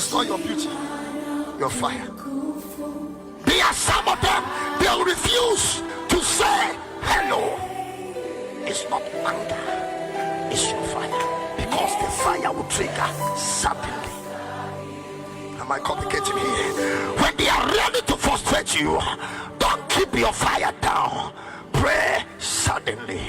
It's not your beauty, your fire. There are some of them, they'll refuse to say hello. It's not anger, it's your fire. Because the fire will trigger suddenly. Am I communicating here? When they are ready to frustrate you, don't keep your fire down. Pray suddenly.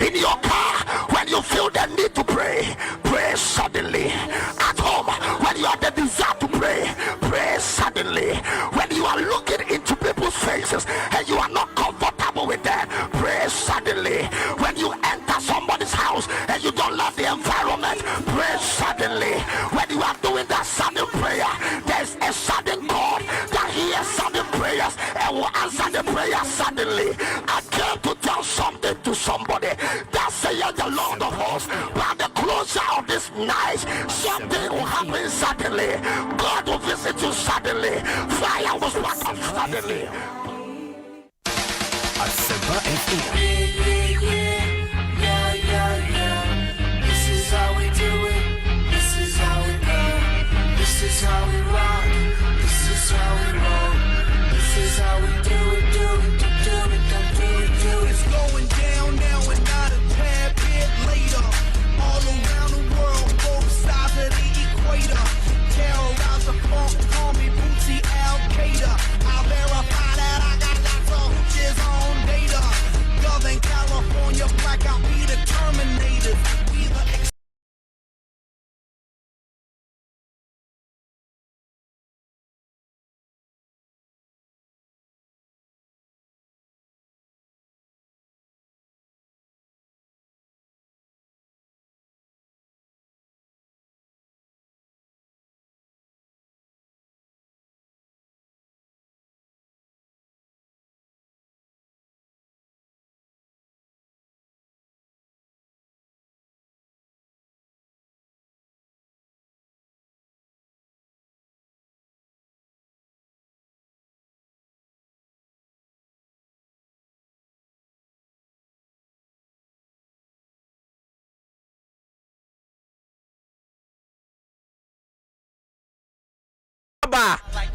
In your car, when you feel the need to pray, pray suddenly. At home, when you have the desire to pray, pray suddenly. When you are looking into people's faces and you are not comfortable with them, pray suddenly. When you enter somebody's house and you don't love the environment, pray suddenly. When you are doing that sudden prayer, there's a sudden God that hears sudden prayers and will answer the prayer suddenly. I came to tell something to somebody that says the Lord of hosts, by the closure of this night, something will happen suddenly. God will visit you suddenly. Fire will spark up suddenly. Asempa FM. Yeah. This is how we do it. This is how we go. This is how we rock. This is how we roll. This is how we do it. Do it. It's going down now and not a tad bit later. All around the world, both sides of the equator. Terrorize the funk, call me Bootsy Al-Qaeda. I'll verify that I got lots of hooches on data. Southern California blackout, be the Terminators. We the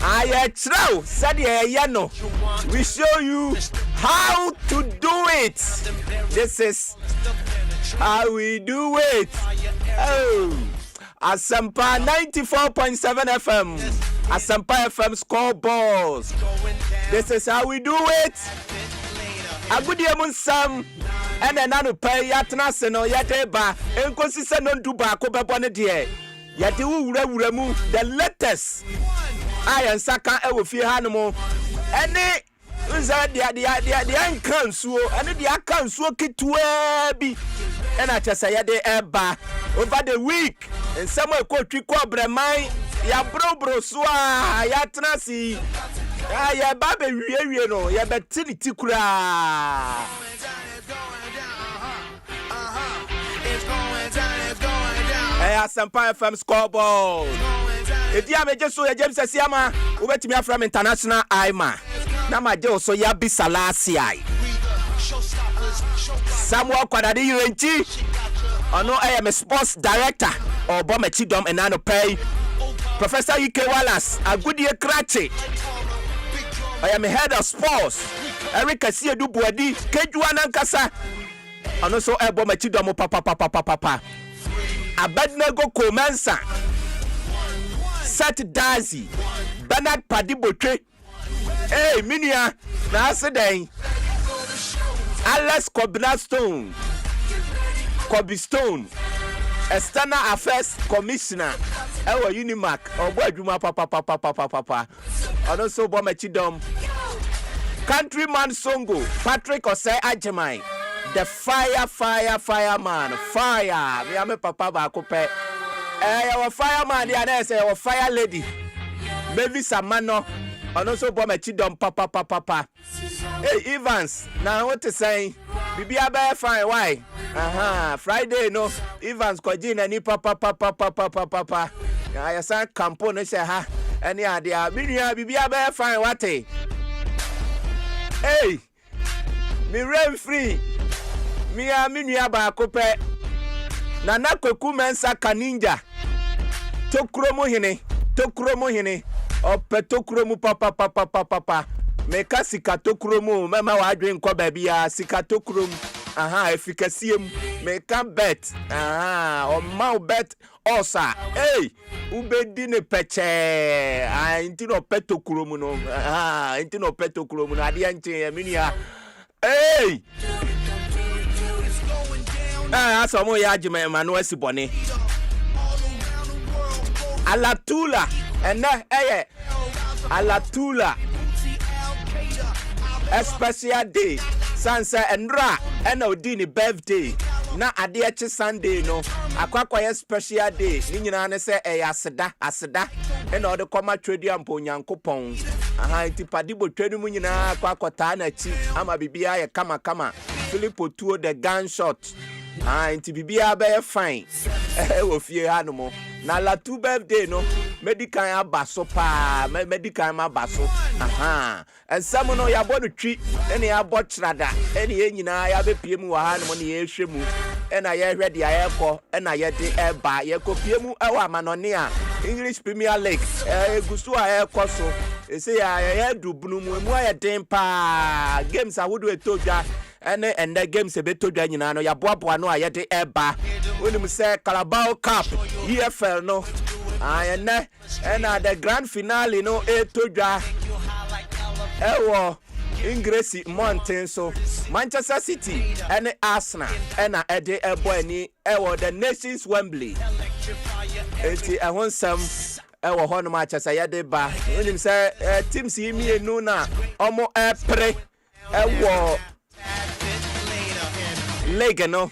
I true said no. We show you how to do it. This is how we do it. Oh, Asempa 94.7 FM. Asempa FM Scoreboard. This is how we do it. Agudiamun Sam and another pay yatna seno yateba and consistent on to back over one day. Yatu Remu, the letters. I and Saka Ewufi Hanimo. Any the uncanso and the accounts work it to be. And I just say the eba over the week. And somewhere called Trico Bremai, ya bro swa, ya trasi, ya babe, you know, ya betini tikura. Asempa FM Scoreboard. Edi ameje so ya James Asiamah ubetimi from international Aima. Na maje so ya bisalasi ai. Samuel Kwadade UNG. Ono I am a sports director or Bomachidom and Nano Pay. Professor UK Wallace Agudie Krache. I am a head of sports. Eric Asia Dubuadi Kejuana Nkasa. Ono so I Bomachidom papa. Abednego Komensa Sat Dazi Bernard Padibotre. Hey Minia Nasedeng Alex Cobinastone Cobistone External Affairs Commissioner Ewa Unimac Obo Adwuma papa and also Bomachidom Countryman Songo Patrick Osei Ajimai. The fireman. Fire. Me ame papa ba kope. Our fireman there say our fire lady. Maybe Samano. And also Bomachidom papa. Hey Evans. Now what to say? Bibi abe fine why? Friday no. Evans Kojin ni papa. Ya san campo no say ha. Any idea? Bibi abe fine what? Hey. Me rain free. Mia minua ba kope na nakweku mensa kaninja tokromo hene tokromo hene ope tokromo papa meka sika tokromo mama wadwen ko babia sika tokrom efikasiem meka bet o mau bet osa ubedi ne peche inti no petokromo no inti no petokromo no ade anche minia asomo ya jime manu asibone alatula alatula a special day sansa endra ena odini birthday na ade eche Sunday no akwakwa special day ni nyina ne se aseda ena ode koma trade ampo nyankopon intipadi botwani mu nyina akwakota na chi ama bibia ye kama Philippo tuo the gunshot inti bibia be fine wo fie hanumo na la two birthday no medical abaso pa medical abaso ensam no ya bonu twi ene ya botrada ene ye nyina ya be piem wa hanumo ne ye hwemu ena ye hwede ya ekọ ena ye de eba ye kopiemu ewa manone a English Premier League egusu a ekọ so ese ya dubunu mu ya den pa games awodo etodwa and the games a bit to Janino, ya boa no, I had the eba. When you say Carabao Cup, EFL no, and the grand finale no, to Ingresi Mountain, so Manchester City and Arsenal and a Eddie Eboini, the nation's Wembley. I want some. Ewo hono match as I had the bar. When you say team see me no na, omo pre ewo League no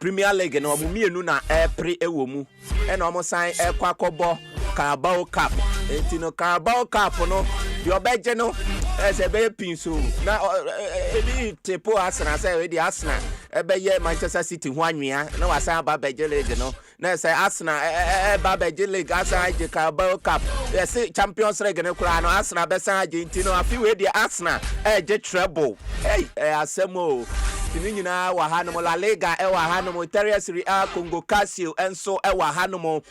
Premier League no omumienu na pre ewo mu e na omo san kwakobo Carabao Cup etino Carabao Cup no the obeje no ese be pinso na ebi tepo Arsenal say we di Arsenal ebe Manchester City ho anwea na wasan ba beje league no na say Arsenal ba beje league asan je Carabao Cup yes Champions League no kura no Arsenal be san Argentina afi we di Arsenal je treble asemo nyina wa hanom La Liga wa hanom Italia Serie A Congo Calcio enso wa hanom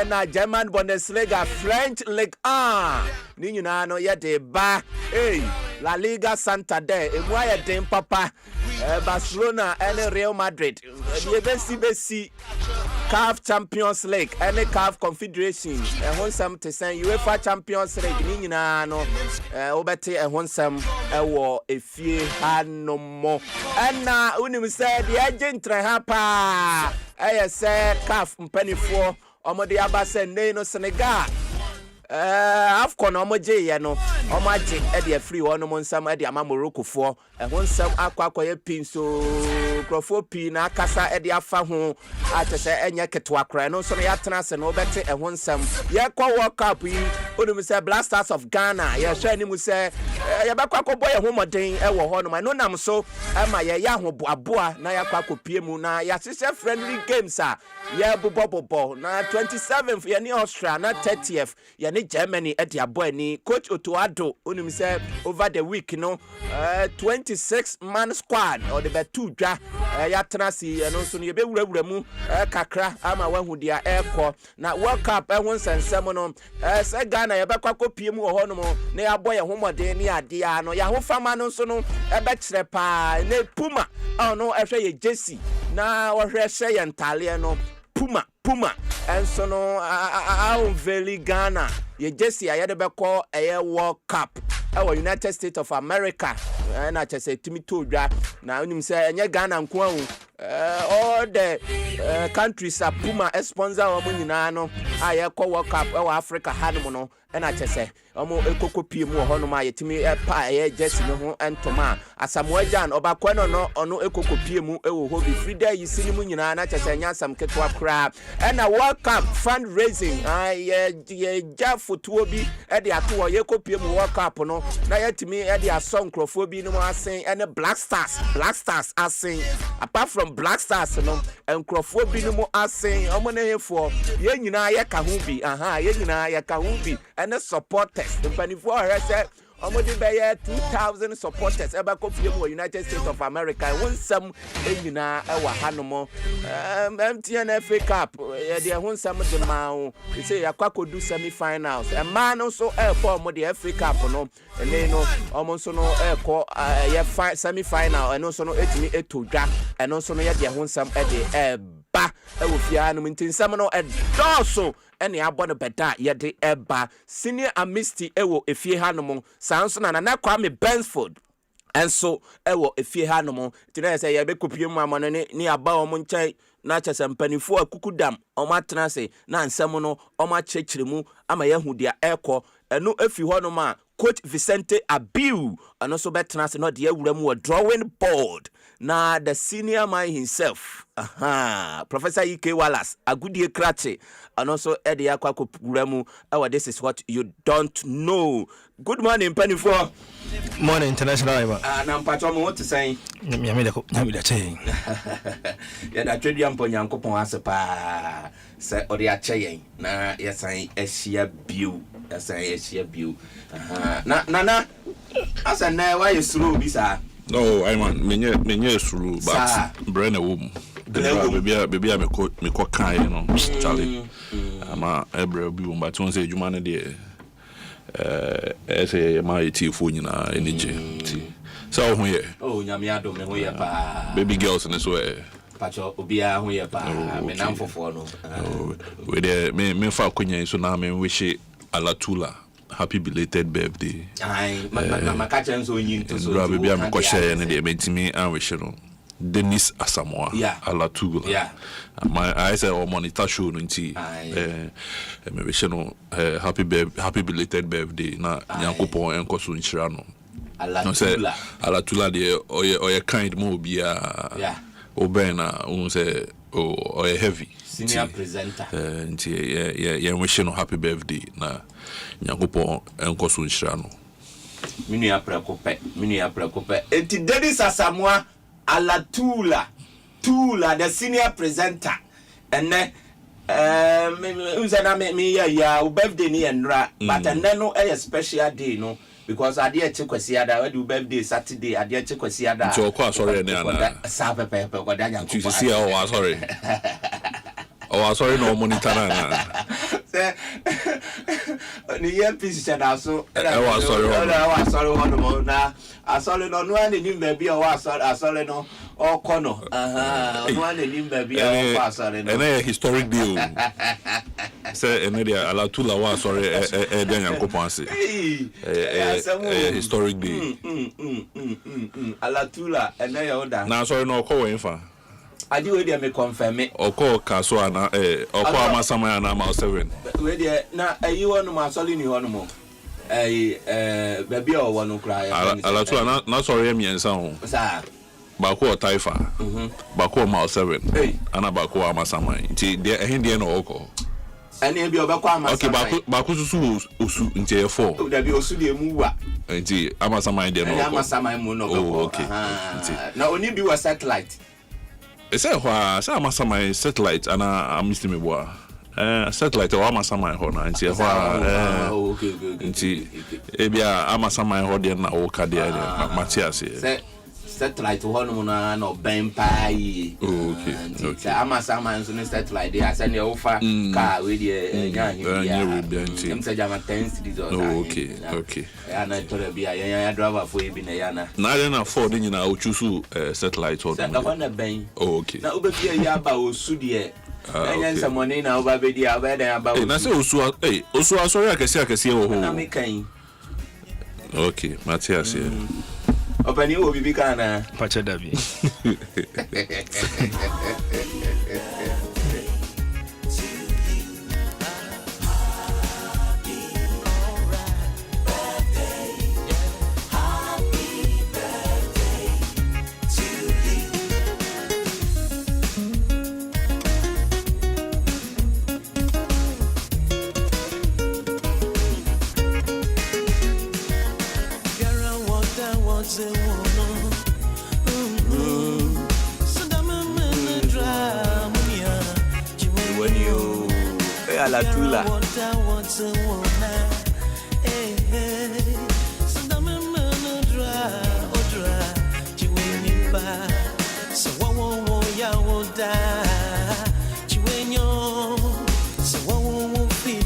na German Bundesliga French Ligue 1 nyina no ye de ba La Liga Santander emu aye den papa Barcelona and Real Madrid the besi CAF Champions League and CAF Confederation ehonsam te san UEFA Champions League nyina no obete ehonsam ewo efie hanomo na unim said the agent ha pa say CAF mpanifo omode abase nei no Senegal afcon omoje ye no omaje e de free wono monsam e de ama Morocco fo ehonsam akwakoye pinso krofo pi na akasa e de afa ho atese enye ketwa kra no so ya tena se no bete ehonsam ye kwa World Cup yi unim say Black Stars of Ghana ye hwa ni mu say ye bakwa kobo ye homoden e wo ho no ma no nam so ma ye ya ho boaboa na ya kwa kopie mu na ya sese friendly games a ye bobobobo na 27th ye ni Austria na 30th ye ni Germany at your boy ni coach Otuado unim say over the week no 26 man squad or the betu dwa ya tenasi no so no ye be wurawura mu kakra ama wahu dia airco na World Cup ehun sensem no say Ghana ye be kwakopie mu ho no mo na ya boy homoden ni ade a no ya ho fama no so no e be kire pa na Puma no ehwe ye Jesse na wo hwe hye ye ntale no Puma and so no very Ghana ye Jesse ayede be call a World Cup our United States of America na chese timi to dwa na unim say enye Ghana nko all the countries are Puma sponsor omo nyina no aye call World Cup our Africa hanum no na chese omo ekokopie mu ho no ma yetimi pa ye Jesse no ho entoma Asamoah Gyan obakwa no ono ekokopie mu ewo ho bi frida yi sini mu nyina na chese nya sam ketwa kra na World Cup fundraising ye ja foto bi e de ato ye kopie mu World Cup no na yetimi e de aso nkrofo bi no asen ene Black Stars asen apart from Black Stars no nkrofo bi no asen omo na hefo ye nyina ye ka ho bi ye nyina ye ka ho bi ene supporters mpanifo ahwe se Omodi be 2,000 supporters eba kofie mu United States of America. Wonsam enyina ewa hanomo. MTN FA Cup de wonsam de ma they say yakwakodu semi-finals. A man also for omodi FA Cup no. Ene no omonso no ko semi-final and also no etimi etodwa and also no ye de wonsam de ba ewo fia no ntinsam no edoso ene abɔ beda ye de eba senior amnesty ewo efie hanom sanso na Kwame Bensford enso ewo efie hanom tina say ye be kopie mu amano ne aba omo nkyai na kyese mpanifo akukudam omatena se na nsɛm no omakyekire mu ama yahu dia ekɔ eno efi honom a Coach Vicente Abiu and also betena se no de awura mu drawing board na the senior man himself Professor E.K. Wallace agudie krache and also Eddie Akwakopuramu this is what you don't know. Good morning Penifo. Morning international na mpacho mo what to say nyame da che ya da twedi ampo nyankopon asepa se ode ache yen na yesan ahia biu na asa na why you slow bi sa. No, I man, menye suru, but brain a womb. Baby, I me ko kai no, Charlie. Ama ebre bi womb, but once you man say my tea phone na energy. So who here? Oh, nyame adom ne ho ye pa. Baby girls in this way. Pacho obia ho ye pa. Me nam fofo no. We there me fa konya so na me wish Alatula happy belated birthday. Ai, ma ka chen so nyin to so. Baby, I'm ko share na dey mentimi an wish no. Dennis Asempa, Alatula. Yeah. My eyes are on monitor show nti. Me wish no happy belated birthday na Nyankopon enko so nchira no. Alatula de oye kind mo bia. Yeah. Obena un say oye heavy. Senior presenter. Yeah, wish no happy birthday na Nyankopon enko so nchira no. Minu ya prekope. Enti Dennis Asempa Alatula the senior presenter and me ya birthday ni enra but and no a special day no because I dear chekwasi ada we do birthday Saturday I dear chekwasi ada so kwa sorry na sa pepe kwa danya you see oh sorry oh sorry no monitor na ni ye piece na so sorry one na asole no no ani nim baby o asole no o kono no ani nim baby o asole no and a historic deal say ene dia Alatula wa sorry dey Nyankopon ase historic deal Alatula ene ya oda na sorry no ko we fa adi we dey me confirm me oko kaso ana oko amasama na ma 7 we dey na ayi wonu ma asole ni hono mo baby o wonu kra ya Alatula na sorry emiensa ho sa bako taifa bako ma 7 ana bako amasama nti de ehinde na oko ani bi obekwa amasama okay bako susu osu nti e 4 da bi osu de mu wa nti amasama de no oko amasama mu no oko okay na oni bi wa satellite ese hwa sa amasama satellite ana amisi me boa satellite wa amasama ho na nti hwa okay nti ebia amasama ho de na wo ka de Matias satellite hono na no ben pai okay amasama nso ne satellite dey asane ofa ka we dey nyanyi em se jama 10 cities okay ya na tore bia ya driver for bi na ya na na 4 de nyina o chusu satellite ho na wana ben okay na obefia ya ba osu de enye samone na oba be dia ba dan aba osu na se osu asori akese wo ho na me kan okay Matias Opani wo bibi kana pacha dabi Alatula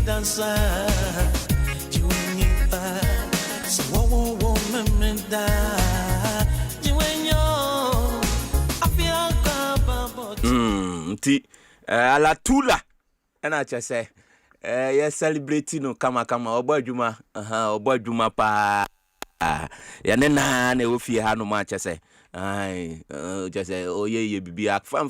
dancer. You and you so wo me da. You and you I feel Ti ala tula na che say ye celebrating no kama obo adwuma pa ya ne na e fie ha no ma che say ai che say oye bibia fam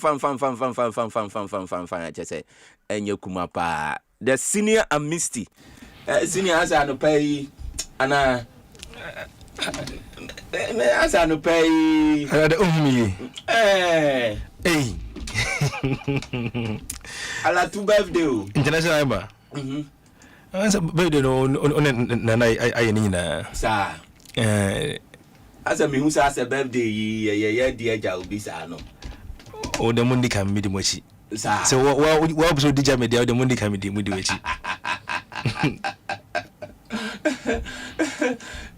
che say enye kuma pa the senior and misty senior as no pay ana me as no pay the ummi ala tu birthday international ba asa birthday no na ai ni na sa asa mi hu sa birthday ye dia ja obi sa no o de mundi kan mi di mochi sa so wa so di ja me dia o de mundi kan mi di mochi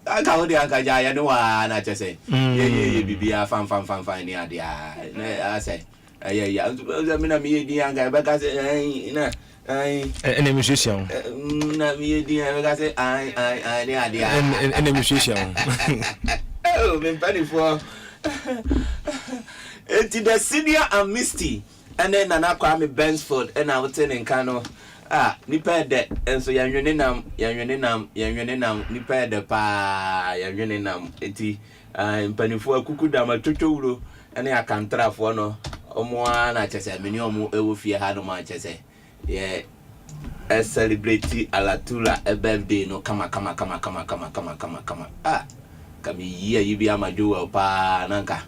aka o de aka ja ya no wa na che say ye bibia fam ni adia na asa ya mina mi di anga ba ka say na ene musician na mi di anga ka say ai ni adia ene musician oh me penny for the senior and misty and then Nana Kwame Bensford and I was telling Kano nipa de enso yanwene nam nipa de pa yanwene nam enti mpanifo akuku da matotowuro ene akantrafo no omo na chese meni omo ewo fie ha no ma chese ye celebrate alatula a birthday no kama kami yi bi amajo pa nanka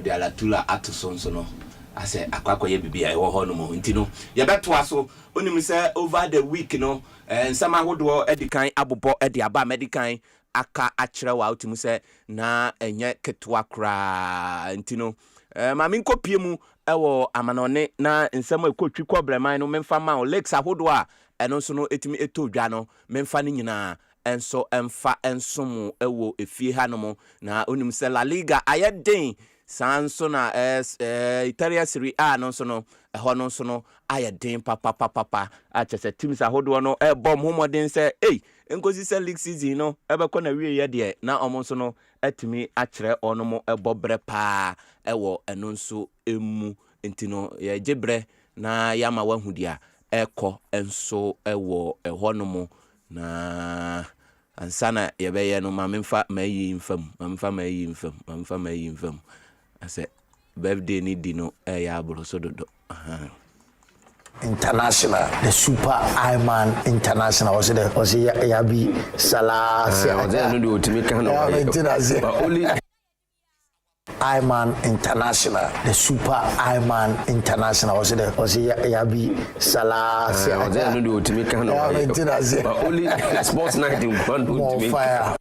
de alatula atusonso no ase akwakoye bibia ewo ho no mo ntino ye beto aso onim se over the week no nsama hodo edikan abobo edi aba medikan aka akire wa otim se na enye ketwa kra ntino ma min kopie mu ewo amanone na nsama ekotwi kobreman no memfa ma o lakes ahodo a eno so no etimi etodwa no memfa ni nyina enso emfa ensomu ewo efie hanom na onim se La Liga ayeden sanso na Italia Serie A no so no ho no so no ayeden papa achese teams ahodo no bom homoden se enkosi se league season no ebekọ na wie ye de na omo so no atimi akire onomo ebobre pa ewo eno nso emu entino ye jebre na yama wahudia eko enso ewo ehonomo na ansana yebeye no mamemfa mayi mfam ase birthday ni dino ya abro so dodo International, the Super Iman International was the Yabi Salah. Iman International, the Super Iman International was the Yabi Salah. Only sports night in one fire.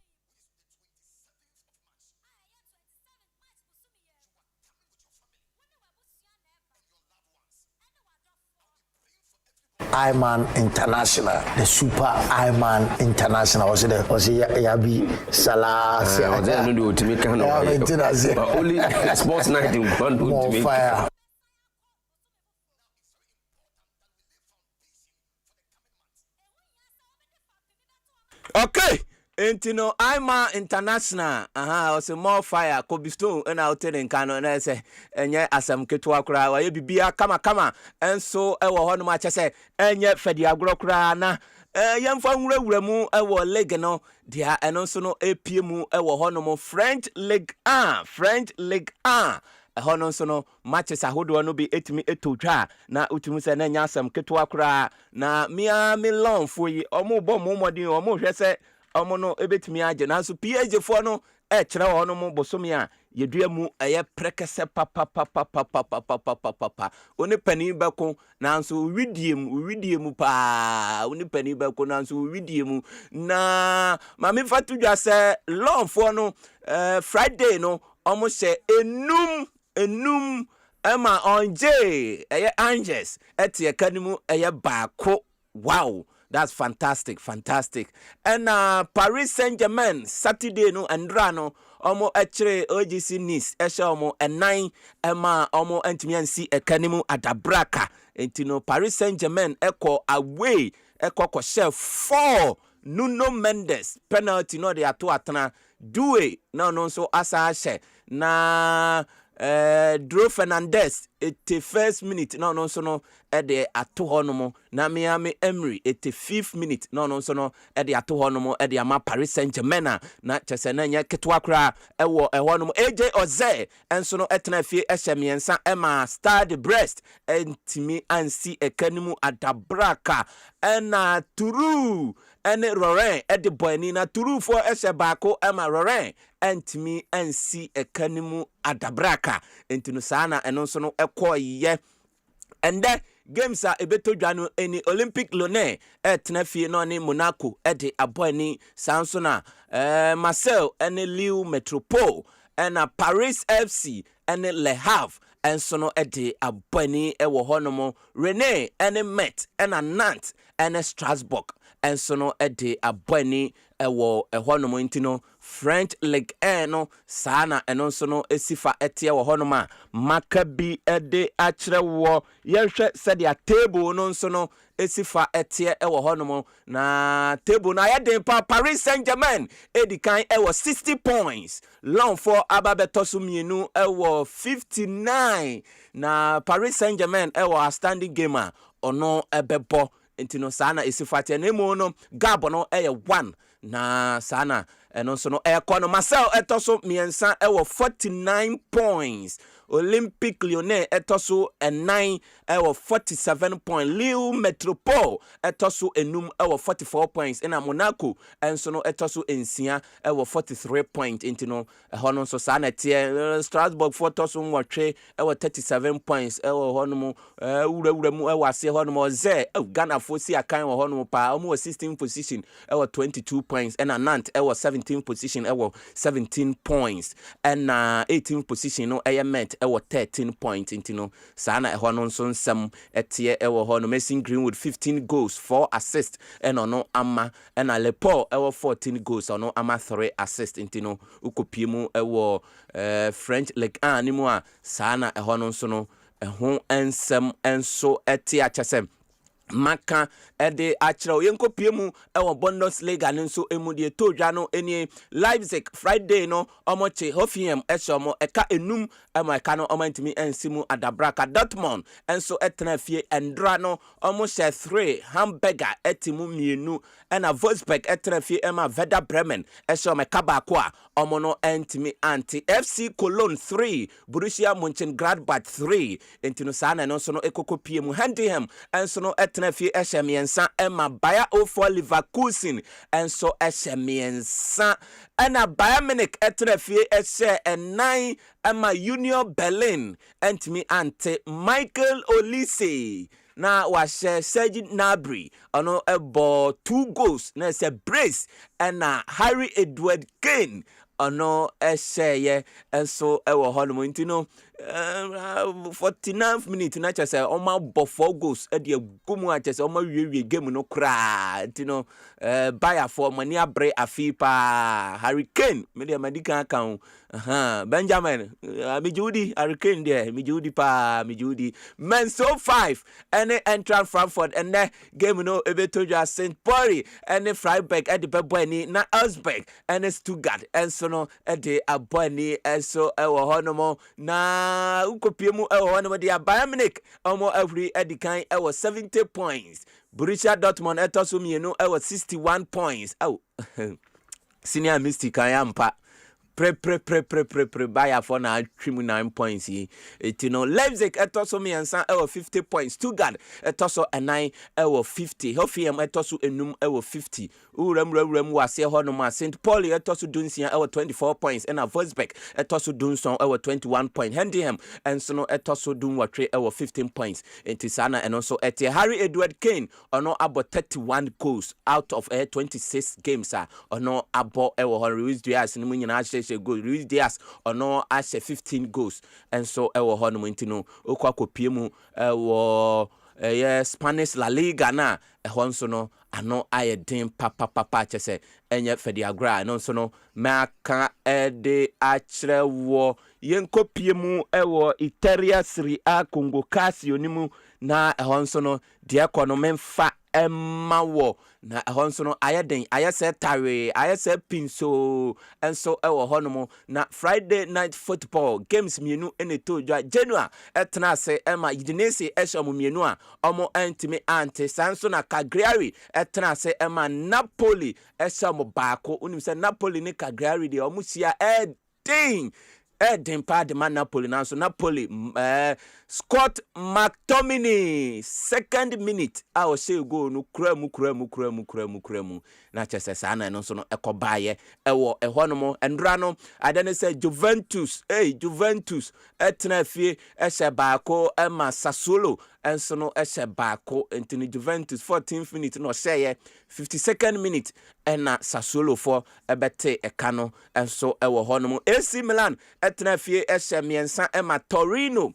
Iman International, the Super Iman International was the Yabi Salah. Only sports night in one fire. Okay. Entino Iman International was more fire Kobisto and out in Kano and say enye asem ketua kra wa ye bibia kama enso ewo ho no ma che say enye fedi agro kra na yemfa nwurawura mu ewo league no dia eno so no epie mu ewo ho no mo French Ligue 1 eho so no matches ahodo no bi etimi etodwa na utimi se na nya asem ketua kra na mia Milan foyi omo bom modin omo hwe se omono ebetimi age na so PSG fo no kire wo no mo bosomi a yedua mu eye prekese papa oni pani beko na so widiem pa oni pani beko na so widiem na ma me fatu dwa se love fo no Friday no omo se enum ema onje eye Angels etie kanimu eye baako. Wow, that's fantastic. And Paris Saint-Germain Saturday no andra no omo echire OGC Nice esha omo enan ema omo antimi ansi ekanimu adabraka entino Paris Saint-Germain eko away ekoko share 4 Nuno Mendes penalty no de ato atena Due na no so asa she na Dro Fernandez 81st minute no so no de ato honomo na Miami Emery 85th minute no so no de ato honomo de ama Paris Saint-Germain na chese na nya ketwa kra ewo honomo AJ Oze enso no etena fie ehemiensa ema Stade Brest entimi ansi ekanimu adabraka ena Turu ene Roren ede boyni na Turu for baako ema Roren entimi ansi ekanimu adabraka entinu sana eno so no ekoye ende games a ebeto dwanu eni Olympic Lyonnais etena fie no ne Monaco ede aboani sanso na Marseille ene Lille Metropole ena Paris FC ene Le Havre enso no ede aboani ewo honomo Rennes ene Met ena Nantes ene Strasbourg enso no ede aboani ewo honomo intino French Ligue 1 no sana enonso no esifa etie wo honoma Maccabi ede achrewo yehwe sadia table no nso no esifa etie ewo honomo na table na yeden pa Paris Saint-Germain edikan ewo 60 points long for ababeto mienu ewo 59 na Paris Saint-Germain ewo standing gamer ono ebebo intino sana esifa tie nemo no gabo no eye 1 na sana eno so no ekono Marseille etoso miensa ewo 49 points Olympic Lyonnais etoso 9 ewo 47 points Lille Metropole etoso enum ewo 44 points ina Monaco enso no etoso ensia ewo 43 points intino hono so sana tie Strasbourg for toso nwotwe ewo 37 points ewo hono wura mu ewo ase hono ze Ghana for si akan wo hono pa omo 16th position ewo 22 points ina Nantes ewo 17th position ewo 17 points and 18th position no Met ewo 13 points intino sana hono nso nsem etie ewo hono Mason Greenwood 15 goals 4 assists and ono ama and Le Paul ewo 14 goals ono ama 3 assists intino ukopiemu ewo French Ligue 1 nimu a sana hono nso no ho ensem enso etie achesem maka ede achro yenko piemu ewo Bundesliga nso emudie todwa no eni Leipzig Friday no omoche Hoffenheim esomo eka enum eka no omantimi ensimu adabraka Dortmund enso etena fie endra no omoshe 3 Hamburger etimu mienu ena Wolfsburg etena fie ema Werder Bremen esomo kabako a omono entimi anti FC Cologne 3 Borussia Mönchengladbach 3 entino sana no so no ekoko piemu Heidenheim enso no etena fie ehemiensa ema Bayer 04 Leverkusen enso ehemiensa ena Bayern Munich etena fie ehye 9 ema Union Berlin entimi ante Michael Olise na washe Serge Gnabry ono ebo 2 goals na se brace ena Harry Edward Kane ono ehye enso ewo hono intino 49th minute na chese oma bo 4 goals e de gumu a chese oma wie game no kra intino Bayer for mani abre afipa Hurricane me de madika kan Benjamin mijudi Hurricane de mijudi pa mijudi men so 5 any Eintracht Frankfurt and game no ebetoja St. Pauli and Freiburg at the Beboani na Augsburg and Stuttgart and so no at the Abani and so ewo honomo na ukopiemu ewo honomo dia Bayern Munich omo every edikan ewo 70 points Borussia Dortmund etoso mienu ewo 61 points senior mystic ayampa pre Bayer for na 9 points yi etino Leipzig etoso miensa ewo 50 points Stuttgart etoso 9 ewo 50 Hoffenheim etoso enum ewo 50 uram wase hono ma St. Pauli etoso dunsia ewo 24 points ena Wolfsburg etoso dunson ewo 21 points Heidenheim enso no etoso dunwatwe ewo 15 points entisana enso etie Harry Edward Kane ono abo 31 goals out of 26 games ono abo ewo Luis Diaz ni munyina goal Luis Diaz ono ashe 15 goals enso ewo hono intino okwa kopiemu ewo Spanish La Liga na ehonso no ano ayedin papa chese enye fediagra no so no maka ede achrewo yenkopiemu ewo Italia Serie A Congo Casio nimu na ɛhɔ nso no deɛ kɔ no memfa Emma wo na ɛhɔ nso no ayɛ sɛ tare ayɛ sɛ pinso enso ɛwɔ hɔ no mo na Friday night football games mienu ene to dwa Genoa ɛtena ase ɛma Udinese ɛhyɛ mo mienu a ɔmo antimi ante sanso na Cagliari ɛtena ase ɛma Napoli ɛhyɛ mo baako unim sɛ Napoli ne Cagliari de ɔmo sia Eden pa de man Napoli now so Napoli Scott McTominay 2nd minute I will say go no kremu na chese sana no so no ekobaye ewo ehɔ no mo endra no adane say Juventus etna fie ehye baako ema Sassuolo enso no ehye baako entini Juventus 14th minute no sheye 52nd minute ena Sassuolo for ebete eka no enso ewo hɔ no mo AC Milan etna fie ehye miensa ema Torino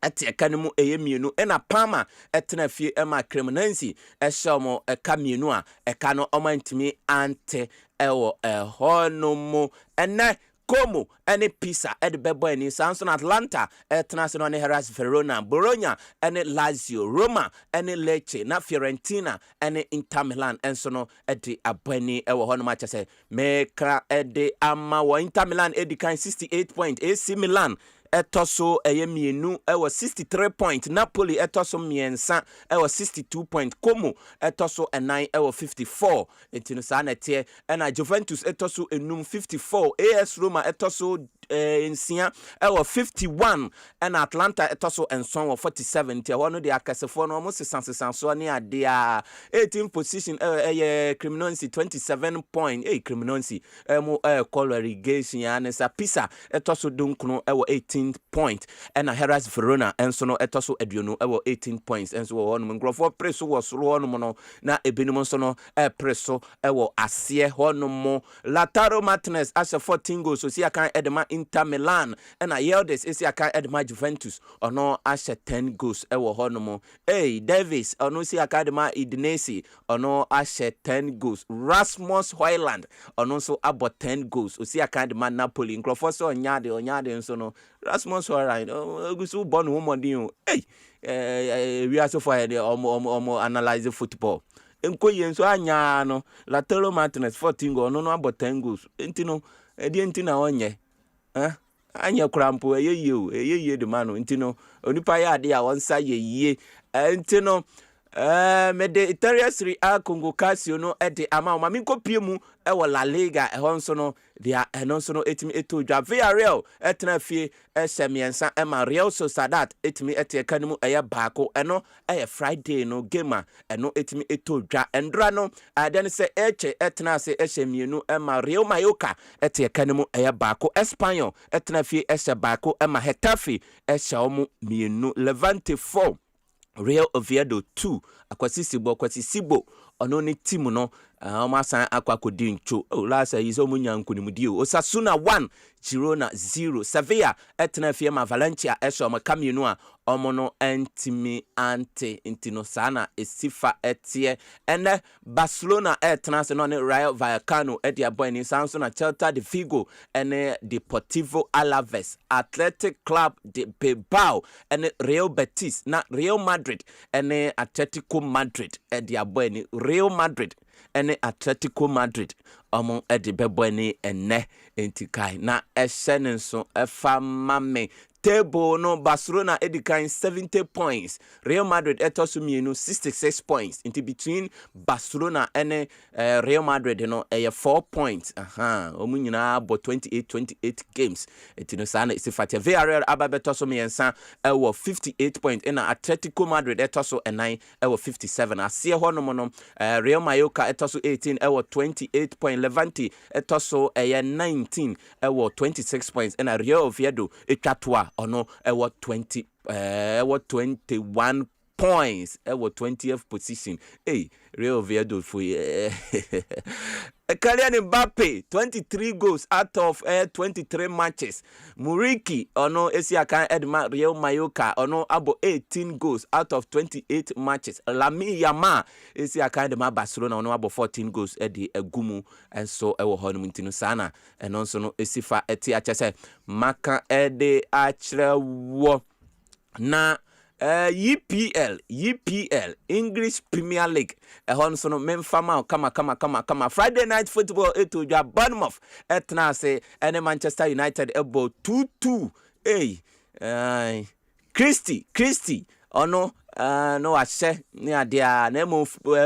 ati eka no mu mienu ena Parma etna fie ema Cremonese ehye mo eka mienu a eka no omantimi ante ewo hɔ no mo ene Como any Pisa at the Bebo and Samson Atlanta etna ne Hellas Verona Bologna and Lazio Roma and Lecce na Fiorentina and Inter Milan and sono at the Abeni ewo hɔ no match say meka ede ama wo Inter Milan edikan 68 point AC Milan etoso mienu ewo 63 point Napoli etoso miensa ewo 62 point Como etoso enan ewo 54 etino sa na tie na Juventus etoso enum 54 AS Roma etoso nsia ewo 51 and Atlanta etoso enson wo 47 tie ho no de akasefo no mo sesansesanso ne ade a 18 position Cremonese 27 point Cremonese mo relegation ya ne sa Pisa etoso dunkuno ewo 18 point and Hellas Verona enso no etoso aduonu ewo 18 points enso wo no ngrofo preso wo soro no no na ebenum nso no preso ewo ase ho no mo Lautaro Martinez as 14 goals so see akan edema Inter Milan and Yildiz is akan edema Juventus ono as 10 goals ewo ho no mo Davis ono see akan edema Udinese ono as 10 goals Rasmus Højlund ono so about 10 goals so see akan edema Napoli ngrofo so onyade nso no Rasmus Højlund ogusu born woman we are so far the omo analyze football enko yenso anya no Lautaro Martinez 14 goals no about 10 goals entino na onye anya krampo eyeye de mano entino onipa ya ade a wonsa yeye entino Mediterranean Serie A Congo Casio no ede ama ma minko piemu ewo La Liga ehonso no dia enonso no etimi etodwa Villarreal etna fie ehemiensa ema Real Sociedad etimi eteka nimu eye baako eno eye Friday no game eno etimi etodwa endra no adan se eche etna se ehemienu ema Real Mallorca eteka nimu eye baako Espanyol etna fie eshe baako ema Getafe eshe omu mienu Levante 4 Real Oviedo 2 akwasisibo ono ne team no amasan akwakodi ncho last yizo munyanku ni mudio Osasuna 1 Girona 0 Sevilla etna fie ma Valencia esho ma kamienu a omono entimi ante intino sana esifa etie ene Barcelona etna se no ne Rayo Vallecano edia boy ni sanso na Celta de Vigo ene Deportivo Alaves Athletic Club de Bilbao ene Real Betis na Real Madrid ene Atletico Madrid edia boy ni Real Madrid ene Atletico Madrid omo edi bebo ni ene entikai na eshenenso efa mame table no Barcelona edikan 70 points Real Madrid etoso mienu 66 points into between Barcelona and Real Madrid no 4 points omu nyina bo 28 games etino sana isifatia Villarreal ababetoso miensa 58 points in Atletico Madrid etoso 9 57 asie hono no Real Mallorca etoso 18 28 point Levante etoso 19 26 points in Real Oviedo etwatwa ono 21 points 20th position Real Oviedo for Kylian Mbappe 23 goals out of 23 matches Muriqi ono esiakan edma Real Mallorca ono abo 18 goals out of 28 matches Lamine Yamal esiakan edma Barcelona ono abo 14 goals edi egumu enso ewo honum ntino sana enonso no esifa eti achese maka ede achrewo na EPL English Premier League ehon so no memfama kama Friday night football etodwa Bournemouth etna say ene Manchester United ebo 2-2 Christy ono no ahye ni ade a na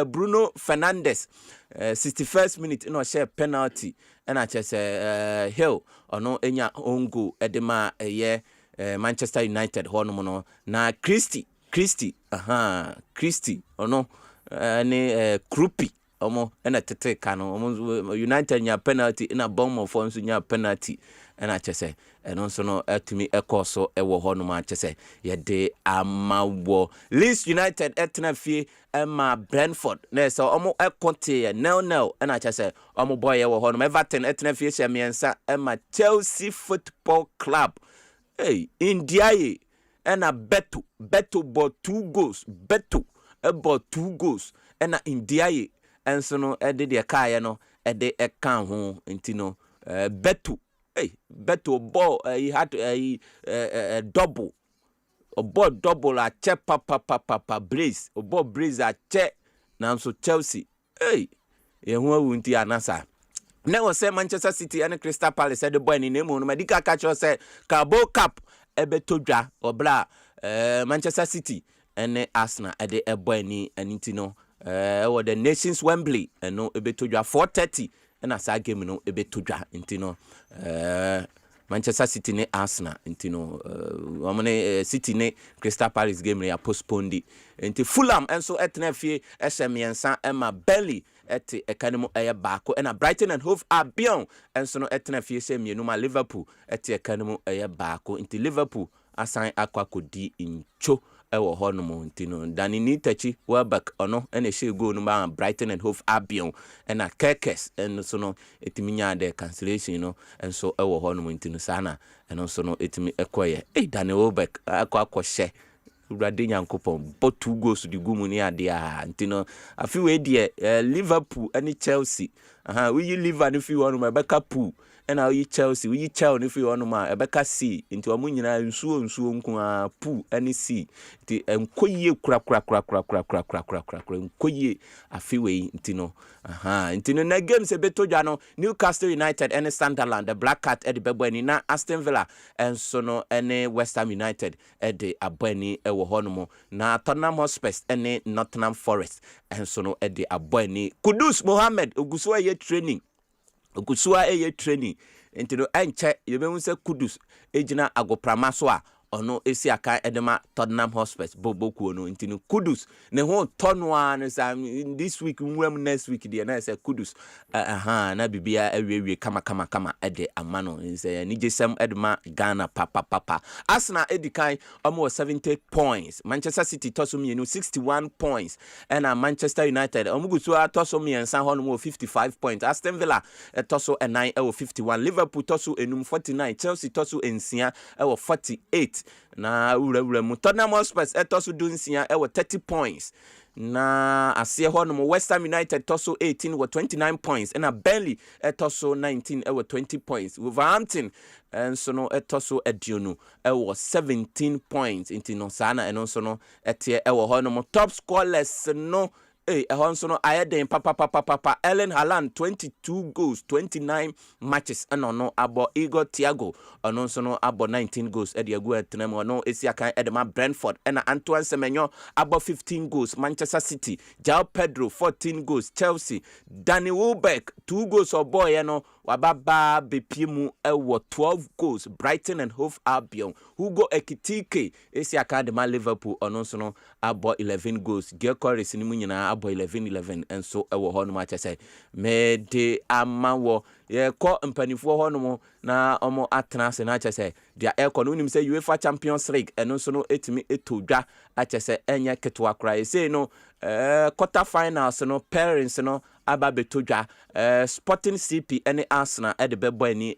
Bruno Fernandes 61st minute no share penalty and I just Hill ono enya ongo edema Manchester United hono no na Christy ono ni Krupi omo ena tete kano omo United nya penalty ina Bournemouth nso nya penalty ena chese eno nso no atumi ekoso ewo hono ma chese ye de amawo Leeds United etna fie ema Brentford na so omo ekonte 0-0 ena chese omo boy ewo hono Everton etna fie shemiensa ema Chelsea Football Club Indiaye ena Beto bought 2 goals Beto about 2 goals ena Indiaye enso no ede de kae no ede kan ho ntino Beto ball he had a double a check papa brace brace a check na so Chelsea ye ho awunti anasa na wo say Manchester City and Crystal Palace said the boy ni name no medical catch say Carabao Cup ebetodwa obla Manchester City and Arsenal ede boy ni anintino or the Nations Wembley no ebetodwa 4:30 and asa game no ebetodwa intino Manchester City ne Arsenal intino amone City ne Crystal Palace game ne postponed inti Fulham enso etna fie esemiensa Emma Belly eti ekanemu eye baako na Brighton and Hove Albion enso no etna fie semienu ma Liverpool eti ekanemu eye baako inti Liverpool asan akwakodi incho ewo hono mo ntino dani ni tachi Welbeck ono ene she go no ba Brighton and Hove Albion na Kerkes enso no etiminya de cancellation no enso ewo hono mo ntino sana enso no etimi ekoye dani Welbeck akwakoshe urade nyankopon but 2 goals di gumu ni ade a ntino afi we die Liverpool and Chelsea we live and if you want my backup pool and how you Chelsea we Chelsea if you want my backup C into amu nyina nsuo nku pool any C ti enkoye kura enkoye afi we ntino ntino na games ebetodwa no Newcastle United and Sunderland the Black Cat at the bebani na Aston Villa and so no any West Ham United at the abani ewo hono na Tottenham Hotspur and Nottingham Forest and so no at the abani Kudus Mohammed ogusua ye training ntino enche yebehu se Kudus ejina agoprama so a ono esi aka edema Tottenham Hotspur boboku no ntino Kudus ne ho tonwa no sam this week nwam next week dey na say Kudus na bibia awie kama ede amano say ni jesem edema Ghana papa Arsenal edikan almost 70 points Manchester City tosum 61 points and Manchester United omugusu tosum yensan hono 55 points Aston Villa toso 9 51 Liverpool toso enum 49 Chelsea toso ensia 48 na ura mu Tottenham Hotspur etoso dunsia 30 points na asie hono West Ham United toso 18 with 29 points and Burnley etoso 19 with 20 points Wolverhampton and so no etoso edionu 17 points intino sana and so no etie hono top scoreless no ehonso no ayeden papa Erling Haaland 22 goals 29 matches no abo Igor Thiago onso no abo 19 goals ediagu etnemo no esiakan edema Brentford and Antoine Semenyo abo 15 goals Manchester City João Pedro 14 goals Chelsea Danny Welbeck 2 goals or boy no wababa bepiemu 12 goals Brighton and Hove Albion Hugo Ekitike esiakan edema Liverpool onso no abo 11 goals Gyökeres ni munyina abo 11 and so ewo hono ma chese me de amawo ye ko mpanifo hono na omo atnase na chese dia eko no nim say UEFA Champions League eno so no etimi etodwa a chese enya ketwa kra say no quarter finals no parents no aba betodwa Sporting CP any Arsenal at the bebo ni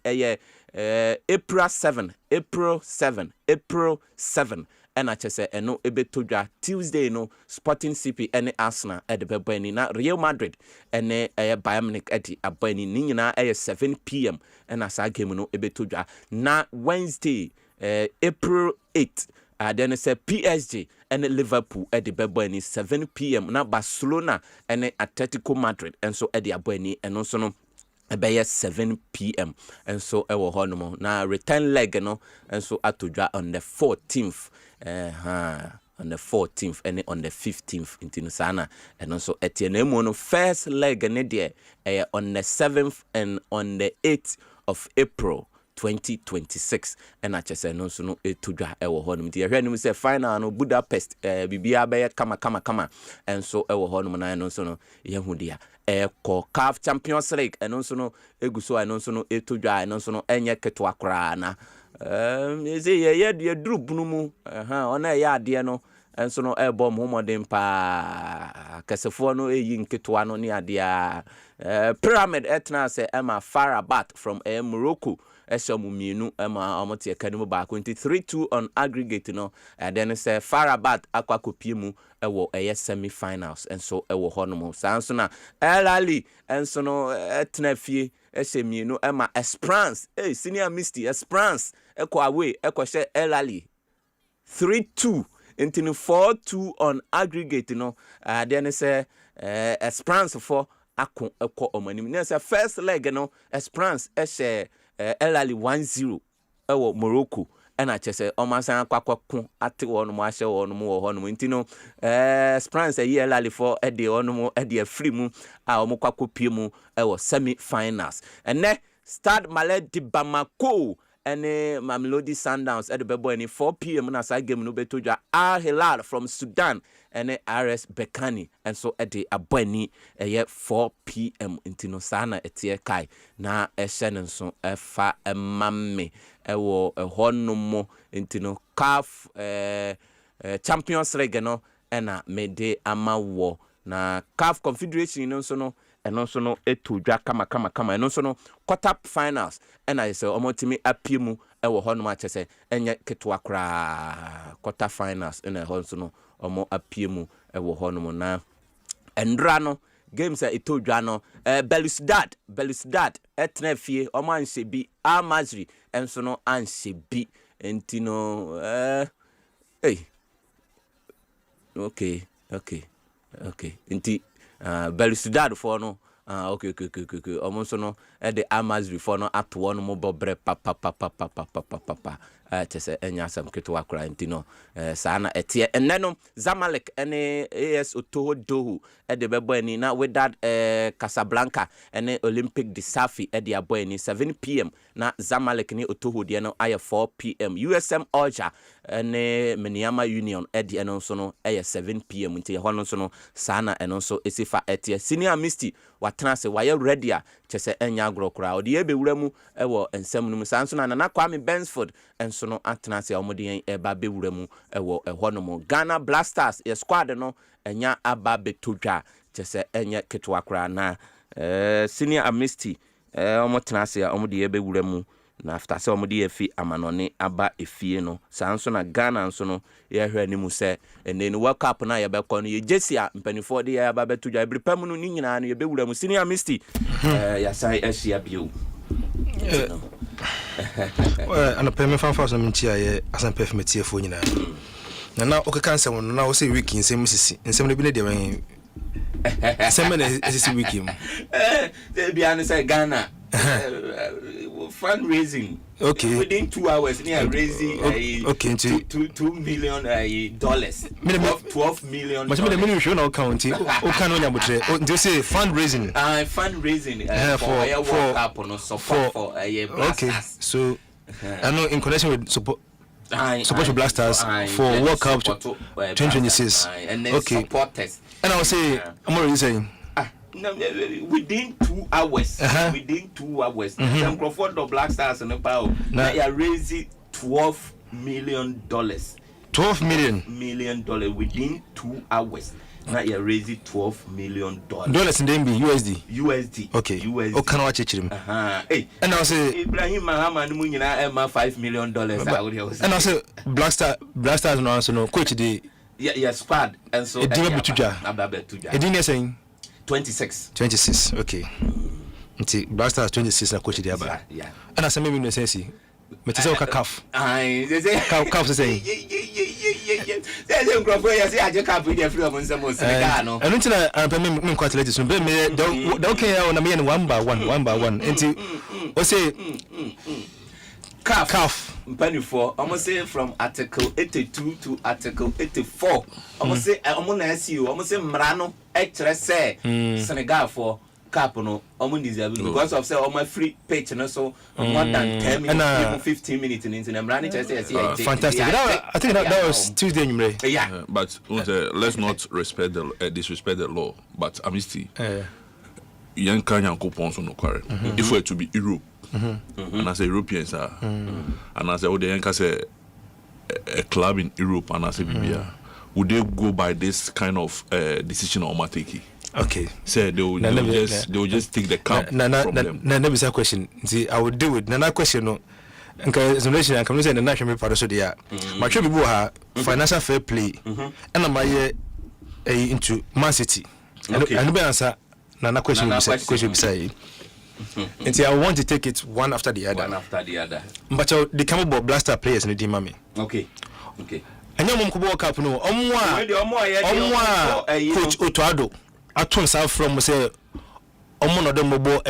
April 7 and I just say no ebetodwa Tuesday no Sporting CP and Arsenal at the bebani na Real Madrid and Bayern Munich at the abani ni na 7 p.m. and as game no ebetodwa na Wednesday April 8 then say PSG ene Liverpool edi bebo ni 7 p.m. na Barcelona ene Atletico Madrid enso edi abo ni eno so no ebeye 7 p.m. enso ewo hono na return leg no enso atodwa on the 14th on the 14th and on the 15th into Sana and also at the name first leg on the 7th and on the 8th of April 2026 and I just say no so no to dra ewo honum the hwenu say final no Budapest bibia be kama and so ewo honum na no so no yehu dia ko CAF Champions League and also no eguso and also no to dra and also no enye keto akra na ye dru bunu mu ona ya ade no enso no ebom homodin pa kasefo no eyi nketoa no ni ade a Pyramid etna say Emma Farabat from Morocco eshamumienu Emma omote ekanimu ba 23-2 on aggregate no then say Farabat akwakopie mu ewo semi-finals enso ewo hono sanso na elali enso no etna fie eshemienu Emma Esperance senior Misty Esperance ekwa away ekwa elali 3-2 into 4-2 on aggregate no then say Esperance for akon ekọ omanim na say first leg no Esperance elali 1-0 ewo Morocco na chese omasan akwakọ ate wonu mo ahye wonu mo ho no ntino Esperance elali for ede wonu mo ede free mu a omo kwakọ mu ewo semi finals ene Stade Malais de Bamako ene Mamelodi Sundowns at the bebo any 4 p.m. na sa game no betodwa Al Hilal from Sudan ene RS Berkane and so at the aboni 4 p.m. intino sana etie kai na ehye so efa emamme ewo honomo intino CAF Champions League no ena mede amawo na CAF Confederation no so no eno so no etodwa kama eno so no quarter finals ena yese omotimi apiemu ewo hono ma chese enye ketwa kra quarter finals ena ho so no omo apiemu ewo hono na endra no games etodwa no Belouizdad etna fie omo anse bi Amazri enso no anse bi entino okay inti Belouizdad for no okay omonso no e de Amazri for no ato no mo bobre papa chese enya sam keto akra ntino sana etie eneno Zamalek ene AS Otoho e de bebo ani na with that Casablanca ene Olympic de Safi e de abo ani 7 p.m. na Zamalek ni Otoho de no aye 4 p.m. USM Alger ene Meniama Union e de eno so no aye 7 p.m. nti hono so no sana eno so esifa etie Senior Misty watena se waye ready a chese enya agrokra odi ebe wuramu ewo ensem no sanso na Nana Kwame Bensford enso no atena se omodi eba be wuramu ewo ehonomo Ghana Blasters ye squad no enya aba betodwa chese enya ketwa kra na Senior Misty omotena se omodi ebe wuramu na after se omodi efi amanone aba efie no sanso na Ghana nso no ye hwe animu se ene World Cup na ye be kọ no ye jesia mpanifo de ye aba betodwa ebripam no ni nyina no ye be wuramu Senior Misty ya sai asia bio ana peme fanfa so mintia ye Asempa FM fo nyina na okeka nsem na wo se week nsem sisi nsem ne bi ne de wen nsem na sisi week mu bi an say Ghana fundraising within 2 hours near raising $2 million $12 million much me the show now county o can only abutre they say fundraising for World Cup no support for okay so I know in connection with support Blasters for World Cup 2026 okay supporters and I will say I'm already saying within 2 hours some Crawford the Blasters and about they are raising $12 million $12 million within 2 hours now you're raising $12 million dollars in DMB USD okay USD o can watch it hey and I say Ibrahim Mahama no nyina ema $5 million and I say Blasters no answer no coach the yeah squad and so Edina Edina saying 26 okay nti Blasters 26 na coach the aba yeah and I say maybe no sense me tell CAF say Say Crawford, yes, I just can't put the free of some Senegal. I don't know, I'm quite late to be don't care on a man one by one. Until or say calf. Penny for almost say from Article 82 to Article 84. Almost say I'm gonna see you. Almost say Mrano extra say Senegal for Capono. I'm because of say all my free page and so more than 10 minutes, even 15 minutes in the Mrani just say fantastic. I think that was Tuesday. Yeah, but let's not disrespect the law. But amnesty, young Kenyan coupons on no quarry. If we're to be Europe. And as Europeans are, and as the Yankas a club in Europe, and as a Bibia, would they go by this kind of decision or matiki? Okay, say they will just take the cup from them. Never is a question. See, I would do it. Nana question no. And consolation and community and the national part of the my children people have financial fair play, and I'm into Man City. And the answer, Nana question beside. And see, I want to take it one after the other. But the Campbell Blaster players in the team, mommy. Okay. And your mom could walk up no. Coach Otoado. I turn south from say one of them mobile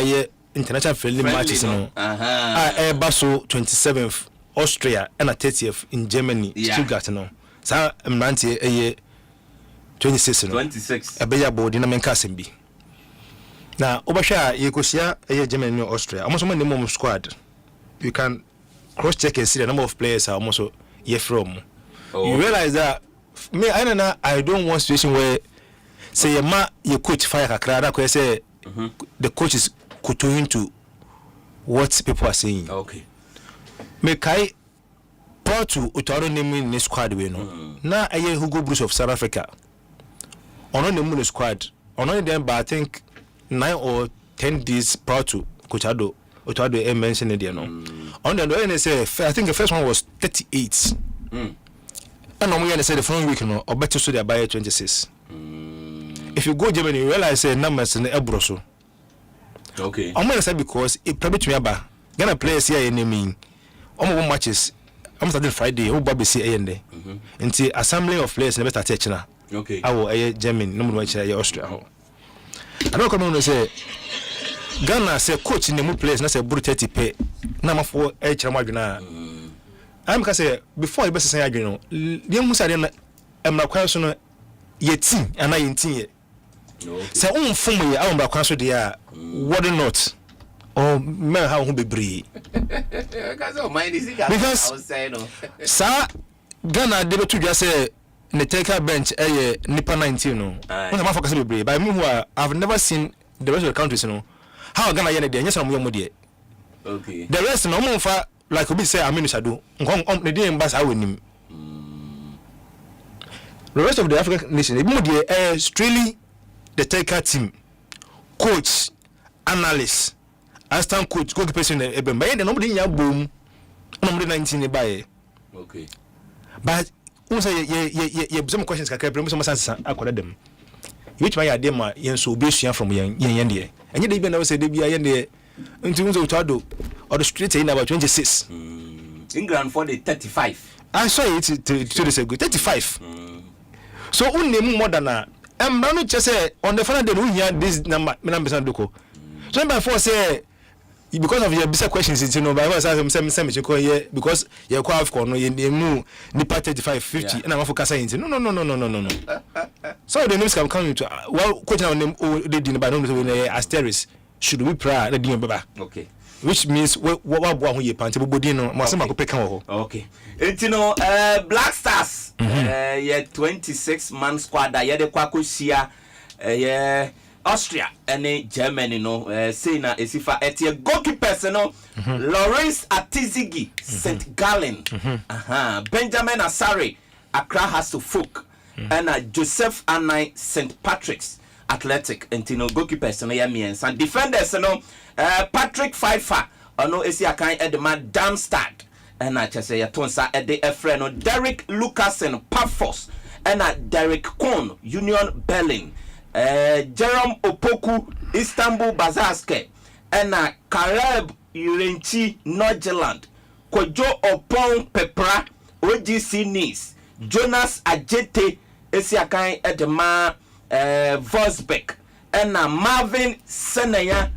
international friendly matches. Basel 27th, Austria, and a 30th in Germany, Stuttgart. No, so I'm 90 a year 26. A better board in a Menkasimbi. Now, Obasha, you could see a Germany or Austria. Almost one name squad. You can cross check and see the number of players are almost here from. You realize that me, I don't want situation where say your coach fire a crowd. I say the coach is kowtowing to what people are saying. Okay. Me kai part to Utaro naming the squad we know. Now I hear Hugo Bruce of South Africa. On the moon squad. On only them, but I think 9 or 10 days prior to Coachado, Otoado mentioned it, on the other say, I think the first one was 38. And I'm going to say the following week, or better so they buy 26. If you go Germany, you realize numbers in the Ebroso. Okay. I'm going to say because it probably to me about Ghana players here in the mean. Almost matches. I'm starting Friday. Who Bobby see and day. Until assembly of players never start teaching. Okay. I will Germany, no more Austria. I don't come on to say Ghana say coach in the new place, not say brutality pay. Number 4 H. I'm going say before you best say, you know, the Musa am not quite so yet, and I intend. Say, oh, for me, I am not quite so dear. What not? Or man, how who be brave? Because, sir, Ghana did to just say. The taker bench Nipa 19 no. When I'm focusing be by me who I've never seen the rest of the countries no. How Ghana yet there yes am okay. The rest no mo fa like we say Aminu Sadu. The day embass I win him. The rest of the African nation e mo dey strictly the taker team. Coach, analyst, assistant coach, goalkeeper in the Eben. But nobody nya boom. Number 19 by. Okay. But you some questions kakra some answers akoda dem which my idea ma yen so obesua from yen there and you even know say dey bia yen there until unzo Otoado or the street in about 26 England for the 35 I saw it to this ago 35 so unnem more than no just say on the final day we hear this number doko so by force say because of your bizarre questions, you know, by what I'm saying, because you're quite of no, you move Nipa 35, 50, and I'm focusing into no. So the names can come into quoting on them, they didn't buy no asterisk. Should we pray the dinner, Baba? Okay. Which means what you pant, Bodino, Masama Pekamo. Okay. It's Black Stars, 26-man squad, the Kwakusia, Austria and Germany saying that if it's a goalkeeper Lawrence Atizigi St. Gallen Benjamin Asare Accra has to Folk and Joseph Anai St. Patrick's Athletic and goalkeepers and defenders Patrick Pfeiffer Esi Edema Darmstadt and I just say Tonsa at the friend Derek Lucasen Paphos and Derek Kohn Union Berlin Jerome Opoku Istanbul Bazarsky and Caleb Urenchi Norgeland Kojo Opon Pepra OGC Nice Jonas Ajete esi akan edema Vosbeck ena Marvin Senenya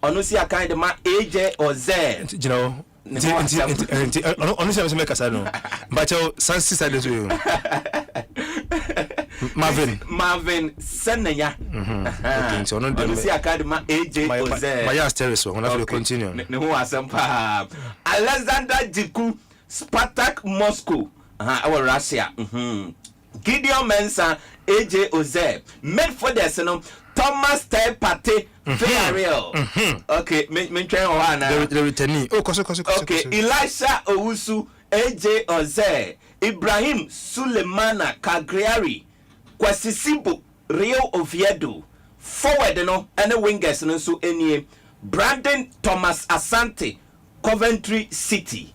ono si akan edema AJ Oze you know honestly I'm make a no but you sansi side as you Marvin Senenya okay so no si akan edema AJ Oze my aster so when I continue ne ho Asempa Alexander Jiku Spartak Moscow our Russia Gideon Mensah AJ Oze Medforders no Thomas Tay Pate Real okay me train one the returning koso okay Elisha Owusu AJ Oze Ibrahim Sulemana Kagriari Kwasisimbo Rio Oviedo forward no and wingers no so enie Brandon Thomas Asante Coventry City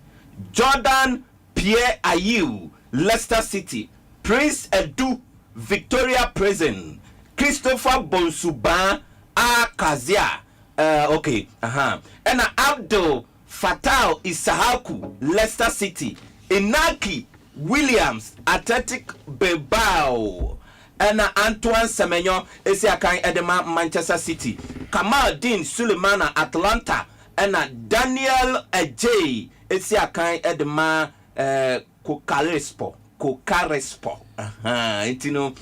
Jordan Pierre Ayew Leicester City Prince Edu Victoria Prison Christopher Bonsuba Akazia okay and Abdul Fatal Isahaku Leicester City Inaki Williams Athletic Bilbao and Antoine Semenyo esi akan edema Manchester City Kamal Dean Sulemana Atlanta and Daniel Ej esi akan edema Kokarespo intino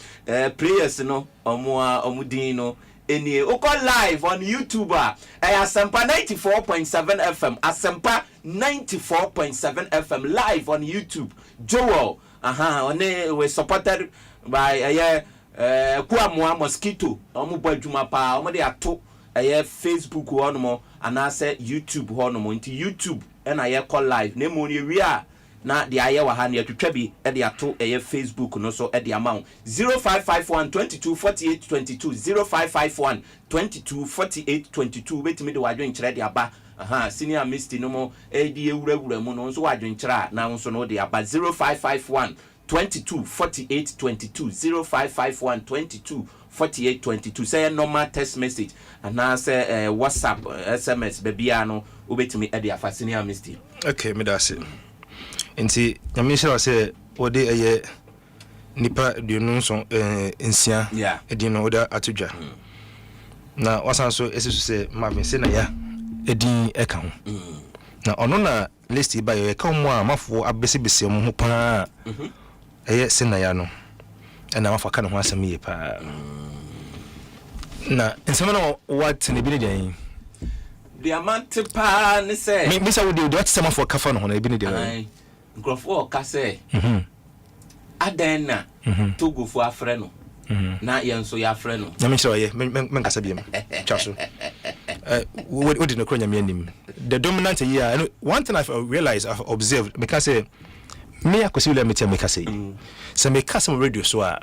players no omudino eni oko live on YouTube Asempa 94.7 FM Asempa 94.7 FM live on YouTube Joel we supported by Kuamwa Mosquito omubo adwuma pa omode ato Facebook hono anase YouTube hono nti YouTube na call live na mo ni wi a na de aye wa ha na twetwa bi e de ato Facebook no so e de amount 0551 22 48 22 0551 22 48 22 betimi de wadwen kire de aba senior misty no mo e de ewurawura mu no so wadwen kire na so no de aba 0551 22 48 22 0551 22 48 22 say normal text message and now say WhatsApp SMS bebia no obetimi e de afa senior misty okay me da say nti nyamisha wa say ode eye nipa duonu so ensia edi no oda atudwa na wasan so esisu say Marvin say na ya edi eka ho na ono na list ba ye ka mo amafo abesebese mo ho pa eye say na ya no na amafo ka no ho asem ye pa na nsema no what ne bi ne den the amount pa ne say me say we do what some for kafa no ho na bi ne den Grofo ka say adan na Togo fo afre no na yenso ya afre no nyame kire ye men kasa biem chaso we did no kronya me anim the dominant here one thing I've realized I've observed because me akosile me tia me kasa so me kasa mo radio so a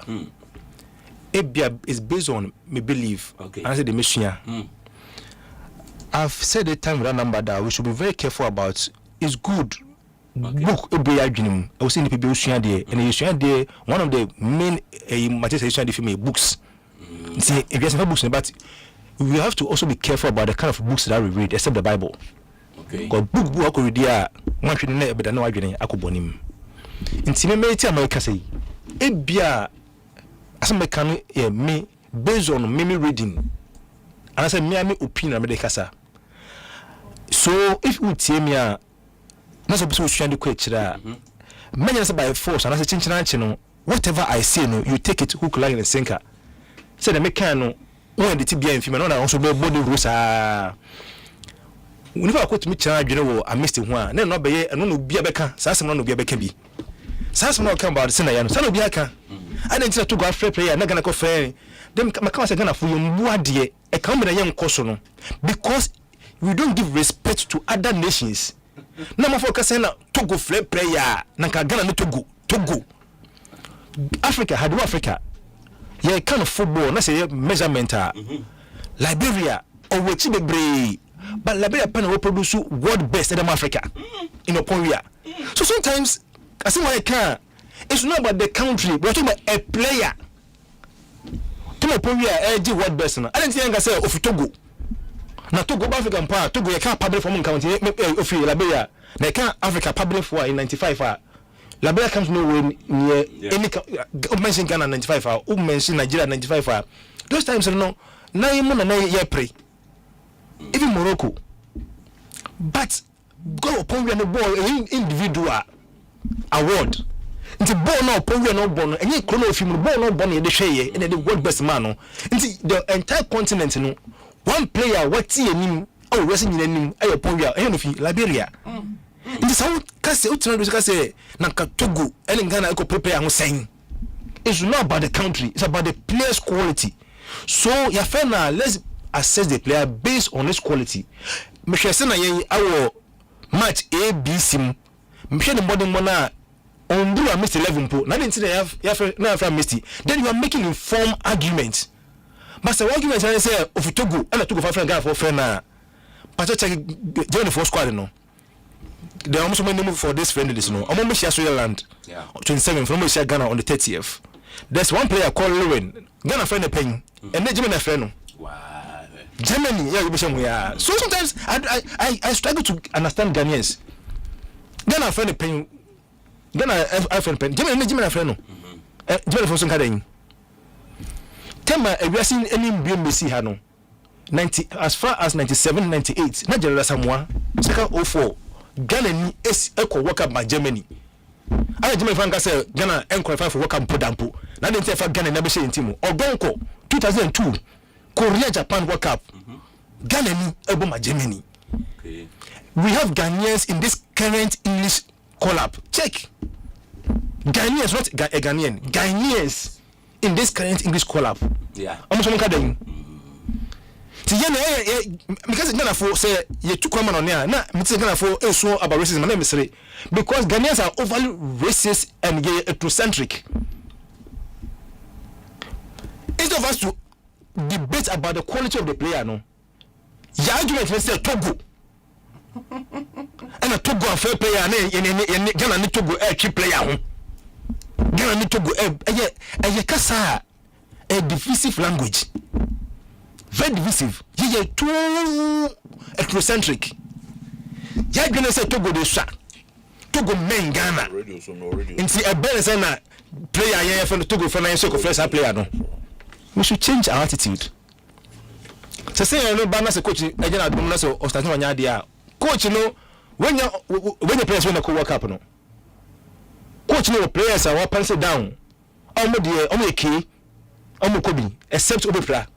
ebia is based on me belief and say the mission I've said the time with that number that we should be very careful about is good book be adwinum I was saying people usua de and usua de one of the main material usua de books see if you have books but we have to also be careful about the kind of books that we read except the Bible because book read there one should na be da na adwene akobonim ntime meti America say ebia asem kan me based on me reading and I say me opinion me dey kasa so if you tell me na so be so kwa kira manya say by force and I say chinchina no whatever I say no you take it hook line and sinker say the make no when the tibia infima no na also be body rules we never quote me chana adwene wo amist ho a na no be ye no bia beka sa asem no bia beka bi sa asem no kan about say na ya no sa no bia kan and then to go after prayer na gana ko fe dem maka say gana fo yombu ade e kan me na ye nkoso no because we don't give respect to other nations na mafo say na Togo free prayer na ka Ghana no Togo Africa had Africa yeah kind of football na say measurement Liberia or wechi bebre but Liberia pen we produce world best in Africa in Oporia so sometimes I say why can it's not about the country we're talking about a player to Oporia world best na I didn't think I say of Togo na Togo Africa mpa Togo ya kan public from county of Liberia na kan Africa public for in 95 Liberia comes nowhere near any mention Ghana 95 hour, mention Nigeria 95 hour. Those times no now you na pray. Even Morocco. But go upon the ball individual award. Nti ball no upon no ball and you chrono film ball no ball the share and the world best man. Nti the entire continent no one player what him oh wrestling him ayo pon Liberia. Nti so kase utrando kase na Togo and Ghana e ko prepare ho sen. It's not about the country, it's about the player's quality. So your friend now let's assess the player based on his quality. Mehwe se na yen awo match ABC mehwe the modern one na on do a Mr. 11 po na didn't say na from Mr. Then you are making informed arguments. But the argument I say of Togo and Togo for friend Ghana for friend na pacha check join the first squad no. They are almost many for this friendly this no. I'm share Switzerland. 27 from share Ghana on the 30th. There's one player called Lewin. Ghana friend paying and they Germany friend no. Wow. Germany, yeah. So sometimes I struggle to understand Ghanaians. Ghana friend paying Ghana friend paying Germany friend no. Germany for some kind Tema we are seeing any BMC ha no. 90 as far as 97 98 na General Samoa second 04 Ghana ni is equal work up by Germany. I Germany fan say Ghana qualify for work up podampo. Na dey say for Ghana na be say team. Ogonko 2002 Korea Japan World Cup. Ghana ni ebo ma Germany. Okay. We have Ghanaians in this current English call-up. Check. Ghanaians, not a Ghanaian. Ghanaians in this current English call-up. Yeah. Almost one kind because Ghana for say you took one on there. Now, Ghana for so about racism. My name is Ray. Because Ghanaians are overly racist and ethnocentric. Instead of us to debate about the quality of the player, no. Your argument is say Togo. And a Togo a fair player, and Ghana need Togo a cheap player. Ghana need Togo a kasa a divisive language. Very divisive. You too ethnocentric. You gonna say Togo de sha. Togo men Ghana. And see a better say na player here from Togo for nine so first player no. We should change our attitude. So say no banner say coach Ghana do na so starting wanya dia. Coach no when the players when the work up no. Coach no players are pencil down. Omo key. Omo kobi except obepra.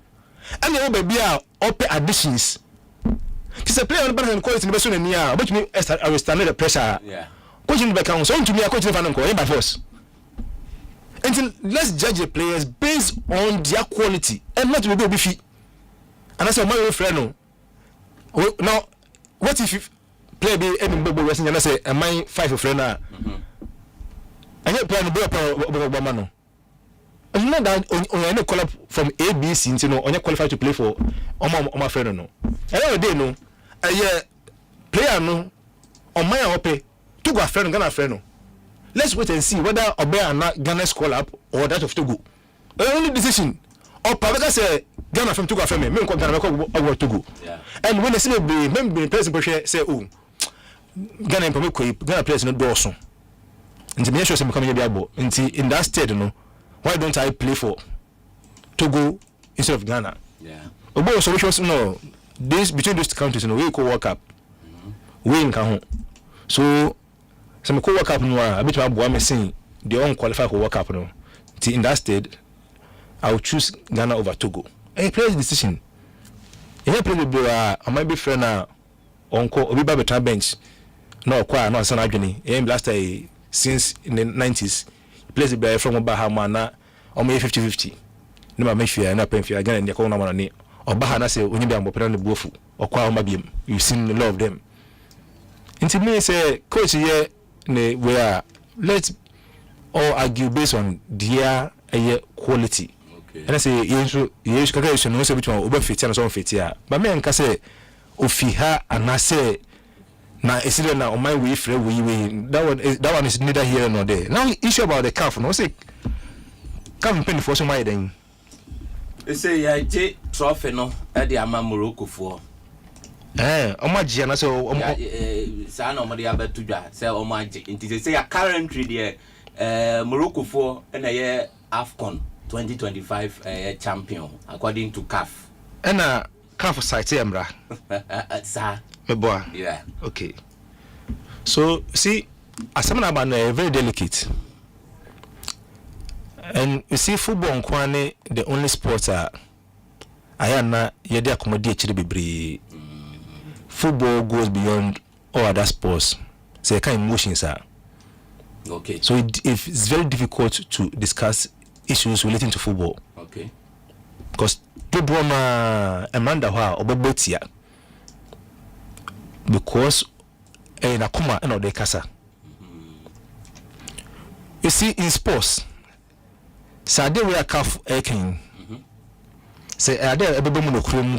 And the baby are open additions. It's a player on the back and quality in the best one near, but me I will stand the pressure. Yeah. Coaching back on so to me, a coaching fan by force. And let's judge the players based on their quality and not to be fee. And that's my friend. Now, what if you play be any bubble wrestling and I say, am I 5 a friend? And you play the ball, and not that on any call up from ABC, you know, on you qualified to play for my friend no. Another day no, a player no on my hope to go a friend Ghana friend no. Let's wait and see whether Obey or not Ghana's call up or that of Togo. The only decision or Pavaka say Ghana from Togo friend me Ghana over Togo. And when they say be member president say oh Ghana Ghana players no do so. And the measure some come here be able in that state no. Why don't I play for Togo instead of Ghana? Yeah. Obo solutions no. This between those countries, no, we co work up. We in Cajon. So some co work up no. A bit of boy saying they don't qualify for work up no. In that state, I will choose Ghana over Togo. And play the decision. If I play the boy, I might be friend now. Uncle Obi Babetra bench. No, quite no son agony. Last since in the 90s. Place the player from Bahama na or me 50-50. No ma make sure na pay again and they call na money. Or Bahana say we need am operate the bofu or kwa mabiem. You've seen a lot of them. Into me say coach here we are let's all argue based on their quality. Okay. And I say you calculation no say between over 50 and so 50. But me nka say ofiha and say na esile na on my way free we that one is neither here nor there. Now issue about the calf no say calf pen for some then. They say ya trophy no e dey ama Morocco for. Omagia na so saa na ɔmo de abeto dwa sɛ ɔmo agye nti say currently there Morocco for na ye AFCON 2025 champion according to CAF. And CAF site emra. Sir. Meboa. Yeah. Okay. So see, Asempa about very delicate. And you see, football nkwane the only sport ayana yede accommodate chiri bebre. Football goes beyond all other sports. So kind of emotions are. Okay. So it's very difficult to discuss issues relating to football. Okay. Because Toboma Amanda Wa Obobotia. Because in Akuma and the Casa. You see, in sports, Sade we are calf aching. Say, are there a baby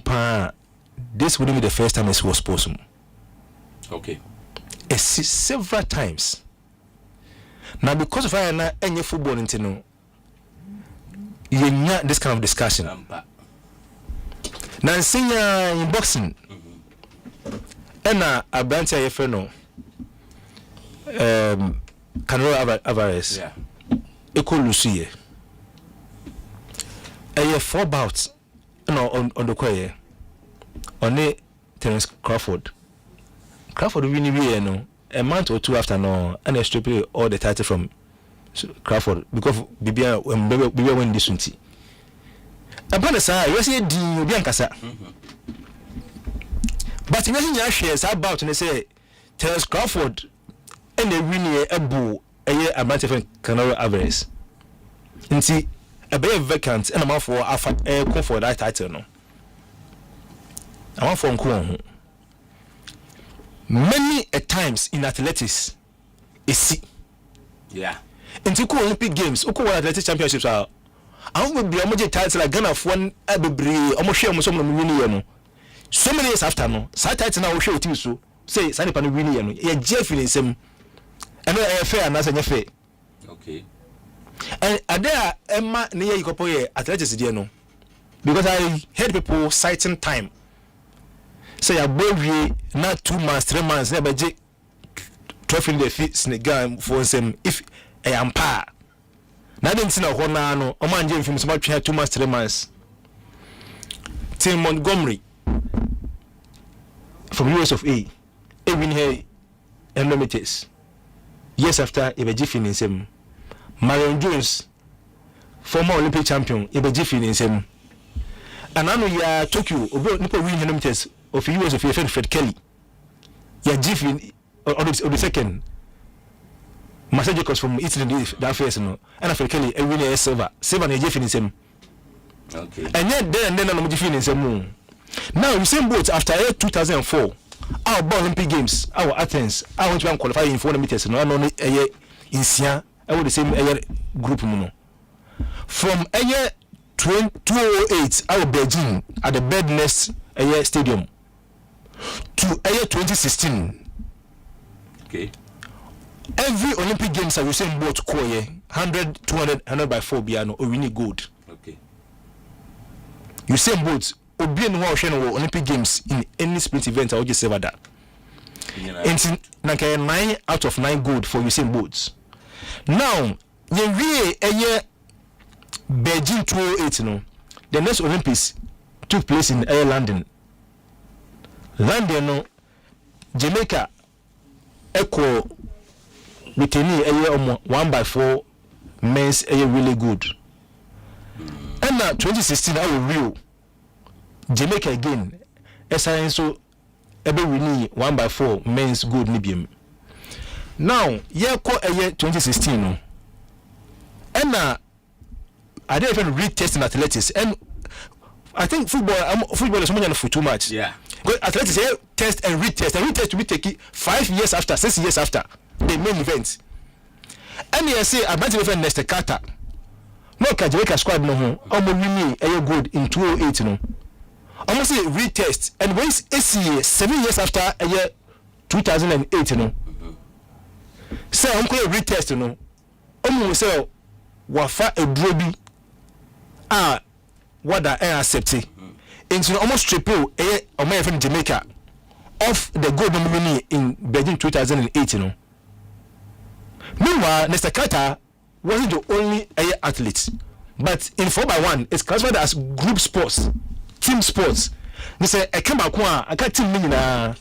pa? This wouldn't be the first time it was possible. Okay. Several times. Now, because of any football into no, you know this kind of discussion. Now, senior in boxing, and a branch of friend, Canelo Alvarez, Eco Lucia, a year 4 bouts, no, on the choir, only Terence Crawford winning, no. A month or 2 after no, and I stripped all the title from Crawford because Bibia win this one. Upon the side, you see the Biancasa. But you know, shares about and they say, Terence Crawford and they win a bull a year a month of Canelo Alvarez. And see, a bay vacant and a month for a comfort that title. No, I want for Uncle. Many a times in athletics is see. Yeah. In the Olympic Games, Oko Athletic Championships are. I will be a major title like Ghana for one every almost share some winning. So many years after no, side title now show you so say Sani Panu winning. Yeah, Jeff in him. And I fair and as a fair. Okay. And are there Emma near Ikopoye athletics no? Because I heard people citing time. Say a boy not 2 months, 3 months, never trophy the feet Senegal for some if I am pa. Now didn't see no no or man Jim from smart 2 months, 3 months. Tim Montgomery from US of A. Even here Unlimited. Years after Ibeji in him. Marion Jones, former Olympic champion, Ibeji in him. And I know ya Tokyo, Nipo win Unlimited. Of US of your friend Fred Kelly, ya Jiffy or the second Massachusetts from Italy that face no, and Fred Kelly a winner silver and Jiffy in him. Okay. And yet then I'm Jiffy in him. Now we same boat after 2004. Our Olympic Games, our Athens, I want to qualify in 400 meters. No, only a year in Sia, I would the same group. No. From a year 2008, our Beijing at the Bed Nest a year stadium. To a year 2016. Okay. Every Olympic Games I will say both Koye 100, 200, 100 by 4 piano or winning gold. Okay. You say both Obi no Olympic Games in any sprint event I will just say that. And 9 out of 9 gold for Usain Bolt. Now, a year Beijing 2008 no. The next Olympics took place in London. London no Jamaica echo Brittany a year 1 by 4 men's a year really good. And now 2016 I will Rio Jamaica again so ebe winning 1 by 4 men's good nibium. Now year ko a year 2016 no. And now I don't even read test in athletics and I think football is money for too much. Yeah. But athletics here test and retest to be taken 5 years after, 6 years after the main event. And you say I'm going to next Carter. No Jamaica squad no home. Almost winning a good in 2008 no. Almost say retest and when ACA 7 years after a year 2008 no. Say I'm going to retest no. Almost say wafa a drobi what I accept. Into almost triple a American Jamaica of the gold winning in Beijing 2008, you know. Meanwhile, Mr. Carter wasn't the only athlete, but in 4x1, it's classified as group sports, team sports. They say, I came back, I can't team me na.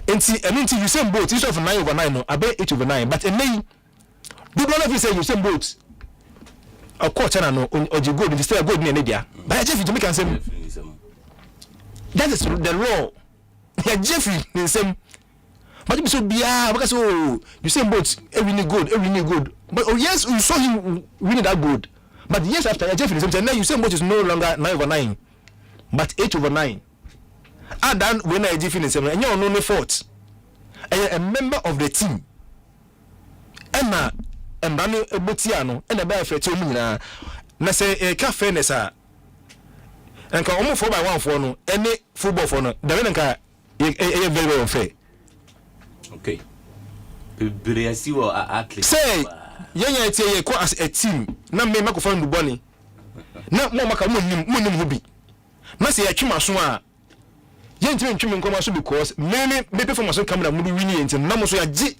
And see, I mean, you say boats, you of 9/9, no, I bet 8/9, but in me, do not you say you say boats. A quarter no, or you go, you still go near India. But I just make say that is the law. Yeah, Jeffrey, the same. But you so because you say boats every good. But oh yes, you saw him winning that good. But years after Jeffrey, now you say boat is no longer 9/9, but 8/9. And then when I Jeffrey is and you're no fault. A member of the team. Emma and Banu Botiano and a bear for 2 million. Na say a cafe nessa. And come almost 4x1 for no any football for no. The Renanka a very unfair. Okay. But see what athlete. Say, young as a team. Na me mako find the bunny. Na mo maka munim hubi. Na say a chima so yen timi ntwimi nkoma so because me performance come na mu wini enti na mo so ya gi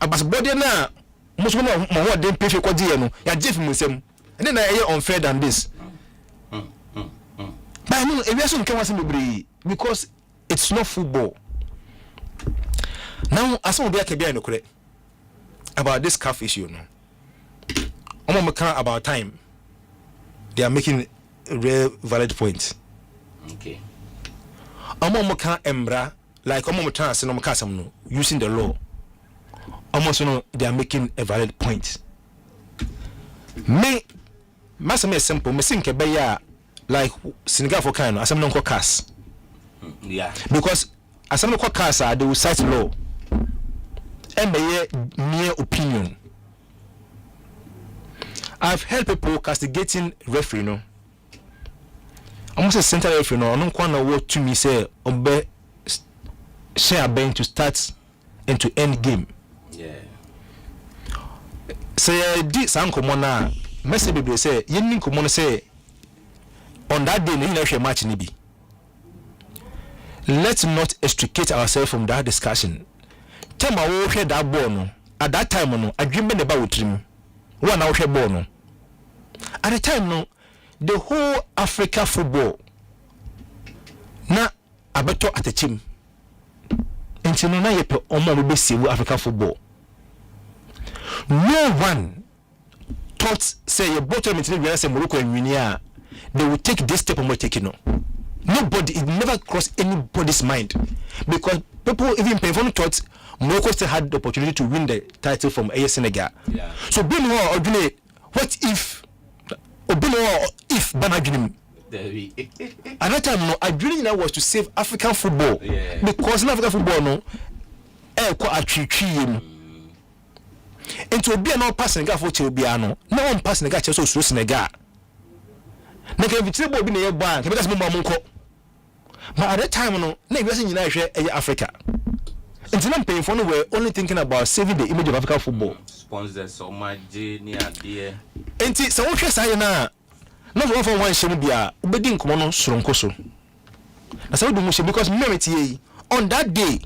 abas body na mo so na mo ho den pefe kwaji ye no ya gi fi mu nsem ene na eye unfair than this. But no e we so nkan wase mebre because it's not football. Now as we be akebia no kure about this calf issue no. Omo me kan about time. They are making a real valid point. Okay. Can embra like trans no using the law. Almost they are making a valid point. Me masame simple me think beya like Senegal for kind asem no cast. Yeah. Because asem no cast they will cite law. And mere opinion. I've heard people castigating referee no. Almost a center referee no no kwano what to me say obe share ben to start and to end game. Yeah. Say di san komo na message be say yin komo no say on that day no hwe match ni bi. Let's not extricate ourselves from that discussion. Tema wo hwe that ball no at that time no adwemme ne ba wotrim. Wo na wo hwe ball no. At the time no the whole Africa football na abeto at a team. Until na yepe omo be sewu Africa football. No one thought say your bottom in the say Morocco and Guinea they will take this step and take it no. Nobody, it never crossed anybody's mind because people even painful thought Morocco still had the opportunity to win the title from AS Senegal. Yeah. So what if Banadjunim another time no Adjunim was to save African football. Yeah. Because in African football no quite a into be no pass Senegal for Chebiano no one pass Senegal so Senegal na can be table be near bank because monko but at that time no na we say nyina Africa until I'm paying for no we're only thinking about saving the image of African football. Sponsors so much near there. Enti so what say na no one for one shame bia obedi nkomo no soronko so. Na say do mu she because merit ye on that day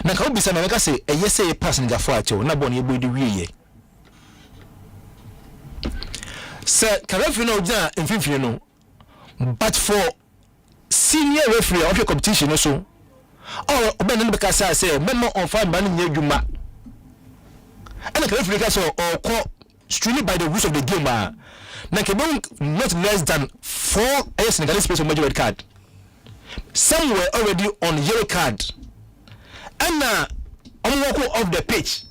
na ka obisa na make say say pass nga for acho na bon ye boy di wiye. Sir referee no ja mfimfini no but for senior referee of your competition also oh oben no be say memo on fine man nya dwuma and the referee ka so or call strictly by the rules of the game na not less than 4 Senegalese space on red card. Some were already on yellow card and on walk off the pitch.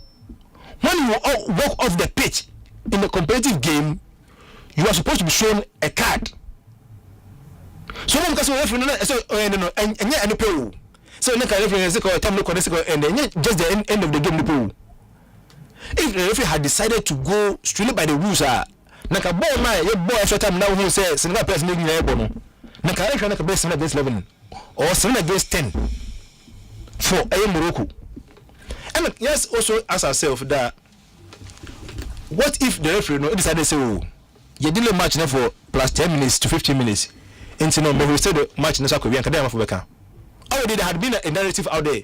When you walk off the pitch in the competitive game you are supposed to be shown a card. So when because referee no and any pay. So na ka referee say ko time no connect and just the end of the game no pay. If the referee had decided to go strictly by the rules na ka ball na ye ball extra time now who say Senegal players make na ball no na ka referee na ka be 7 against 11 or 7 against 10 for Morocco. And yes also ask ourselves that what if the referee no decided say oh you delay match now for plus 10 minutes to 15 minutes until no but we say the match na so ko we can dey for beka already there had been a narrative out there.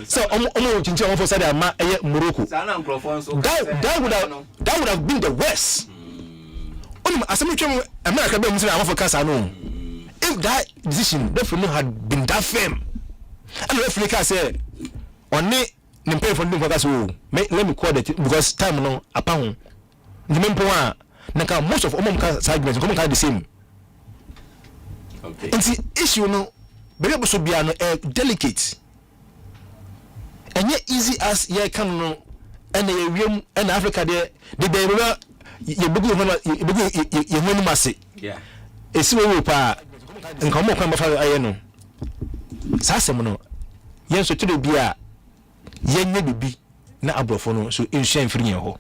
So chincha for said ama Morocco. That would have been the worst. America be Muslim for cancer no. If that decision definitely had been that firm, and referee can say on it pay for them let me call it because time no upon the main point na most of segments come the same. Okay. And the issue no be able to be delicate. And yet easy as ye can no and the and Africa there the you bugu masi. Yeah. Esi we pa nka mo kwa mafa aye no. Sa sem no. Yen so tudo bia yen nye bibi na abrofo no so enhia mfiri yen ho.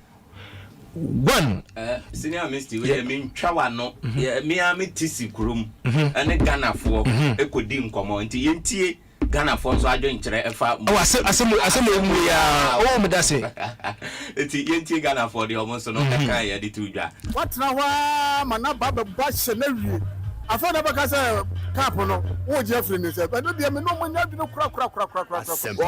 One senior minister we me ntwa no me a me tisi kurom ene Ghana fo ekodi nkomo nti yentie Ghana for so adwen kire efa asem mu ya me dase eti yenti Ghana for the almost no kan ya di tudwa what na wa manaba ba na wie afa na baka say cap no wo Jeffrey ni say but no be me no mo nya bi no kura o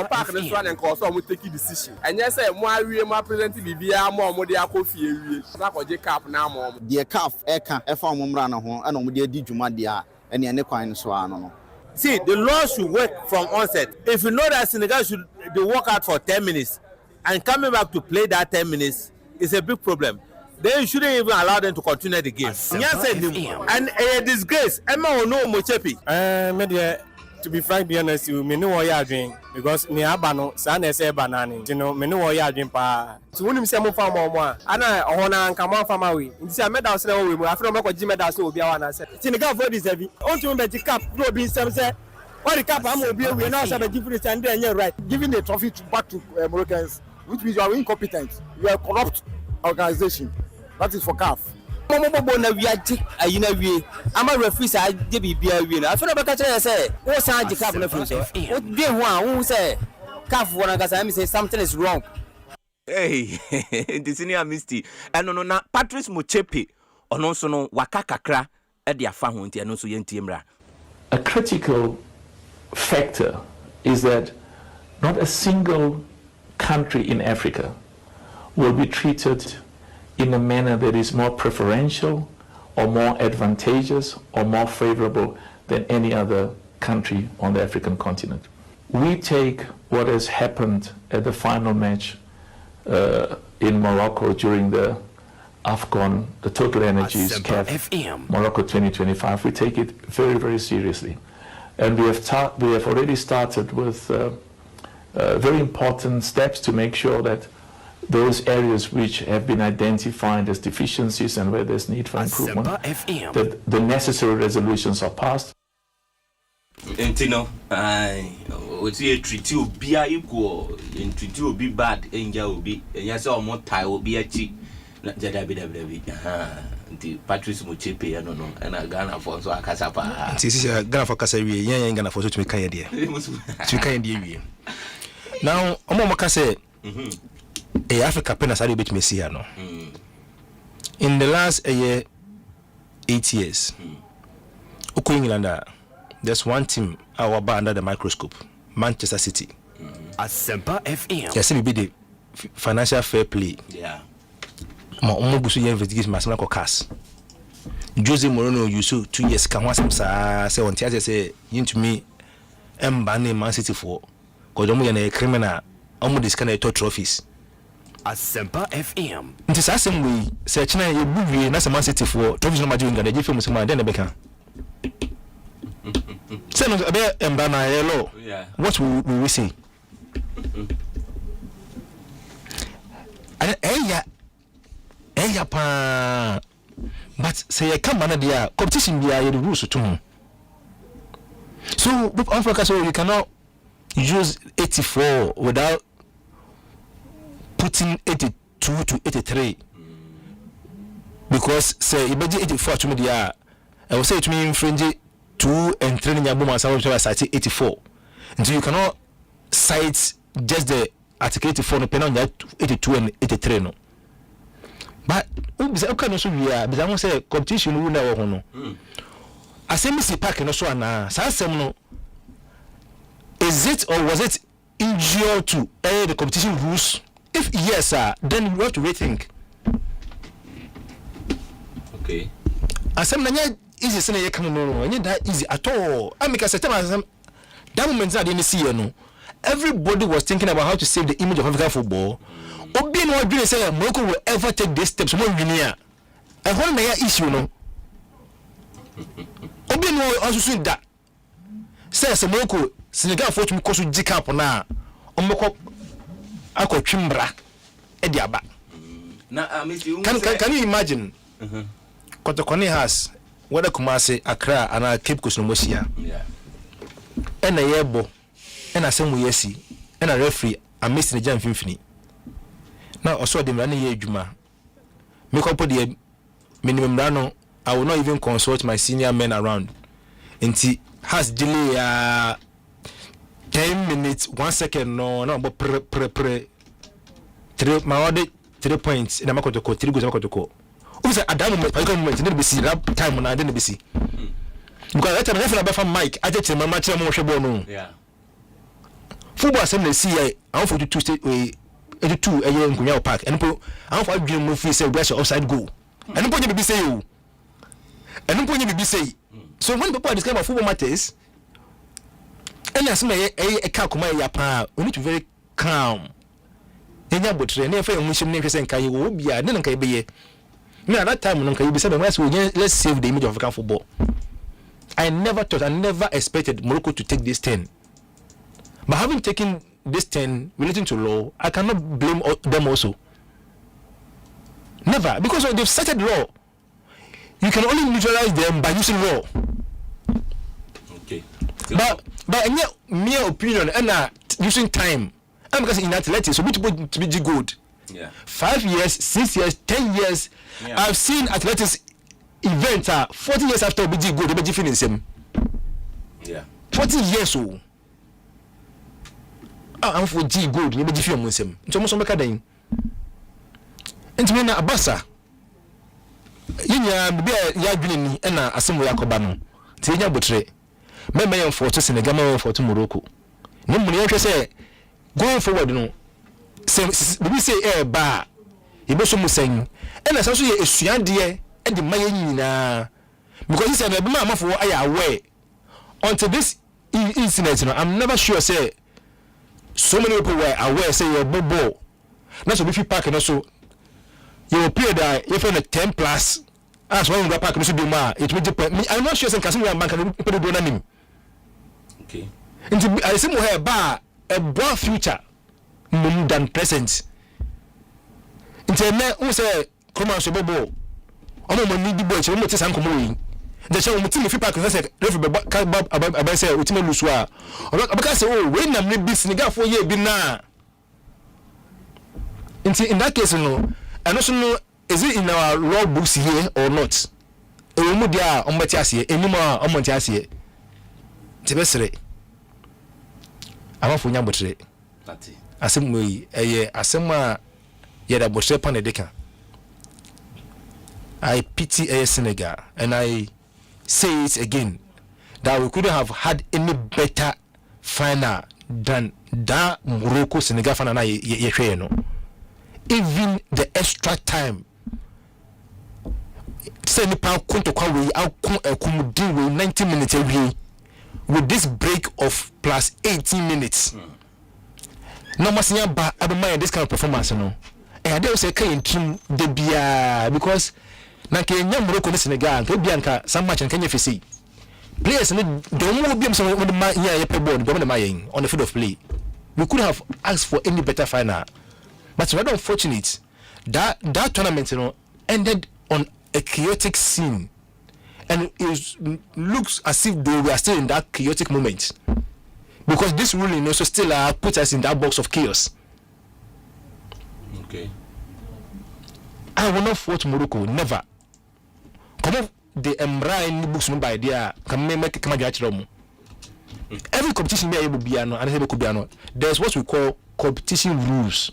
park ne so an nko so mo take decision enye say mo awie mo present bibia mo de akofie wie na ko je cap na mo de cap eka efa mo mra na ho na mo de di dwuma de a ene ne kwan so ano no. See, the law should work from onset. If you know that Senegal should they work out for 10 minutes and coming back to play that 10 minutes is a big problem. Then you shouldn't even allow them to continue the game. And a disgrace. Emma no Mochepi. To be frank, be honest, you me know what you are doing because me abano sana say banana. You know me know what you are doing pa. So when you say mo farm mo, ana ohona nka mo farm we. Nti say medals na we mo afro mo ko gi medals na obi awana say. Senegal for this heavy. On to be cap no be say what the cap am obi we now say be different and then right. Giving the trophy back to Moroccans, which means you are incompetent. You are a corrupt organization. That is for CAF. Momo na wiaje ayina wie ama referee sa je bibia wie na afena beka kire say wo san je cap na fun so wo de ho a wo say CAF wona ga say me say something is wrong. Hey the senior misty eno no na Patrice Mochepe ono so no waka kakra e de afa ho nti eno so yentie mra. A critical factor is that not a single country in Africa will be treated in a manner that is more preferential or more advantageous or more favorable than any other country on the African continent. We take what has happened at the final match in Morocco during the AFCON, the Total Energies CAF Morocco 2025, we take it very, very seriously. And we have already started with very important steps to make sure that those areas which have been identified as deficiencies and where there's need for improvement, that the necessary resolutions are passed. Entino, what's your treaty will be equal, in treaty will be bad, angel will be, and yes, or more tie will be a cheap. The Patrice Mochepe, I don't know, and I Ghana for so Casapa. This is a Ghana for Casari, young Ghana for to make idea. To kind of now, Omokase. Africa penas are bit messiano. In the last 8 years, England, there's one team our bar under the microscope, Manchester City. Asempa FM. Yes, be the financial fair play. Yeah. Ma omogusu yen investigation masana ko cast. Jose Mourinho you so 2 years can once say on tia say into me ban Man City for cause omo yen criminal omo this kind of trophies. Asempa FM. Nti sa asem we say china ye buwie na Man City for trophies no ma jinga na jife musema den be kan. Say no be na yellow. What will we say? Eya pa, but say come on there competition be the rules to him. So so you cannot use 84 without putting 82 to 83 because say you 84 to me there I will say to me infringe 2 and 3 in your boom and cite 84 until you cannot cite just the article 84 no pen on 82 and 83 no. But okay, so we are, but I want to say competition will never know. Asempa park no so na sa asem no it or was it injurious to the competition rules? If yes, then we have to rethink. Okay. Asempa easy say you come no that easy at all. I make a certain that moment I didn't see no. Everybody was thinking about how to save the image of African football. Obi no agree say Morocco will ever take these steps more linear. And one main issue no. Obi no also say that. Say Morocco Senegal for to koso jika po na omeko akotwimbra e dia ba. Na can you imagine? Kotokoni has whether Kumasi, Accra and Cape Coast no mosia. Yeah. And a yebo and a same yesi and a referee a missing the jam fini. Now also the running ye juma. Make up the minimum rano. I will not even consult my senior men around. Until has delay 10 minutes, 1 second no but pre 3 my order 3 points in a makotoko 3 goes makotoko. Usa adamu moment didn't be see that time when I didn't be see. Because that time I have from Mike I just remember tell more shebo no. Yeah. Football assembly see I for 2 state we 82 a year in Kunyao Park and I for dream move say bless your offside goal. And no be say you. And no be say. So when people discuss about football matters and as me a kakuma ya pa we need to be very calm. Enya botre na fa enhunhim na hwese nkan ye wo bia ne nkan be ye. Me at that time nkan ye be say let's save the image of African football. I never expected Morocco to take this 10. But having taken this 10 relating to law, I cannot blame them also. Never, because they've started law. You can only neutralize them by using law. Okay. But in mere opinion and using time. And because in athletics, so to be good. Yeah. 5 years, 6 years, 10 years. Yeah. I've seen athletics events 40 years after BG good, BG finish him. Yeah. 40 years so. I'm for G good, BG finish him. So much make them. And me na abasa. Yinya bibia ya dwene ni na asemo yakoba no. Ti nya botre. Me yam for to Senegal, me for to Morocco. No mu ne say going forward no. We say ba. Ibo so musen. Na so ye esuade e de maye nyina. Because he said be ma amafo aya aware until this incident no, I'm never sure say so many people were aware say your bobo. Na so be fi park no so you appear that if you're 10 plus as one park no so be ma it will depend. I'm not sure say Kasim bank can put do na nim. Okay. Into I say mo here ba a broad future more than present. Into me who say come on so bobo. Omo mo need boy che mo te san komo yi. The show mo team fi park say refi ba say o team lusu a. Obaka say oh we na me bi Senegal for year bi na. In that case no and also no is it in our law books here or not? E wo mu dia o mbati ase enum a o mbati ase. Tibesere. Amafo nya botre. Tati. Asem yi asema ye da botre pa na deka. I pity Senegal and I say it again that we couldn't have had any better final than that Morocco Senegal final na ye no. Even the extra time send pa kunto kwa we akumudi we 90 minutes every with this break of plus 18 minutes. No masinya ba abema this kind of performance no. And I dey say can team de bia because na Kenya Morocco ni Senegal ka bia nka some match Kenya FC players ni don't mo bia some with my yeah ball don't my on the field of play. We could have asked for any better final. But rather unfortunate that tournament ended on a chaotic scene, and it looks as if though we are still in that chaotic moment because this ruling also still puts us in that box of chaos. Okay. I will not fault Morocco, never. Come on, the Embrain books no by idea can make come every competition there's what we call competition rules.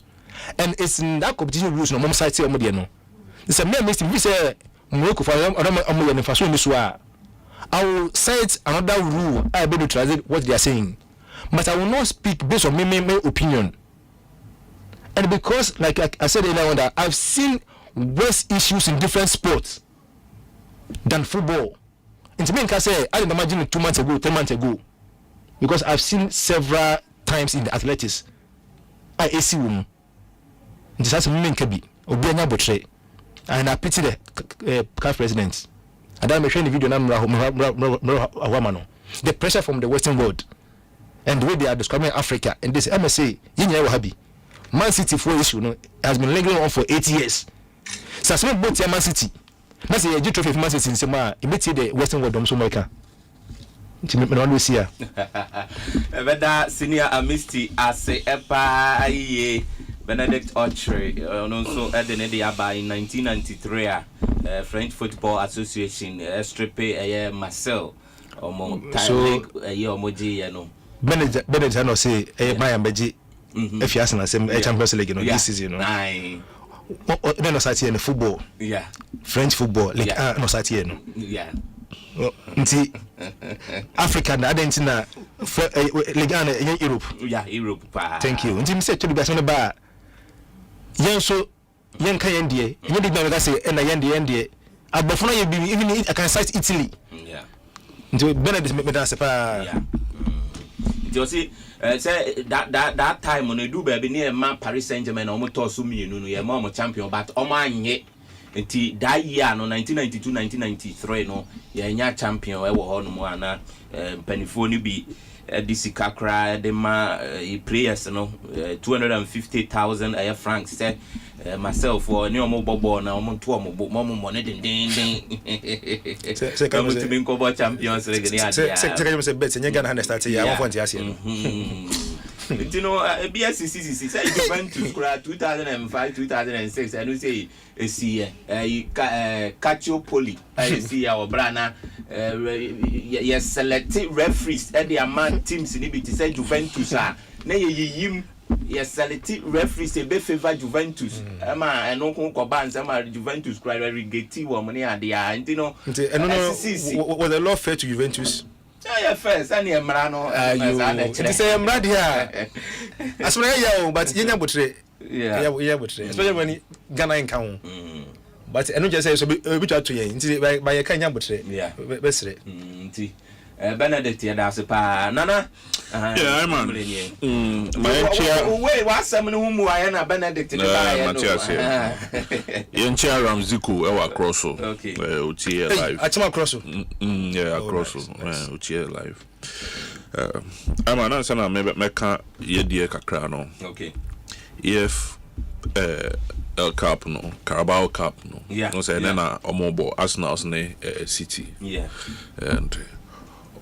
And it's in that competition rules no mom site say no. It's a mere mistake. We say Morocco for I will cite another rule I be to translate what they are saying. but I will not speak based on my opinion. And because, like I said earlier on, that I've seen worse issues in different sports than football. And to me, I say I didn't imagine it 2 months ago, 10 months ago, because I've seen several times in the athletics. I see women. This has women can be Obianya Botre, and I pity the CAF president. And I'm showing the video now. The pressure from the Western world and the way they are describing Africa and this MSA, Wahabi, Man City for issue has been lingering on for 8 years. So I both Man City. That's a G trophy of Man City in Sema. Imitate the Western world. I'm so America. Whether senior Amisti Asempa Benedict Autry, also at the Nediaba in 1993, French Football Association, Strepe Marcel, or League, Yomoji, Benedict, I know say, my Beji, if you ask the same Champions League, this season, no society in football, yeah, French football, like no society, yeah. African, Argentina, Liga, Europe. Yeah, Europe. Thank you. And Jim said to the best on the bar. Young so young Kayendi, you did not say, and I Yendi, Abafuna, even I can cite Italy. Yeah. To Benedict Medasa. Yeah. You see, say that time when you do baby near man Paris Saint-Germain, almost toss me, your mom champion, but oh my. Until that year, no 1992-1993, no, yeah, champion. I was on one, Penifoni be DC Kakra, the players, no, 250,000 francs. Say myself for new mobile now, I'm on tour, mom money, ding. Come to be covered champions. Secretary said, "Bet, and you're gonna understand." I want to ask you. You know, BSCCC said you went to school 2005, 2006. I don't say a see Cacio Poli. I see our brana. Yes, selected referees at the amount teams in it. Said Juventus. Nay, you yes, selected referees a bit favor Juventus. Emma and Uncle Cobans, Emma Juventus cry very getty woman. And you know, was the law fair to Juventus? Yeah, first, I am Marano. You say I'm right here. As well, yeah, but you know, especially when Ghana in count. But I don't just say so. Which are to you by a kind of butcher. Yeah, best. Benedict, that's a pa. Nana. Yeah, I'm on. My chair. Wait, what's some whom I am a Benedict? Matthias, Yen chair Ramziku, our crosso. Okay. Uchier live. At my crosso. Yeah, crosso. Uchier live. I'm an answer. I maybe make a year Cacrano. Okay. If El Cap no, Carabao Cup no. Yeah. No say then a mobile Arsenal's City. Yeah. And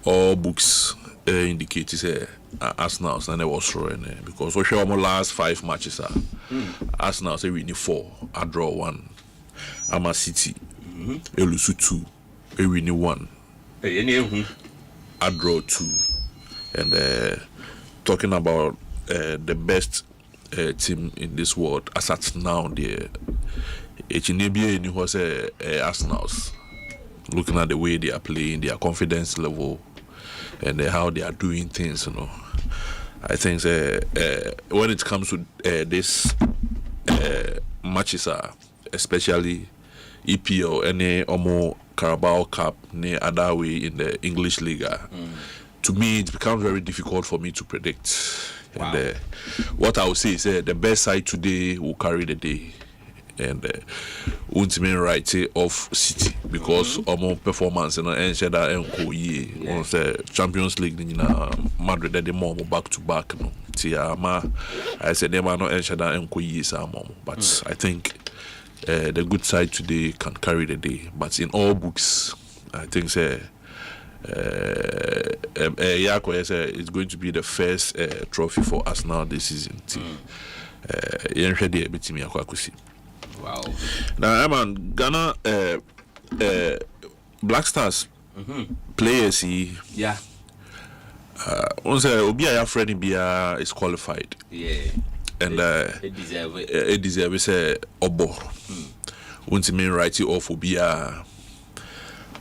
all books indicate say Arsenal's and they was throwing because we show our last 5 matches are Arsenal say we need 4, I draw 1. I'm a City, lose 2, we need 1. I draw 2. And talking about the best team in this world as at now, the HNBA was Arsenal's. Looking at the way they are playing, their confidence level, and how they are doing things, I think when it comes to this matches, especially EPL, any Omo Carabao Cup, any other way in the English League, to me it becomes very difficult for me to predict. Wow. And what I would say is the best side today will carry the day. And ultimate right of City because our performance and that on the Champions League in Madrid they more back to back no I said they are not but I think the good side today can carry the day, but in all books I think it's going to be the first trophy for us now this season. Wow. Now, man, Ghana Black Stars players, yeah. Once Obia Freddy Bia is qualified. Yeah. And it deserves it. It deserves Obo. Once main right off Obia.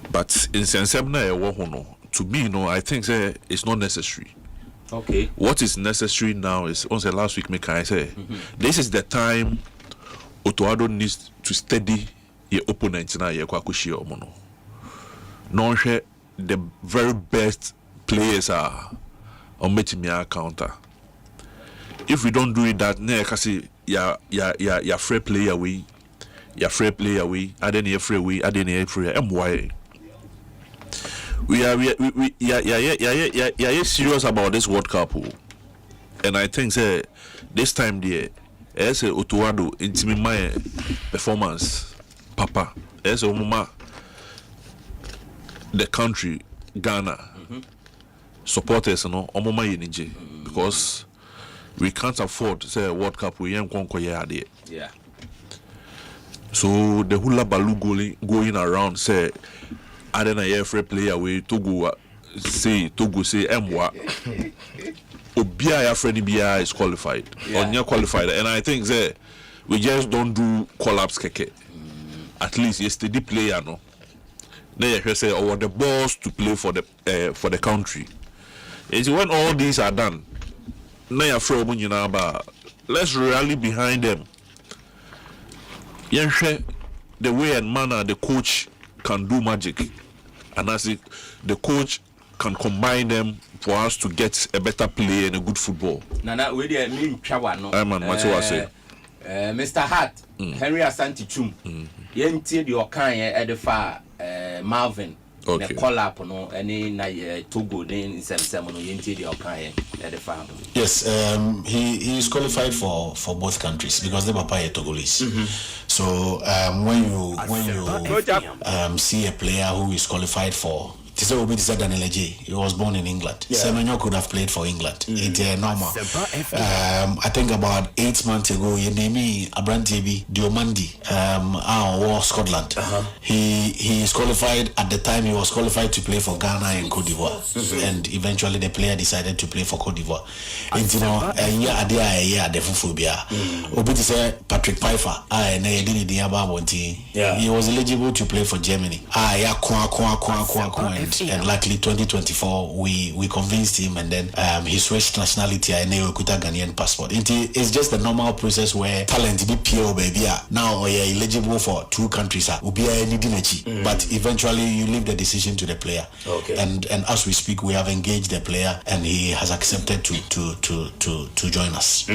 But in Sensemna, to me, I think it's not necessary. Okay. What is necessary now is, once last week, I say, this is the time Otoado needs to steady your opponent now. No, the very best players are on meeting counter. If we don't do it, that you're free play away. You're free play away. I didn't free away. I didn't free. MY. We are serious about this World Cup, and I think this time there, as a Otuado intimate my performance, Papa, as a mama, the country Ghana supporters, omoma yenije, because we can't afford to say a World Cup we ain't conquer there. Yeah. So the hula balu going around say. I don't know free player we Togo say Mwa Obia ya friend Bia is qualified or near qualified, and I think that we just don't do collapse keke. At least yesterday player no. Then you say the balls to play for the country. And when all these are done, now you're free let's rally behind them. The way and manner the coach can do magic, and as the coach can combine them for us to get a better play and a good football. Nana, we dey mean chawa no. What you say? Mr. Hart, Henry Asante Chum. Yentie the okan edefa Marvin. Okay. The call up no any na Togo then sem no yentie the okan edefa. Yes, he is qualified for both countries because the papa is Togolese. So when you see a player who is qualified for, Daniel J. He was born in England. Semenyo could have played for England. It's normal. I think about 8 months ago, you name me Abrantebi Diomandi, Scotland. He is qualified at the time. He was qualified to play for Ghana and Cote d'Ivoire, and eventually the player decided to play for Cote d'Ivoire. And Patrick Pfeiffer, he was eligible to play for Germany. And luckily 2024 we convinced him, and then he switched nationality and Kuta Ghanaian passport. It's just the normal process where talent be pure baby. Now you're eligible for 2 countries, but eventually you leave the decision to the player. Okay. And as we speak, we have engaged the player, and he has accepted to join us.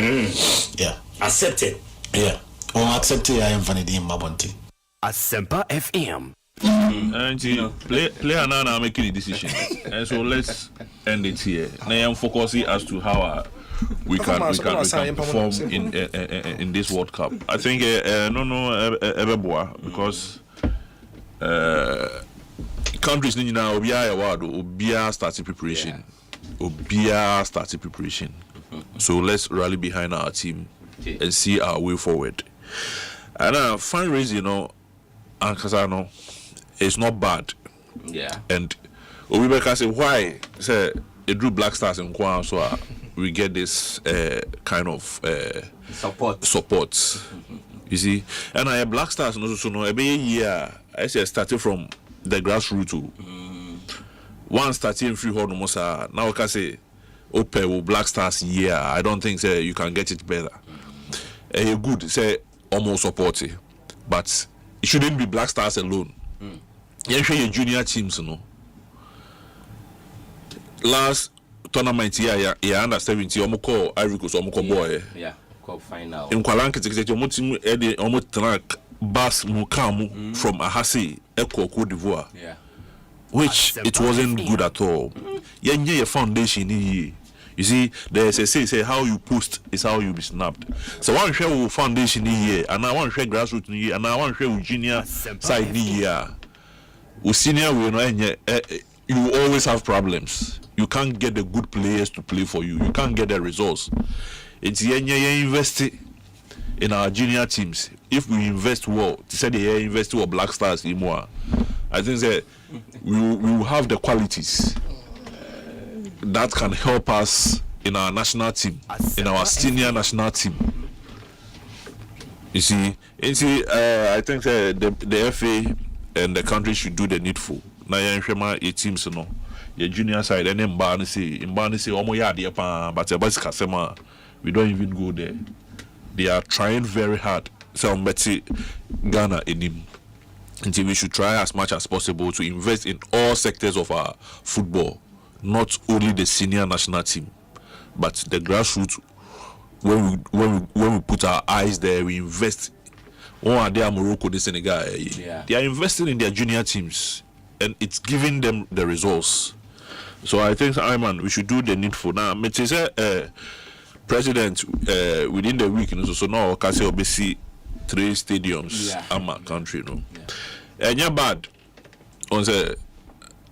Yeah. Accepted. Yeah. Accepted. I am Vanity Mabonti. Asempa FM. And player now making a decision, and so let's end it here. Now I'm focusing as to how we can perform in this World Cup. I think because countries now Obia started preparation. So let's rally behind our team and see our way forward. And fundraising, and Kasano. It's not bad. Yeah. And Obibeka say why say it drew Black Stars in Kwan, so we get this kind of support. You see, and I Black Stars also know every year I say started from the grassroots. One starting free hold Mosa. Now I can say open Black Stars year. I don't think say you can get it better. You good say almost support it, but it shouldn't be Black Stars alone. Your junior teams, last tournament here, under 70, almost call Ivory Coast, almost boy. Yeah, call final. In Kwalanka, it's almost track Bas Mukamu from Ahasi, Eko, Cote d'Ivoire. Yeah. Which it wasn't good at all. Your foundation here. You see, there's a say how you post is how you be snapped. So one share foundation here, and I want share grassroots here, and I want share junior side here. With senior, you always have problems. You can't get the good players to play for you. You can't get the results. It's invest in our junior teams. If we invest well, to say they invest well Black Stars in more, I think that we will have the qualities that can help us in our national team, in our senior national team. You see, I think the FA and the country should do the needful. Now, your teams, your junior side and then Barney Omo Yadi but your best customer, we don't even go there. They are trying very hard. So Betty Ghana in him. Until we should try as much as possible to invest in all sectors of our football, not only the senior national team, but the grassroots. When we put our eyes there, we invest. One day Morocco, the Senegal, they are investing in their junior teams, and it's giving them the results. So I think, we should do the needful. Now, President, within the week, so now Kasi Obesi 3 stadiums in my country, and you're bad. On the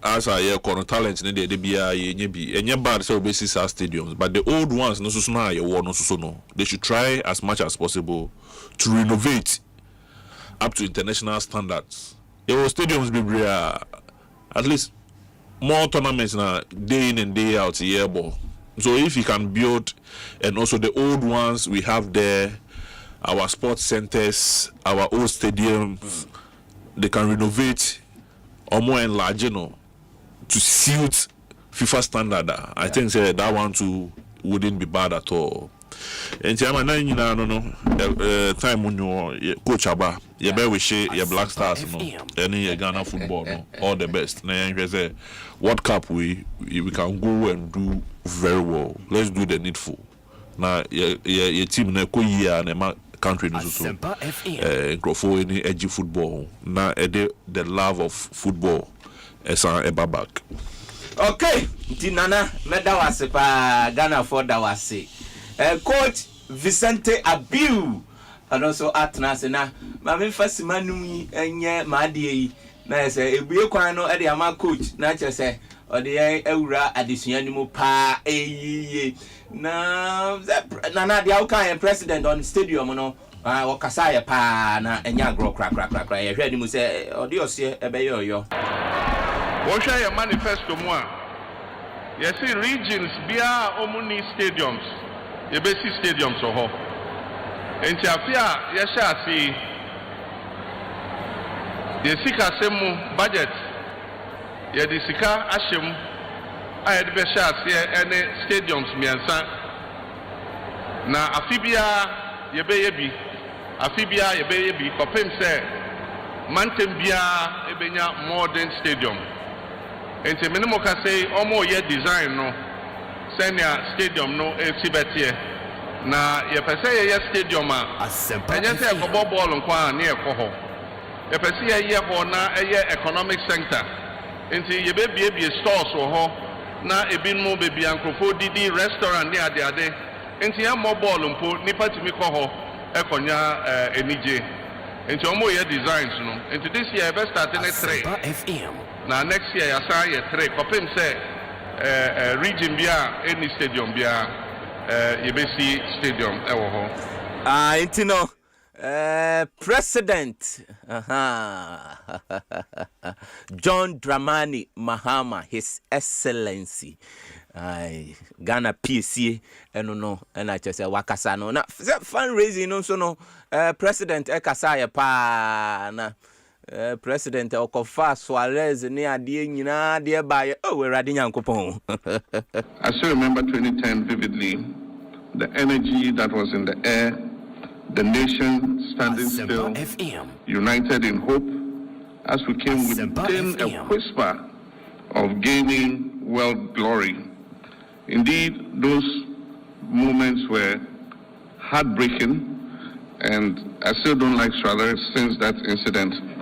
as I hear corner talents in the DBI, and you're bad, so Obesi stadiums, but the old ones, no, so now no, they should try as much as possible to renovate up to international standards. There were stadiums be at least more tournaments now, day in and day out, year ball. So if you can build, and also the old ones we have there, our sports centers, our old stadiums, they can renovate or more enlarge, to suit FIFA standard. I think that one too wouldn't be bad at all. And time when Coach Abba, you better wish your Black Stars, any Ghana football, all the best. World Cup we can go and do very well. Let's do the needful. Now your team na ko year and my country no so growfo any edgy football. Now the love of football is ever back. Okay, Tinana medawase pa Ghana for dawase. Coach Vicente Abiu and also Atnas na mame fasimanu enye maadie na say ebue kwan no e de ama coach na che say o de ewura adesua ni mu pa eyiye na na de awkan president on stadium no o kasa ya pa na enya agro kra ye hwe ni mu say o de ose ebe ye oyo wo hwe ya manifesto mu a ye see regions bia omuni stadiums ye be see stadiums so ho enti afia ye sha see ye sika semu budget ye di sika ahyem a ye be sha see ene stadiums miensa na afibia ye be ye bi afibia ye be ye bi kopem se mantem bia ebenya modern stadium enti menimo ka say omo ye design no senior stadium no esibetie na ye pese ye stadium a enye se ekobo ball nkwa na ekoho ye pese ye ho na eye economic center enti ye be bie stores ho na ebinmu be bia nkrofo didi restaurant ni ade enti ya mo ball mpo nipa timi ko ho ekonya enije enti omo ye designs no enti this year be start in 3 na next year ya sa ye 3 kopim se region bia any stadium bia yebesi stadium ewo ho intino president John Dramani Mahama, His Excellency Ghana PSC no and I just say wakasa no na fundraising no so no president ekasa pa na President Okofa Suarez ni adie nyina de ba we rade nyankopon. I still remember 2010 vividly, the energy that was in the air, the nation standing still, united in hope, as we came within a whisper of gaining world glory. Indeed, those moments were heartbreaking, and I still don't like Suarez since that incident.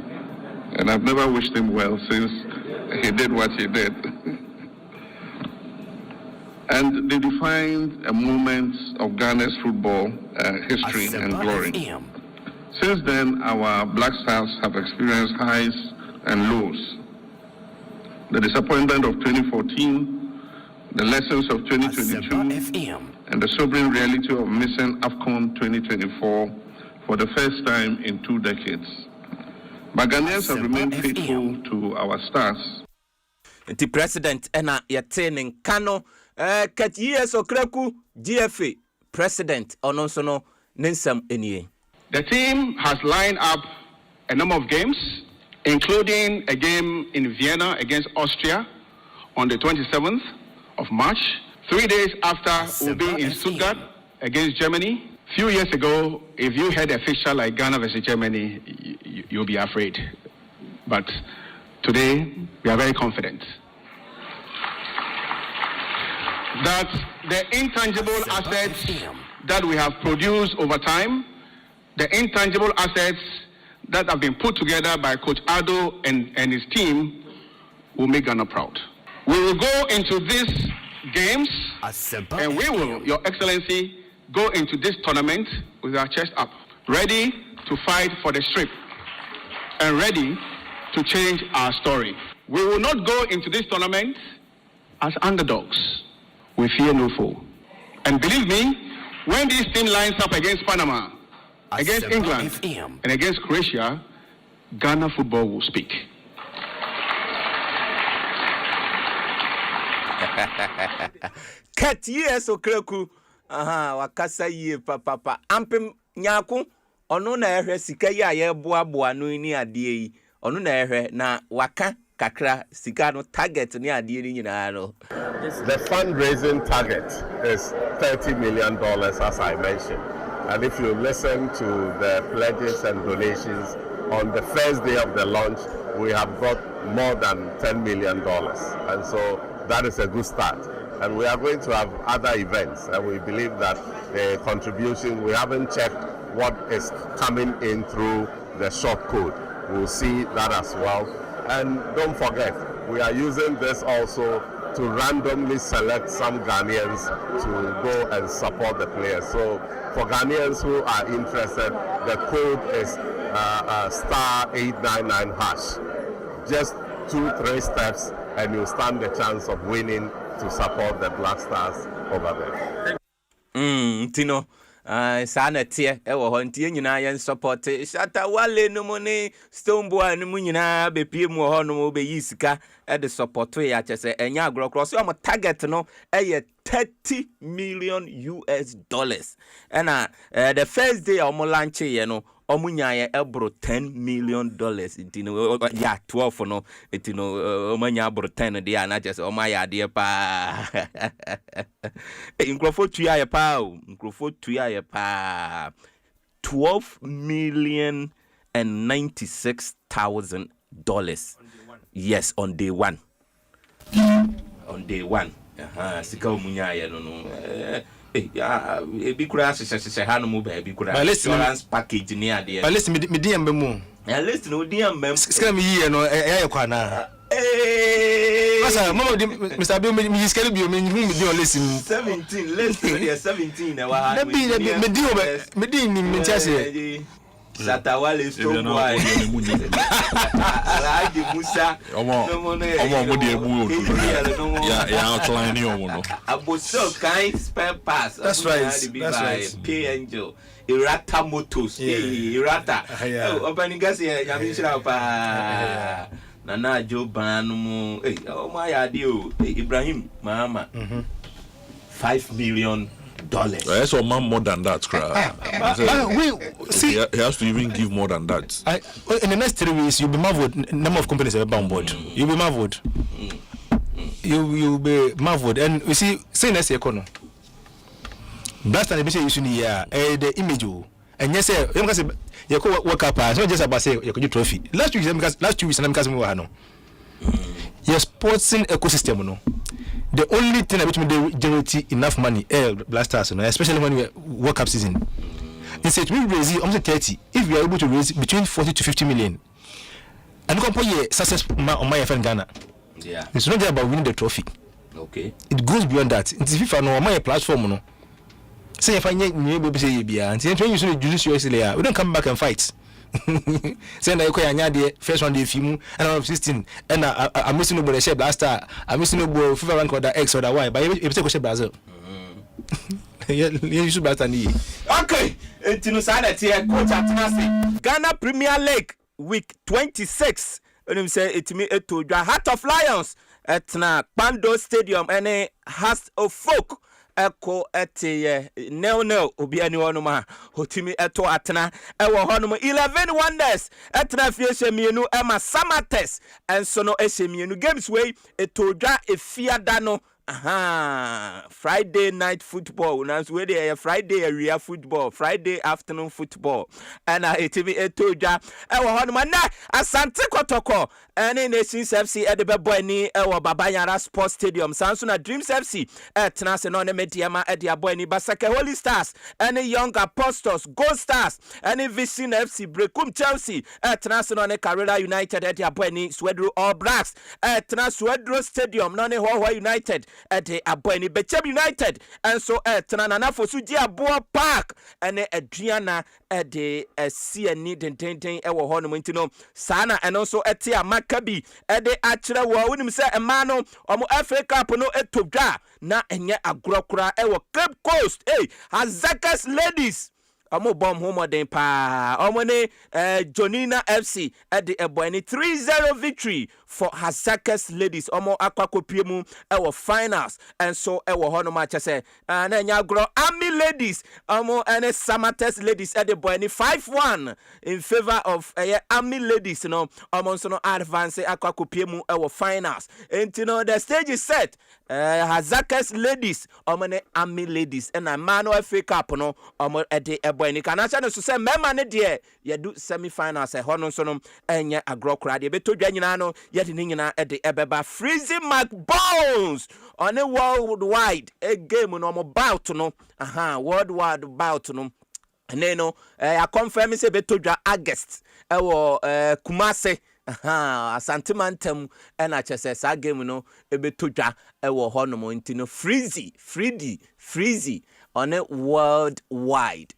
And I've never wished him well since he did what he did. And they defined a moment of Ghana's football history and glory. Since then, our Black Stars have experienced highs and lows. The disappointment of 2014, the lessons of 2022, and the sobering reality of missing AFCON 2024 for the first time in 2 decades. But Ghanaians have remained faithful to our stars. The president ena yatening kano kat years okraku GFA president ononsono nensam enie. The team has lined up a number of games, including a game in Vienna against Austria on the 27th of March. 3 days after, we'll be in Stuttgart against Germany. Few years ago, if you had a fixture like Ghana versus Germany, you'll be afraid. But today, we are very confident that the intangible assets that we have produced over time, the intangible assets that have been put together by Coach Ado and his team will make Ghana proud. We will go into these games and we will, Your Excellency, go into this tournament with our chest up, ready to fight for the strip and ready to change our story. We will not go into this tournament as underdogs. We fear no foe. And believe me, when this team lines up against Panama, against England, and against Croatia, Ghana football will speak. Kat yes okreku. Aha, wakasa ye papa. Ampem nyaku ono na ehwe sika ye aye boaboa no ni ade yi. Ono na ehwe na waka kakra sika no target ni ade ni nyina no. The fundraising target is $30 million, as I mentioned. And if you listen to the pledges and donations, on the first day of the launch, we have got more than $10 million. And so that is a good start. And we are going to have other events. And we believe that the contribution, we haven't checked what is coming in through the short code. We'll see that as well. And don't forget, we are using this also to randomly select some Ghanaians to go and support the players. So for Ghanaians who are interested, the code is *899#. Just 2-3 steps and you stand the chance of winning to support the Black Stars over there. Tino. Sana tie ewo ho ntie nyina yen support shata wale no money Stoneboy no nyina be pie mu ho no be yisika e de support ya chese enya agrokro so am target no $30 million. And the first day am launch ye no omunyaye ebro $10 million. Itino ya 12 no itino omanya ebro 10 dia na just omaya de pa inkrofo tuya ye pa inkrofo tuya ye pa $12,096,000. Yes, on day one. On day one. Sika omunyaye no ebi kura se ha no mo ba ebi kura insurance package ni ade but listen me DM mu listen no DM mem sika me yi no e kwa na Masa mama Mr. Bill me sika bi o me listen 17 listen there 17 na wa ha me di ni me chase Satawale Stoneboy Alaji Musa omo di ebu ya outline ni omo no Aboso kind spare pass. That's right. Pay Angel Irata Motors Irata Opening gas here Yamishra pa Nana Joe Banumu oh my idea Ibrahim Mama $5 million. That's more than that, we see he has to even give more than that. In the next 3 weeks, you'll be marveled. Number of companies are on board. You'll be marveled. You'll be marveled. And we see, say next year, Kono. Blast and the issue here, the image. And yes, sir, you can say you could work up. It's not just about say you could do trophy. Last 2 weeks, and I'm casting no. Your sporting ecosystem, no. The only thing that makes me generate enough money, Blasters, especially when we World Cup season. Instead, we raise almost 30. If we are able to raise between 40 to 50 million, and compare success on my friend Ghana. Yeah, it's not just about winning the trophy. Okay, it goes beyond that. It's FIFA no my platform no. Say if I new baby say you be and when you should use your we don't come back and fight. Say na ekoya nya de first one dey fimu and out of 16 and I'm missing no share blaster I'm missing no FIFA rank or the X or the Y but you take share Brazil. You should blaster ni. Okay, etino sada tie coach Atenase Ghana Premier League week 26 when him say etimi etodwa Heart of Lions etna Pando Stadium and Heart of Folk Echo ete no obi ani wono ma hotimi eto atena ewo hono mo 11 wonders etena fiehye mienu ema samates enso no ehye mienu games wey etodwa efiada no Friday night football now so we Friday area football, Friday afternoon football, and etimi etodwa ewo hono ma na Asante Kotoko ene Nations FC edebe boy ni ewo Babanyara Sports Stadium sanso na Dreams FC etena se no ne mediama edia boy ni Basake Holy Stars ene Young Apostles Gold Stars ene Vision FC Brekum Chelsea etena se no ne Carolina United edia boy ni Swedru All Blacks etena Swedru Stadium no ne Hoho United ede aboy ni Bechem United enso etena na nafosu ji abo park ene aduana ede CN dendenden ewo ho no ntino sana eno so ete amakabi ede akire wo unim se ema no omo FA Cup no etodwa na enye agorokora ewo Cape Coast Hazakas Ladies omo bom homoden pa omo ne Jonina FC at the Ebony 3-0 victory for Hazakas Ladies omo akwakopiemu ewo finals and so ewo hono match say na nyagro Army Ladies omo ene Samates Ladies at the Ebony 5-1 in favor of Army Ladies no omo so no advance akwakopiemu ewo finals and you know the stage is set Hazakas Ladies omo ne Army Ladies and a man of FA Cup no omo at the Ebony kanacha no so say mema ne de ye do semi-finals hono so no enye agrokra de betodwa nyina no ye de nyina de ebeba Freezing McBones on a worldwide a game no mo bout no worldwide bout no neno I confirm say betodwa August ewo Kumase Asante Mantem ena chese sa game no ebetodwa ewo hono mo ntino Freezy on a worldwide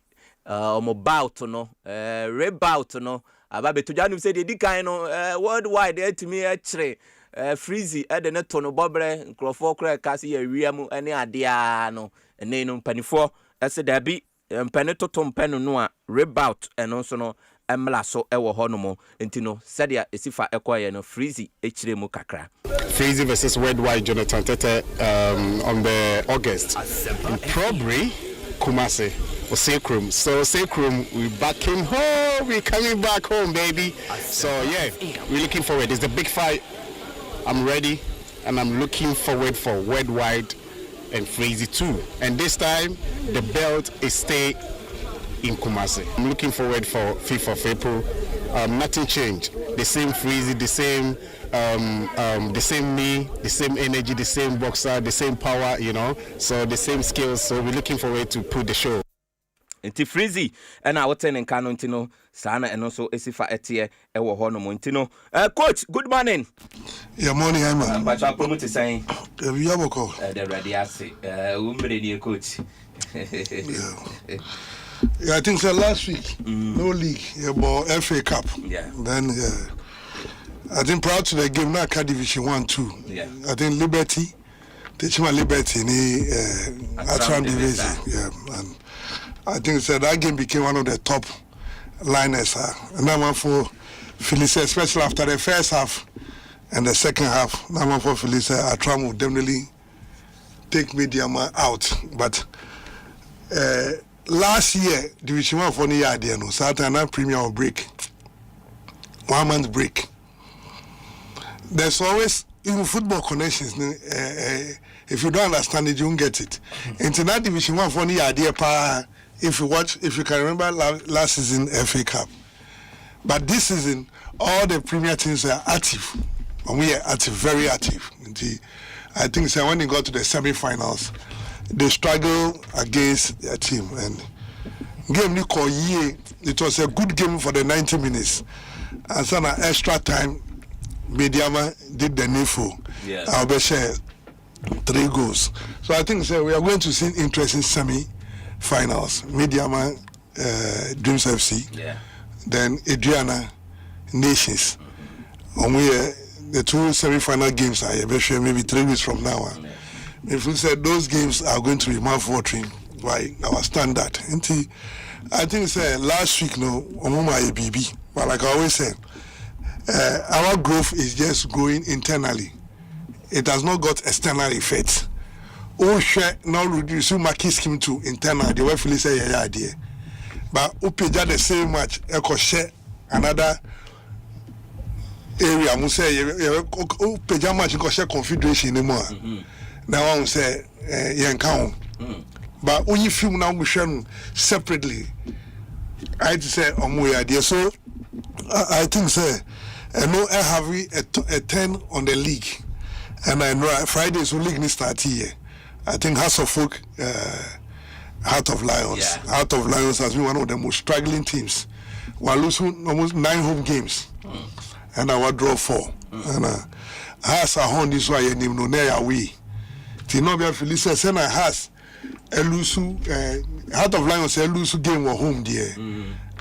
bout no rebout no ababetodwa no say de dikan no worldwide etimi ekire Freezy ede ne to no bobre nkrofo kra kasi ya wiamu ene adea no ene no mpanifo ese da bi mpane toto mpano no a rebout eno so no emla so ewo hono mo ntino sadia esifa ekoye no Freezy ekire mu kakra Freezy versus worldwide Jonathan Tete on the August in Probably Kumasi or Sacrum. So Sacrum, we back in home. We're coming back home, baby. So yeah, we're looking forward. It's a big fight. I'm ready, and I'm looking forward for worldwide and Freezy too. And this time, the belt is stay in Kumasi. I'm looking forward for 5th of April. Nothing changed. The same Freezy, the same me, the same energy, the same boxer, the same power, you know. So the same skills. So we're looking forward to put the show. Nti Freezy and I woten en kano ntino sana and also esifa etie ewo hono mo ntino coach good morning. Yeah, morning Aiman. But I promote saying we have a call. The ready ase umbre ni coach. Yeah, I think so last week no league about FA Cup. Yeah. Then I think prior to the game now Division 1-2. Yeah. I think Liberty Techima Liberty ni Atram Division. Yeah, and I think that game became one of the top liners. And that one for Felice, especially after the first half and the second half. That one for Felice, Atram would definitely take Mediama out. But last year, Division 1 for the idea, no, Saturday Premier break, 1 month break. There's always even football connections. If you don't understand it, you won't get it. Into that Division 1 for the idea, if you can remember last season FA Cup. But this season, all the premier teams are active. And we are active, very active. I think so when they got to the semi-finals, they struggle against their team. And game it was a good game for the 90 minutes. And so an extra time, Mediama did the needful. Yeah. Albert 3 goals. So I think we are going to see interesting semi-finals. Mediama, Dreams FC, then Adriana Nations. And the 2 semi-final games are maybe 3 weeks from now. If we said those games are going to be mouth-watering by our standard. I think last week, but like I always said, our growth is just growing internally. It has not got external effects oh share now reduce market scheme to internal the way Philly say yeah idea. But upeja the same match echo share another area mu say upeja match echo share confederation anymore. Now one say yanka but only film now we share separately. I say omo idea so I think say no I have a 10 on the league and I know Friday so league ni start here. I think House of Folk Heart of Lions. Heart of Lions has been one of the most struggling teams. We're losing almost 9 home games. And I will draw 4. And has a horn this way and no near we. Tinobia Felicia Sena has a lusu Heart of Lions a lusu game or home dear.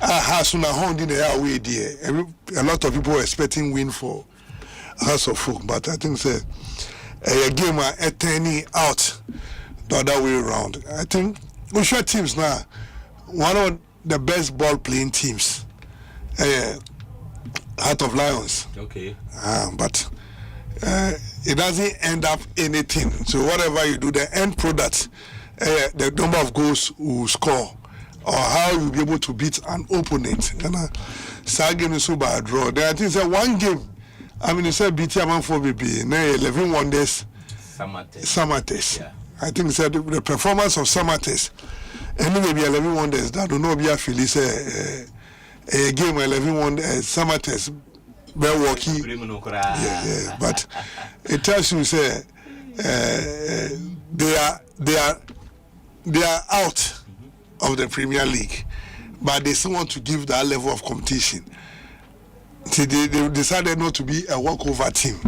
Has una horn in the away dear. A lot of people are expecting win for House of Folk, but I think say a game are turning out the other way around. I think we show teams now one of the best ball playing teams. Heart of Lions. Okay. But it doesn't end up anything. So whatever you do, the end product, the number of goals you score, or how you'll be able to beat an opponent. And so game is so bad draw. Then I think it's one game. I mean, it's a BT for BB. 11 wonders. Samates. Yeah. I think it's the performance of Samates. And maybe 11 wonders that do not be a Phillies a game 11 wonders. Samates very walkie. Yeah. But it tells you say they are out of the Premier League, but they still want to give that level of competition. See, they decided not to be a walkover team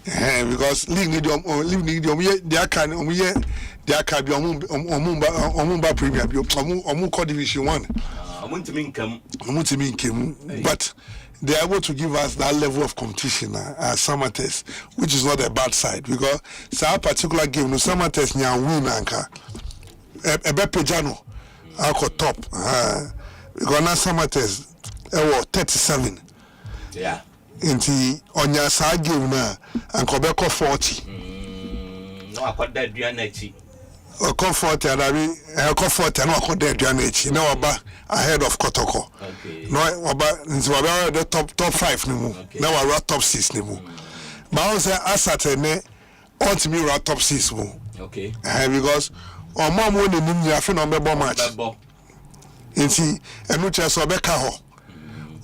because league need they can be omumba Premier omu Division 1 but they are able to give us that level of competition as Samates, which is not a bad side because that particular game no Samates nya win anka ebe pejano ako top because na Samates 37. Yeah. Inti onya sa game na ankobeko 40. No akoda aduana echi. Oko 40 adabi eko 40 na akoda aduana echi. Na oba ahead of Kotoko. Okay. No oba nti oba the top 5 ni mu. Okay. Na wa top 6 ni mu. But I say asate ne ultimately ra top 6 mu. Okay. Because omo mo ni nim ya fe na ombe match. Inti enu che so be ka ho.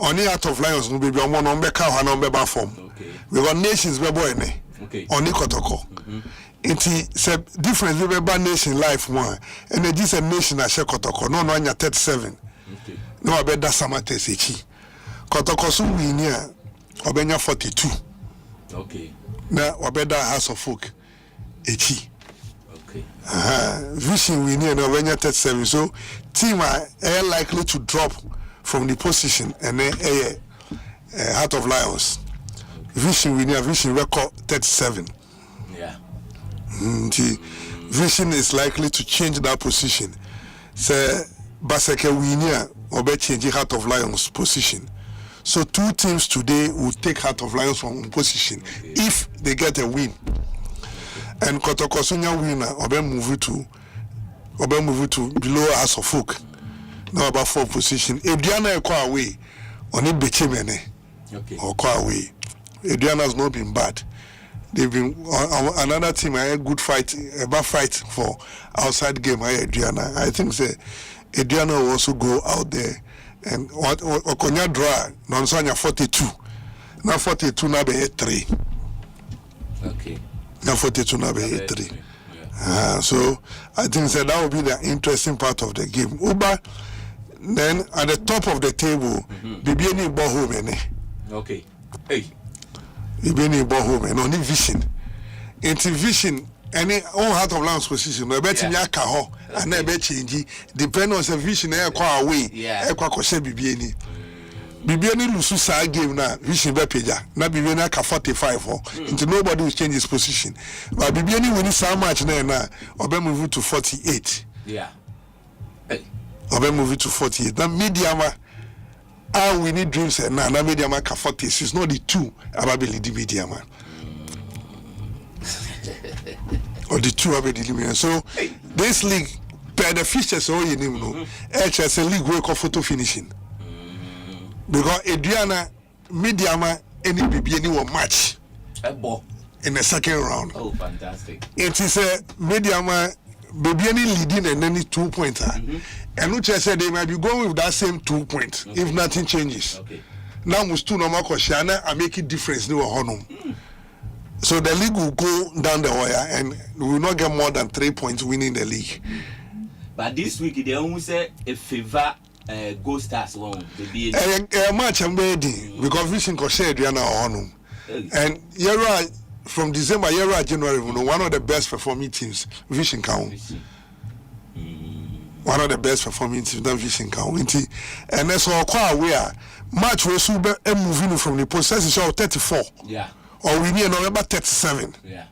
Only Heart of Lions no be on one beka ho na be ba form. We got nations be boy ne. Okay. Only Kotoko. Inti say difference be ba nation life one. And this a nation a share Kotoko. No anya 37. Okay. No abeda Samates echi. Kotoko so win here obenya 42. Okay. Na obeda House of Folk echi. Okay. Vision win here na obenya 37. So team are likely to drop from the position and then Heart of Lions. Vision record 37. Yeah. Vision is likely to change that position. So Baseke Winia or be change Heart of Lions position. So 2 teams today will take Heart of Lions from position if they get a win. And Kotoko Sunya winner or be move to below House of Folk. Now about 4 position. If Diana is away, on it Bechimene. Okay. Or away. Diana has not been bad. They've been another team. I had good fight, a bad fight for outside game. I Diana. I think say Diana will also go out there and Okonya draw. Nonsanya 42. Now 42 now be 3. Okay. Now 42 now be 3. So I think that will be the interesting part of the game. Uba. Then at the top of the table, Bibiani Bohome. Okay. Hey. Bibiani Bohome and only Vision. Into Vision, any all Heart of Lions position, no better Yakaho, and never change. Depend on the Vision, air qua away, air qua Koshe Bibiani. Bibiani Lususa game now, Vision Bepeja, not Bibiani 45 or into nobody will change his position. But Bibiani winning so much now, or be move to 48. Yeah. Obe move to 48. Now Mediama, we need dreams and now Mediama ka 46. It's not the 2 about the Mediama. or the two have eliminated. So this league, per the fixtures, all you know, HS league work of photo finishing. Because Adriana, Mediama, any BB, any one match in the second round. Oh, fantastic. It is a Mediama, baby, any leading and any 2 pointer. And which I said they might be going with that same 2 points if nothing changes. Okay. Now, we still normal question and make it difference. So the league will go down the wire and we will not get more than 3 points winning the league. But this week they almost say a favor Go Stars long. A match I'm ready because Vision Koshe Adriana Honum. And Yera from December, Yera January, one of the best performing teams, Vision Count. One of the best performing teams, that Vision Count. And that's all quite aware. Match was super moving from the possession of 34. Yeah. Or we need November 37. Yeah.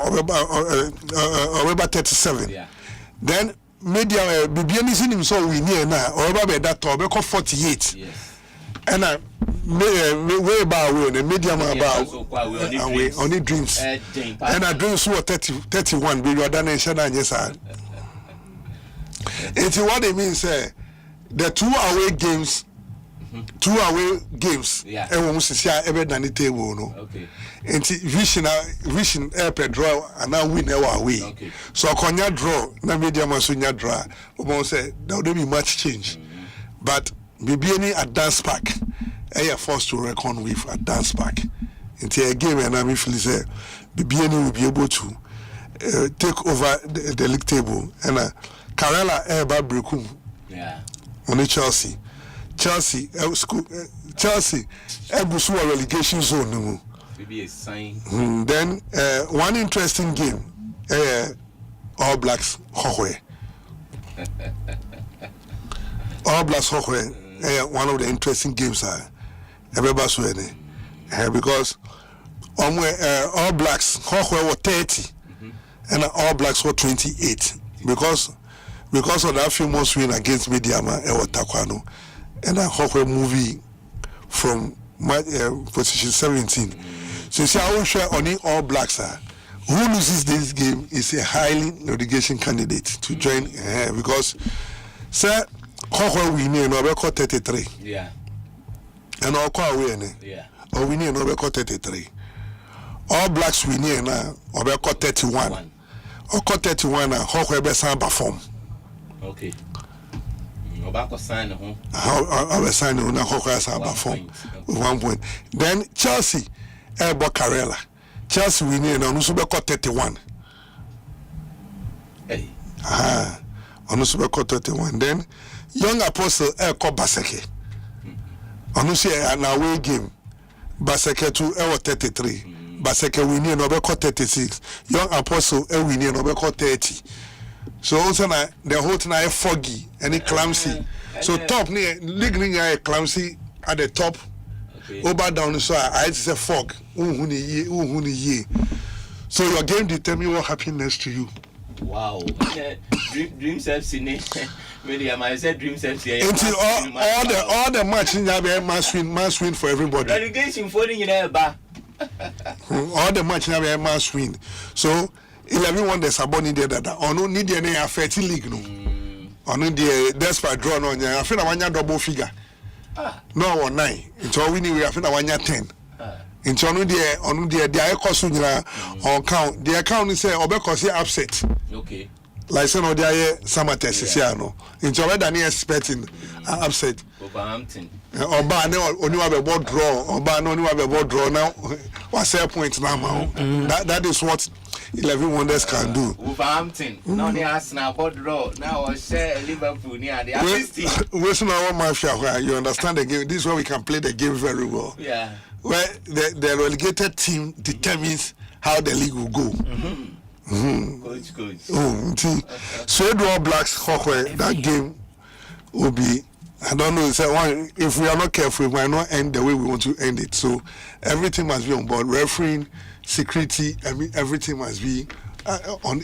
Or about 37. Yeah. Then media BBN is in him so we near now or about that top 48. Yes. And I way about the media about only dreams. And I dreams were 31 we were done in Shana yes sir. It's what it means the 2 away games. 2 away games. Yeah. And we see every than table no. Okay. And vision air draw and now win our way. Okay. So konya draw na media masunya draw. We say there will be much change. But maybe any advance pack are forced to reckon with advance pack. Into a game and I feel say BBN will be able to take over the league table and Karela Eba Brekum. Yeah. On Chelsea, Ebusu relegation zone. Maybe a sign. Then one interesting game, All Blacks Hohwe. All Blacks Hohwe, one of the interesting games because All Blacks Hohwe were 30 and All Blacks were 28 because of that famous win against Mediama Takwano and a Hohwe movie from position 17. So see, I will share on the All Blacks. Who loses this game is a highly relegation candidate to join because sir Hohwe winning no record 33. Yeah. And all quite winning. Yeah. Or winning no record 33. All Blacks winning na record 31. Or 31 na Hohwe be samba form. Okay. Obako sign home. I was signing on a Hohwe samba form with 1 point. Then Chelsea Ebo Karela. Chelsea winning on Usubeko 31. Hey. On Usubeko 31. Then Young Apostle Eko Baseke. On an away game. Baseke to Ewo 33. Baseke winning on Obeko 36. Young Apostle winning on Obeko 30. So also the whole thing foggy and clumsy. So top near league near clumsy at the top. Over down so I say fog. So your game determine what happens next to you. Wow. Dreams FC. I said Dreams FC. All the matches must win for everybody. Relegation for the all the matches must win. So 11 won the Saboni there that no need any affect league no. On the despite draw no I feel one double figure. No 9. It's all winning we have 10. In on the cost on count. The account is say upset. Okay. Like no the summer test is no. It's already expecting upset. Overhampton. Oba no only have a board draw. Oba no only have a board draw now. What's their point now? That is what 11 wonders can do. Wolverhampton. Now they ask now board draw. Now I share Liverpool near the assist. You understand the game. This is where we can play the game very well. Yeah. Where the relegated team determines how the league will go. Coach. So the All Blacks Hohwe, that game will be, I don't know, if we are not careful, we might not end the way we want to end it. So everything must be on board. Refereeing, security, everything must be on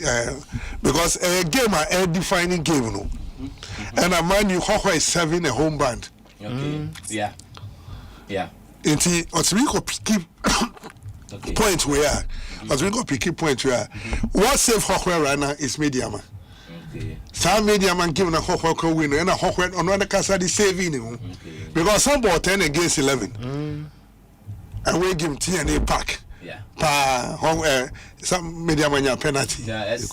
because a game a defining game, you know. And I mind you, Hohwe is serving a home band. Okay. Yeah. Until we could keep point where As we go pick point where what save Hawkwell right now is Mediama. Some Mediaman given a Hawkwell winner and a Hawkwell on another casa the saving because some ball 10 against 11. And we give him TNA pack. Pa some Mediamania penalty. Yes,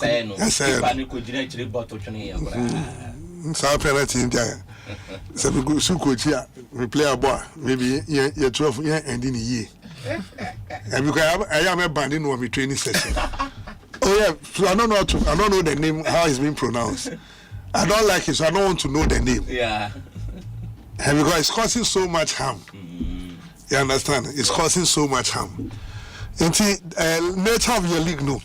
some penalty in there. So we go Suko, we play a bar, maybe you're 12 years and in a year. And because I am a band in one training session. Oh yeah, so I don't know the name, how it's been pronounced. I don't like it, so I don't want to know the name. Yeah. And because it's causing so much harm. You understand? It's causing so much harm. And see, nature of your league, no.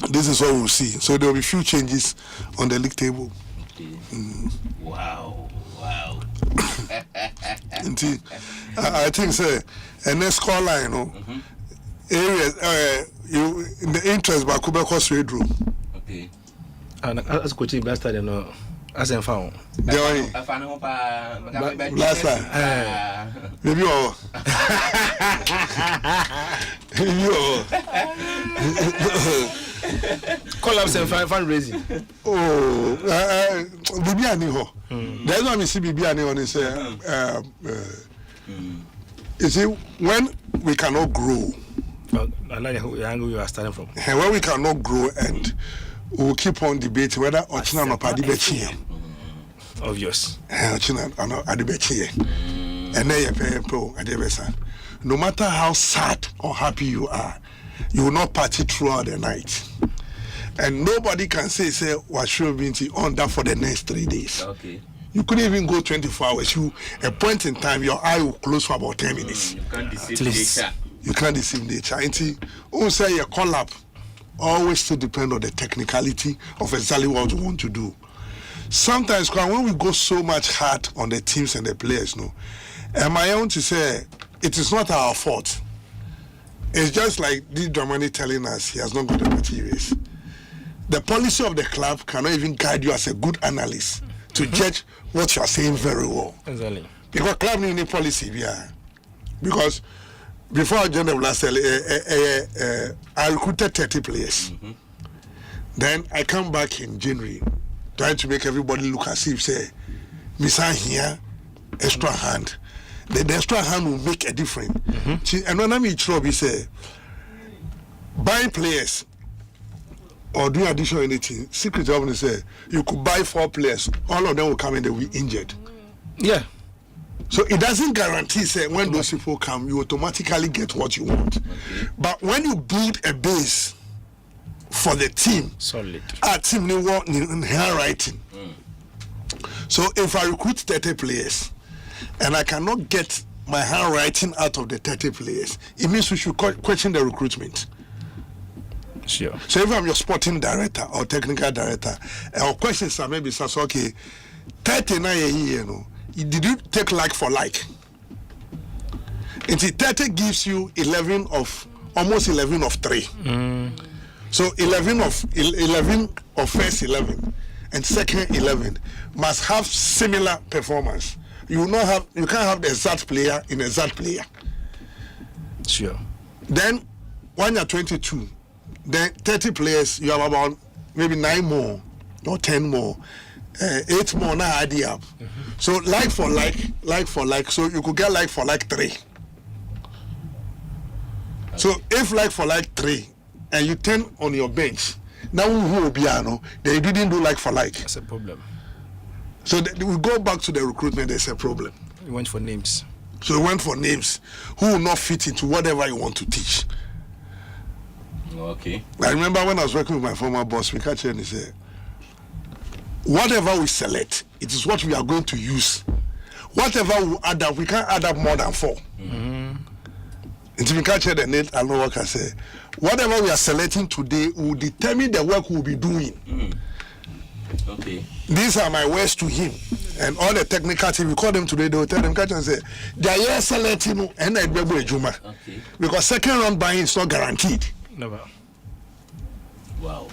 This is what we'll see. So there will be few changes on the league table. Wow. And see, I think, sir, and next call line, you know, areas, you in the interest by Kubeko Straight Room. Okay. And as coaching best, you know, as I found. Last time. Maybe all. Collapse and fundraising. Oh, Bibi Aniho. That's why we see Bibi Aniho and say, you see, when we cannot grow, I like the angle you are starting from. And when we cannot grow and we will keep on debating whether Ochina or Padibechi. Obvious. Ochina or Padibechi. And then you pay pro at the no matter how sad or happy you are, you will not party throughout the night. And nobody can say what should be on that for the next 3 days. Okay. You couldn't even go 24 hours. A point in time, your eye will close for about 10 minutes. You can't deceive nature. You can't deceive nature. And also your call up always still depend on the technicality of exactly what you want to do. Sometimes when we go so much hard on the teams and the players, am I on to say it is not our fault. It's just like this Dramani telling us he has not got the materials. The policy of the club cannot even guide you as a good analyst to judge what you are saying very well. Exactly. Because club need any policy, yeah. Because before I joined the last I recruited 30 players. Then I come back in January, trying to make everybody look as if say, Misa here, extra hand. The extra hand will make a difference. And when I'm in trouble, say, buying players or doing additional anything, secret government say you could buy 4 players, all of them will come and they will be injured. Yeah. So it doesn't guarantee say when those people come, you automatically get what you want. But when you build a base for the team, solid. Our team need work in handwriting. So if I recruit 30 players and I cannot get my handwriting out of the 30 players, it means we should question the recruitment. Sure. So if I'm your sporting director or technical director, our questions are maybe okay, 39 a year, did you take like for like? And 30 gives you almost 11 of 3. So 11 of first 11 and second 11 must have similar performance. You can't have the exact player in exact player. Sure. Then when you're 22, then 30 players, you have about maybe 9 more or 10 more, 8 more now add up. So like for like, so you could get like for like 3. Okay. So if like for like 3 and you 10 on your bench, now who will be then you didn't do like for like. That's a problem. So we go back to the recruitment, there's a problem. We went for names. So we went for names who will not fit into whatever you want to teach. Okay. I remember when I was working with my former boss, we catch and he said, whatever we select, it is what we are going to use. Whatever we add up, we can't add up more than 4. Until we catch the net, I know what I say. Whatever we are selecting today will determine the work we'll be doing. Okay. These are my words to him. And all the technical team, we call them today, they will tell them, catch and say, they are here selecting and I be a Juma. Because second round buying is not guaranteed. Never. Wow.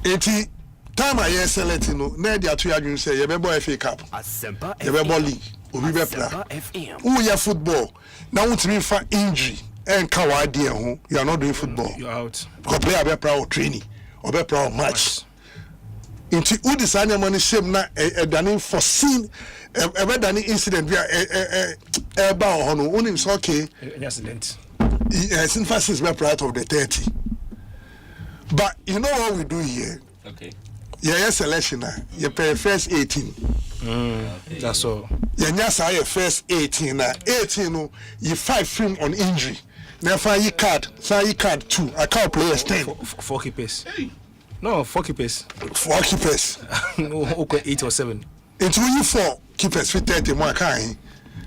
Time I hear selecting, now they are 2 years say, you be FA Cup, you be league, you be play. Who you football? Now, to me for injury and Kawadi, you are not doing football. You're out. Because player be proud training or be proud match. Into Udisanya money shame na done foreseen ever done incident where about hono only is okay. Accident. Yes, in fact, is proud of the 30. But you know what we do here? Okay. Yeah, selection. You pay first 18. Okay. That's all. Yeah, nyasa your first 18. 18 no, you 5 film on injury. Therefore, you card 2. I can't play 10. 4 keepers. No, 4 keepers. 4 keepers. Okay, 8 or 7. Into you 4 keepers fit 30 more kind.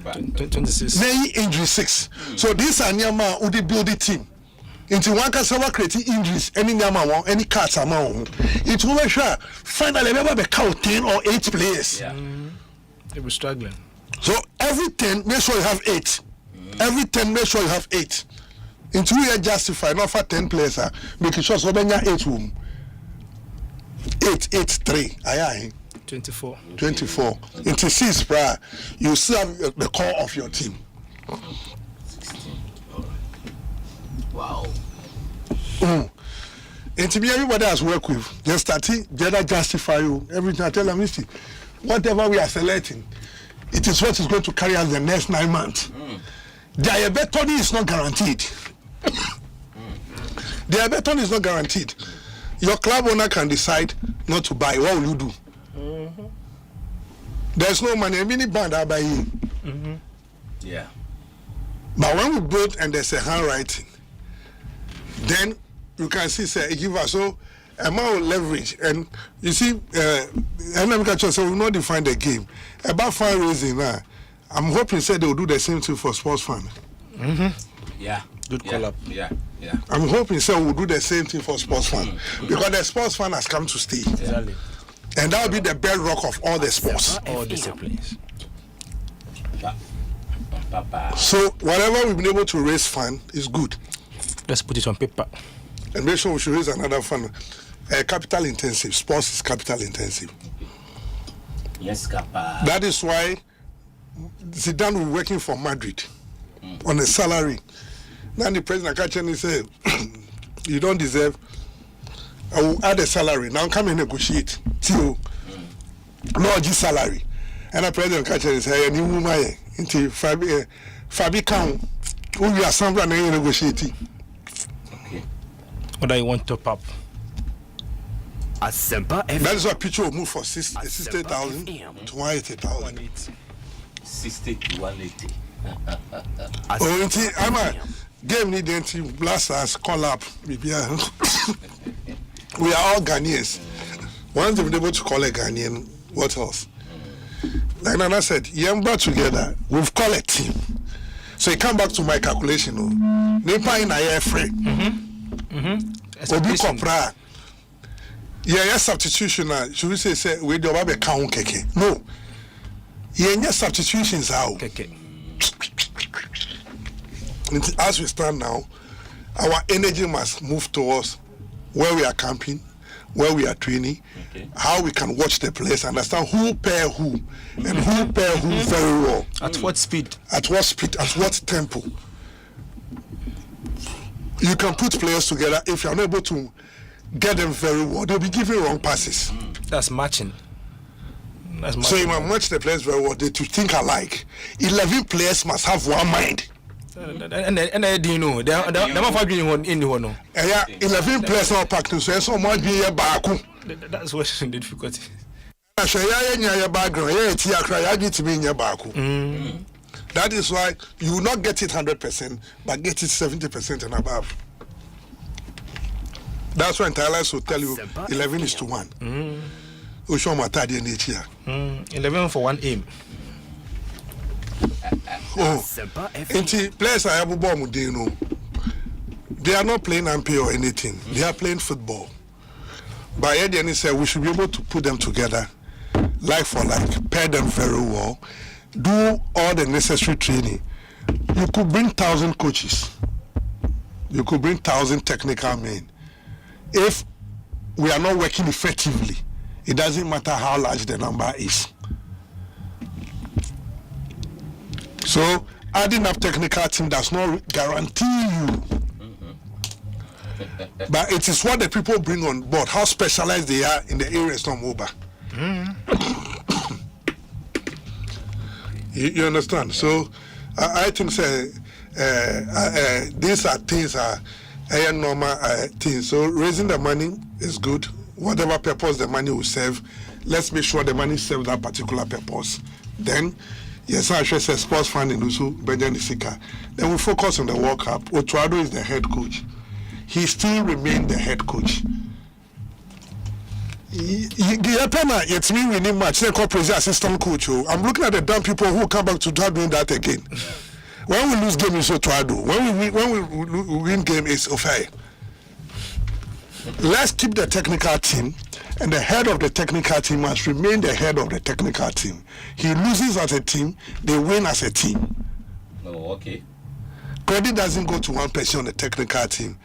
26. Nay injury 6. So this Asiamah who build the team. Into one can serve creating injuries, any Asiamah any cards amount. It will sure finally never be count 10 or 8 players. Yeah. They were struggling. So every 10, make sure you have 8. Every 10, make sure you have 8. Into we are justified, not for 10 players, making sure so many 8 room. 8, 3. Aye. 24. Into 6, you still have the core of your team. 16. All right. Wow. Into me, everybody has worked with. Just starting, just justify you. Everything I tell them, listen, whatever we are selecting, it is what is going to carry us the next 9 months. The beton is not guaranteed. The beton is not guaranteed. Your club owner can decide not to buy. What will you do? There's no money. A mini band I buy you. Yeah. But when we build and there's a handwriting, then you can see say give us so amount of leverage. And you see, NMK so we will not define the game about fundraising now. I'm hoping say they will do the same thing for sports fund. Yeah. Good call up. Yeah. I'm hoping say we'll do the same thing for sports fund because the sports fund has come to stay. Exactly. And that will be the bedrock of all the sports. All disciplines. So whatever we've been able to raise fund is good. Let's put it on paper. And make sure we should raise another fund. Capital intensive. Sports is capital intensive. Yes, Kappa. That is why Zidane will be working for Madrid on a salary. Now the president catching said, you don't deserve. I will add a salary. Now come and negotiate till no salary. And the president catching said, "Any woman into Fabi count. We are somewhere negotiating." Okay. What do you want to top up? Asempa FM. That is why picture will move for 60,000 to 180,000. 60 to 180. Oh, until I'm a game need to blast us, call up. We are all Ghanaians. Once they've been able to call a Ghanaian, what else? Like Nana said, Yamba together, we've called a team. So you come back to my calculation. Nepa in a year free. Obi Kopra. Yeah, substitution. Should we say we do have a count keke? No. Yeah, substitutions out. As we stand now, our energy must move towards where we are camping, where we are training, how we can watch the players, understand who pair who, and who pair who very well. At what speed? At what speed, at what tempo. You can put players together. If you're unable to get them very well, they'll be giving wrong passes. That's matching. So you must match the players very well. They to think alike. 11 players must have one mind. And do you know? They are not in one. 11 players are packed. So so much be a baku. That's what the difficulty. That is why you will not get it 100%, but get it 70% and above. That's when Tyler will tell you 11 is to 1. 11 for 1 aim. Oh, players are able to they are not playing MP or anything. They are playing football. But Eddie said we should be able to put them together, like for like, pair them very well, do all the necessary training. You could bring 1,000 coaches. You could bring 1,000 technical men. If we are not working effectively, it doesn't matter how large the number is. So adding up technical team does not guarantee you. But it is what the people bring on board, how specialized they are in the areas of mobile. You understand? So I think these are things normal things. So raising the money is good. Whatever purpose the money will serve, let's make sure the money serves that particular purpose. Then, yes, I should say sports funding also, Benjamin Sika. Then we focus on the World Cup. Otuado is the head coach. He still remains the head coach. It's me winning match. They call President assistant coach. I'm looking at the damn people who come back to start doing that again. When we lose game, it's Otuado. When we win game, it's Ofai. Let's keep the technical team, and the head of the technical team must remain the head of the technical team. He loses as a team, they win as a team. Oh, okay. Credit doesn't go to one person on the technical team.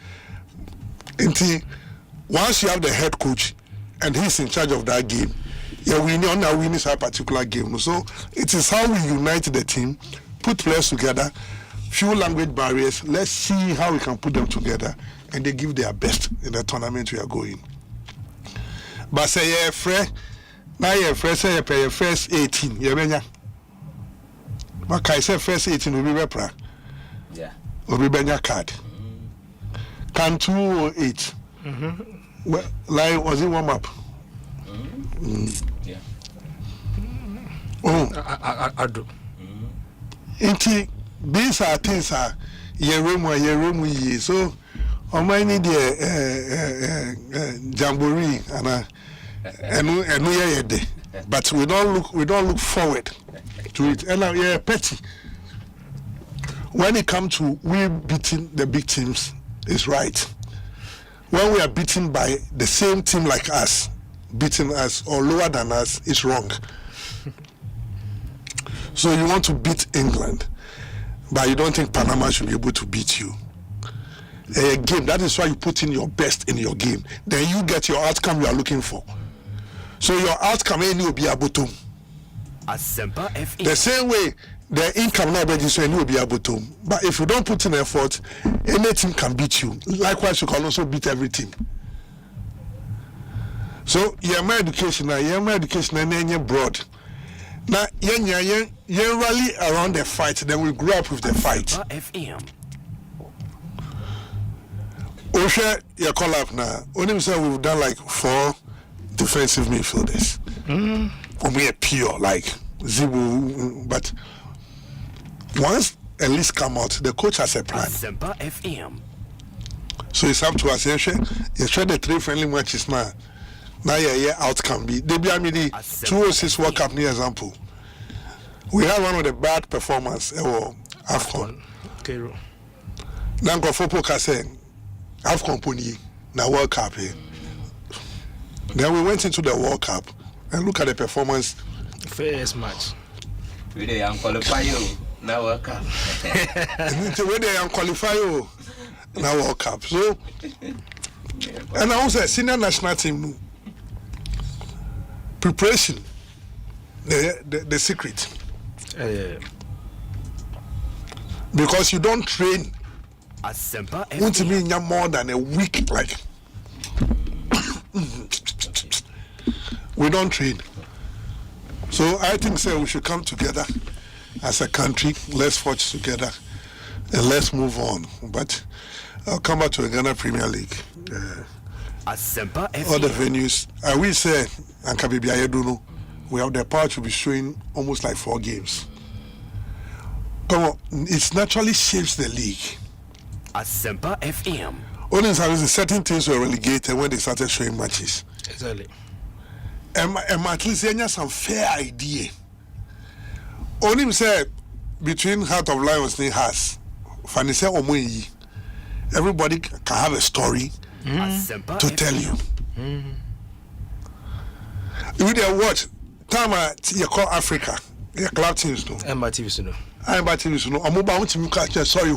Until once you have the head coach and he's in charge of that game, you're winning on that winning a particular game. So it is how we unite the team, put players together, few language barriers. Let's see how we can put them together, and they give their best in the tournament we are going. But say you're fresh, now you're fresh, say you're first 18. You're benya. But I say first 18 will be repra. Yeah. Will be benya card. Can 208. Well, like was it warm up? Yeah. Oh, I do. These are things are your room so on my need jamboree and we are there, but we don't look forward to it. And yeah, petty. When it comes to we beating the big teams, is right. When we are beaten by the same team like us, beating us or lower than us, is wrong. So you want to beat England, but you don't think Panama should be able to beat you. A game, that is why you put in your best in your game. Then you get your outcome you are looking for. So your outcome will be able to. Asempa FM. The same way the income now will be able to. But if you don't put in effort, any team can beat you. Likewise, you can also beat every team. So my education and broad. Now you rally around the fight, then we grow up with the fight. FM. Osha, you call up now. Only say we've done like 4 defensive midfielders. We are pure, like zero. But once a list come out, the coach has a plan. Asempa FM. So it's up to us. You try the 3 friendly matches now. Now your outcome be. They be the 206 World Cup near example. We have one of the bad performance AFCON. Okay. Now go for poker saying AFCON pony now World Cup here. Then we went into the World Cup and look at the performance. First match. We they qualify you now World Cup. When they qualify you now World Cup. So and I also senior national team preparation. The secret. Because you don't train. Want to mean more than a week, like we don't train. So I think we should come together as a country. Let's forge together and let's move on. But I'll come back to the Ghana Premier League. All the venues. I will say, and Kabibi Ayeduno, we have the power to be showing almost like 4 games. Come on, it naturally shapes the league. Asempa FM. Only certain teams were relegated when they started showing matches. Exactly. And at least they have some fair idea. Only say between Heart of Lions and Hearts, Fanise Omoyi, everybody can have a story to tell you. You there watch time you call Africa, your club teams no. Emba TV no. Emba TV no. Amuba want to catch sorry.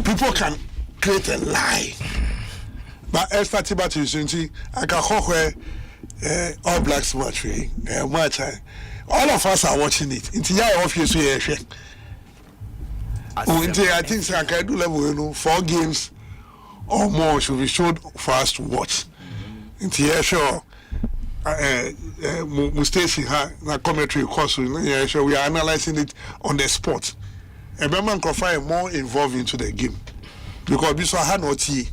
People can create a lie. But Esther Tibati is I can where All Blacks match match all of us are watching it. Into your office, I think I can do level 4 games or more should be showed for us to watch. Into here, sure. Station na commentary course. Sure, we are analyzing it on the spot. And Berman Crawford more involved into the game because this one had no tea.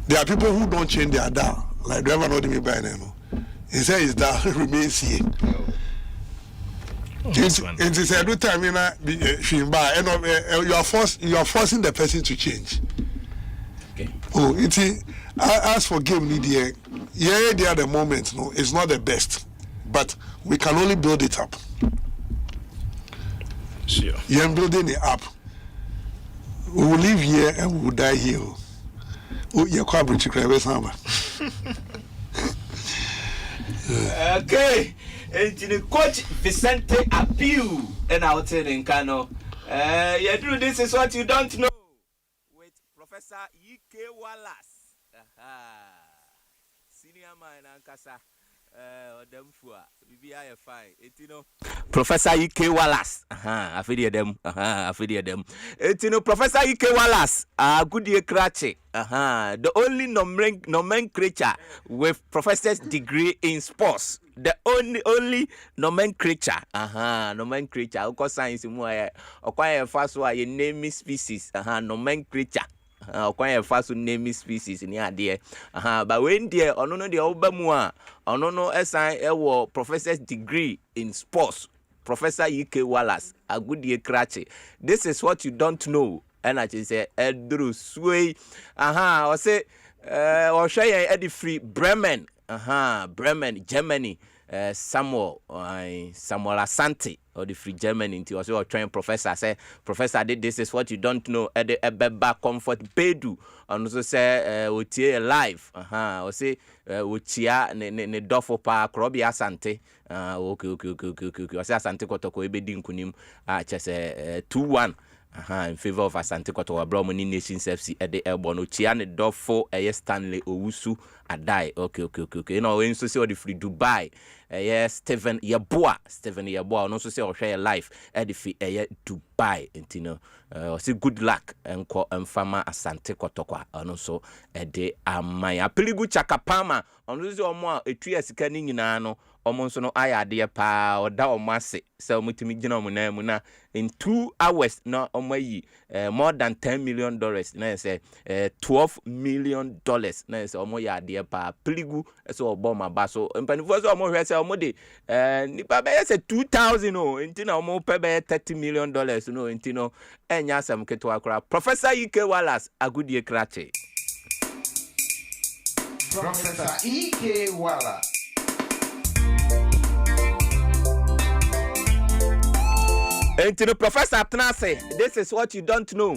There are people who don't change their dial, like driver not me by now. He says his dial remains here. It is every time you are forcing the person to change. Okay. Oh, as for game media, they are the moment. No, it's not the best, but we can only build it up. Sure. You are building it up. We will live here and we will die here. Oh, you're quite British. Okay. And Coach Vicente Apiu and out in Kano. This is what you don't know with Professor Ike Wallace. Senior man Ankasa. Professor Ike Wallace. I feel them. Professor Ike Wallace. Good year, Krachi. The only nomenclature with professor's degree in sports. The only nomenclature. Nomenclature. Of course, science is more. Acquire fast way name species. Nomenclature. Acquire fast name species in here, dear. But when dear, or no, the Obama, or no, SI, professor's degree in sports. Professor Ike Wallace, a good year, Krachi. This is what you don't know. And I just say, Edru Sway. Or say, or Shaya Eddie Free, Bremen. Bremen, Germany. Samuel Asante or the Free German into also trained professor say professor did this is what you don't know at the Ebeba Comfort Bedu and also say Otie live or say Otia ne Dofo pa Krobi Asante okay or say Asante Kotoko ebedi nkunim just 2-1 in favor of Asante Kotoko Bromoni Nations FC at the Elbow Otia ne Dofo Stanley Owusu Adai okay you know when so say the Free Dubai Stephen Yeboah and also say or share life at the Dubai and you know say good luck and call farmer Asante Kotoko and also at the Amaya Peligu Chakapama on lose or more a 3 years canning in ano almost no aya dear pa or da or massy so mutimi muna in 2 hours no on my more than $10 million na say $12 million na say omo ya dear pa Peligu so oboma baso and first omo omode nipa be say 2000 no intina omo pe be $30 million no intino enya sam keto akra Professor Ike Wallace agudie krache Professor Ike Wallace. And to the professor Atnase, this is what you don't know.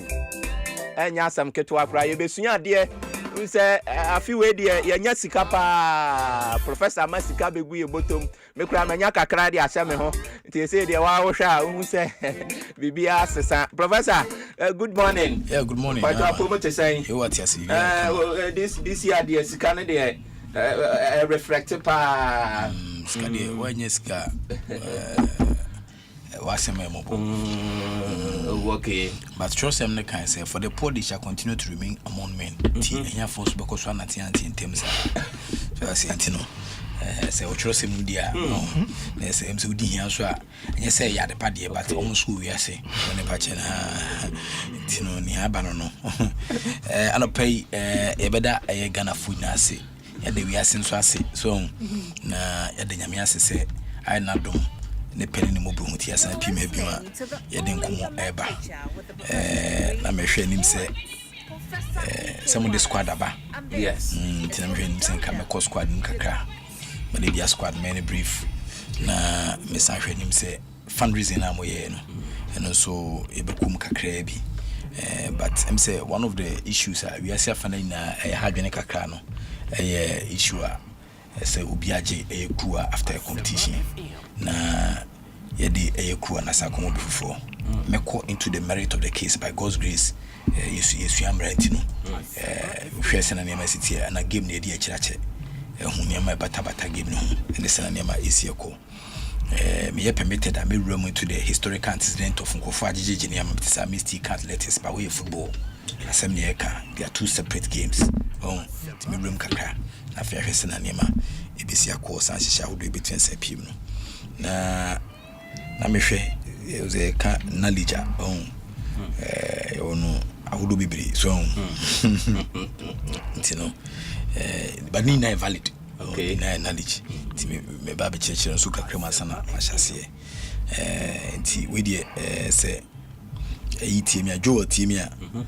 And yasam ketwa kra ye besunya de we say a few way de ye nya sika pa professor Masika begu ye bottom me kra manya kakra de aseme ho nti say de wa wo hwa we say bibia sesa professor good morning. Yeah, good morning. But I promote saying you what you see this year de sika ne de reflective pa sika de wanya sika okay. But trust them the kind say for the poor they shall continue to remain among men. Tia force because one at in terms so I say say we trust him dia no na say him so di here so and you say ya the pade but almost school we say when the patch na tino ni aba no anopay e beda e Ghana food na say ya de we asin so ase so na ya de nyame ase say I na dom ne peni ni mobu ti asan pim ha biwa ye de nkomo eba na mehwe nim se some of the squad aba yes ti na mehwe nim se nka me ko squad nkakra but the squad many brief na me san hwe nim se fundraising na moye no and also e bekum kakra bi but I'm say one of the issues we are say fana na hadwene kakra no issue say obiaje ekua after a competition na yedi ekua na sakomo before meko into the merit of the case by God's grace yesu am right no hwese na nema city na game na yedi akirache hu nema bata game no ne sena nema esieko me permitted I may room into the historical antecedent of Nkofo Ajiji Niam Mr. Misty Cat letters by way of football. There are 2 separate games. Oh, to me room kakra. Na fair hwese na niema. Ebisia course and shisha would be between sepim no. Na me hwe e ka knowledge ono ahudo bibiri so you know but ni na valid. Okay, na knowledge. Ti me ba be chechire so kakra masana mashase. Ti we dey say team ya Joe team ya o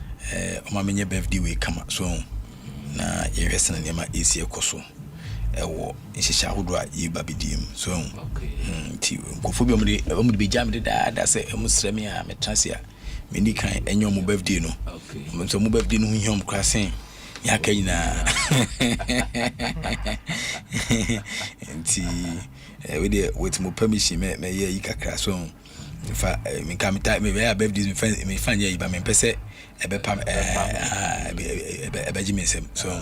ma menye birthday we kama so na ye hwese na niema esi ekoso ewo nhihia hodo a ye babidim so ti nkofo bi omde be jam de da say emusremi a metrase a meni kan enyo mo birthday no so mo birthday no hiom krasen ya kanyina nti we dey with mo permission me ye yi kakra so fa me kam ta me be birthday me fan ye ba me pese ebe pam ebe jimisem so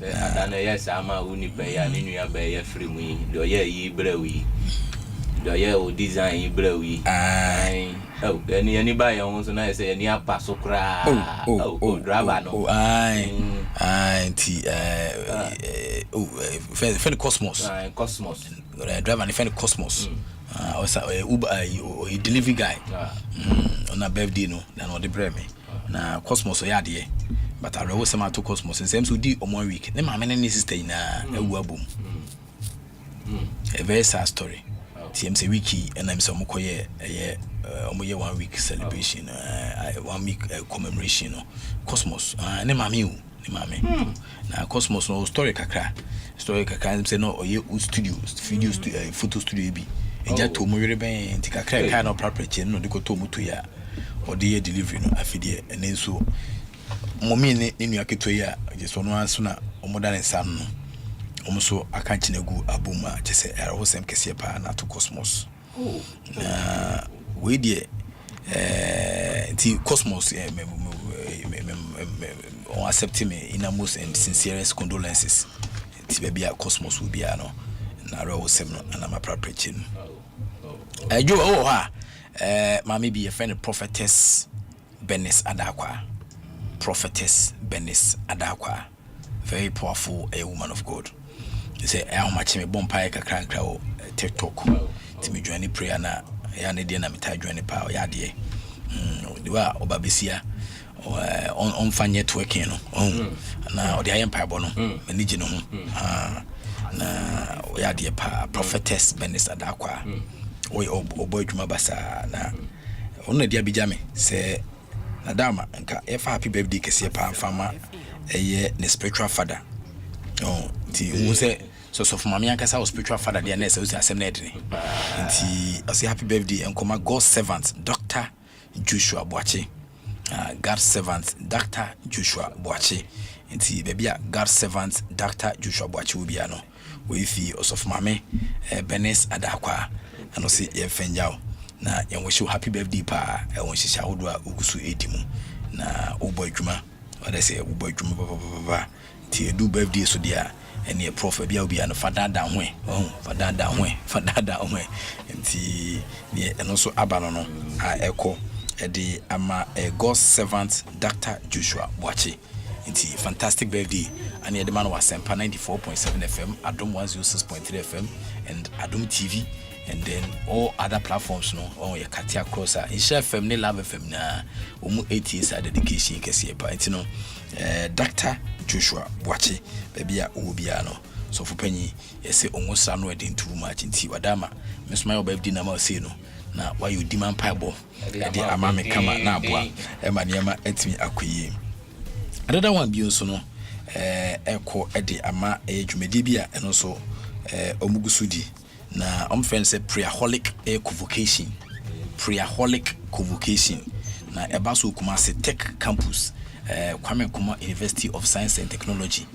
adana yes ama uni be ya ninu ya be ya free mu do ye yi brewi do ye o design brewi oh any buy on so na say any apaso kra driver no fan cosmos driver ni fan cosmos Uber delivery guy on a birthday no na no de breme na cosmos ya de but I always say to cosmos and same so di o 1 week na ma me ne sister na ewu abom a very sad story TMC wiki and I'm some koye omoye 1 week celebration 1 week commemoration cosmos ne ma me na cosmos no story kakra say no oye studio video studio photo studio bi eja to mo yere ben ti kakra ka no property no de ko to mo to ya o de delivery no afidie ene so mo mi ne nu aketo ya je so no anso na o mo dane sam no o mo so aka chinegu abuma je se era ho sem kese pa na to cosmos na we die ti cosmos on accept me in a most and sincerest condolences ti baby a cosmos will be no na ro sem no na ma preaching jo mama be a friend prophetess Benis Adakwa very powerful a woman of God. They say how much me bompa kakra o TikTok ti me join prayer na ya ne de na me ta join power ya de de wa obabesia on fan networking no na o de ayen pa bo no manage no na ya de pa prophetess Benis Adakwa we oboy dwuma basa na ona dia bijame se na dama nka e fa happy birthday kese pa fama eye ne spiritual father ti wo se so for mama yanka sa spiritual father dia na se wo asem na edene nti I say happy birthday enkoma God's servant Dr. Joshua Boache God's servant Dr. Joshua Boache nti baby God's servant Dr. Joshua Boache wo bia no we fi osof mame Benis Adakwa and say ye fenjao na ye wish you happy birthday pa e won shisha wodo a ogusu edimu na oboy dwuma wada say oboy dwuma baba ti edu birthday so dia ene prophet bia obi an fada da ho nti ne eno so abano no a eko e de ama God's servant Dr. Joshua Boache nti fantastic birthday and the man was Asempa 94.7 FM, Adom 106.3 FM and Adom TV and then all other platforms no on your Katia Crosser in Share FM ne Love FM na omu 8 years dedication kese pa nti no Dr. Joshua Boache baby a obia no so for penny yese onwosa no edin too much nti wadama me smile birthday na ma say no na why you demand piebo e dey ama me kama na aboa e ma niema etimi akoyi another one bi so no eko ede ama dwumedi bia eno so omugusudi na friend say prayerholic convocation na ebaso Kumasi Tech Campus Kwame Nkrumah University of Science and Technology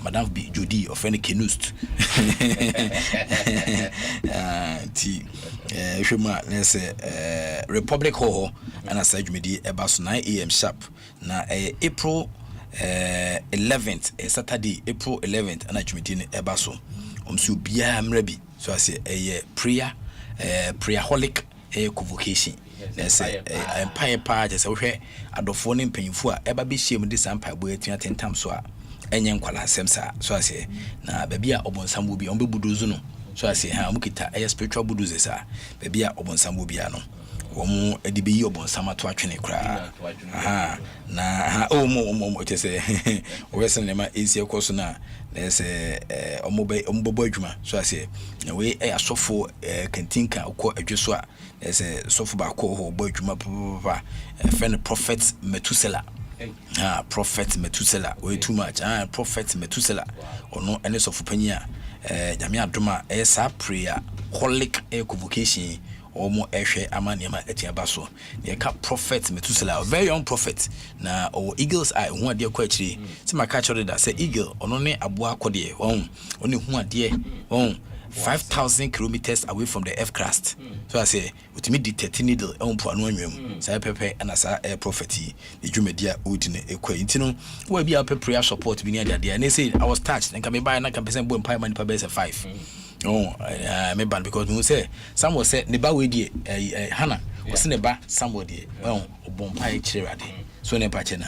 Madam B Jody of any Kenust ti hwema nese Republic Hall and aside dwumedi ebaso 9 AM sharp na April 11th Saturday April 11th and dwumedi ebaso omso bia mrabi so ase prayerholic convocation say empire pa just wohwe adofo ne mpanyimfo a eba be hiem de sampa bo atua tentam so a enye nkwala asem sa so ase na baby a obonsam bo bia ombebuduzu no so ase ha omukita spiritual buduzu sa baby a obonsam bo bia no omo edibe yi obonsam ato atwene kra na omo tese wesen ne ma esi ekoso na say ombobo adwuma so ase na we asofo kantinka ukọ adweso a say sofo ba ko ho bo adwuma papa friend prophet Metusela prophet Metusela way too much prophet Metusela ono ene sofo panyi a nyame adoma sa prayer holic convocation omo ehwe amaniama etiaba so ye ka prophet Metusela very young prophet na eagles eye hu ade kwa akiri ti maka chore da say eagle ono ne aboa akode oni hu ade 5,000 kilometers away from the F crust. So I say, with me, the 13 needle on Puanum, say Pepe and as a prophet, the Jumedia Udine Equatino, will be up a prayer support being there. And they say, I was touched and can be by an percent one pie money per base of 5. Oh, I may ban because we say, some will say, Nebawidi, Hannah, was in a bar, somebody, Bompire Cherady. So ne pachen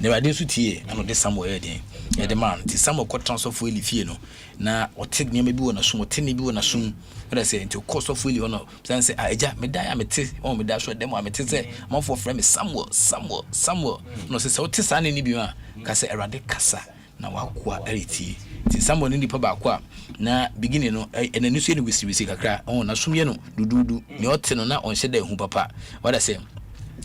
never did sutie and this somewhere the man tis some of cut transfer for no na or take near maybe on a sum or 10 maybe on a sum but I say into cost of Willie or no say I me die I'm a tis on me dash what them I'm a tis more for friend is somewhere no say so tis an any bima case erade kasa na wakwa eriti tis someone in the paba na beginning no and then you see we kakra on na sum ye no dudu ne oteno na on shede hu papa what I say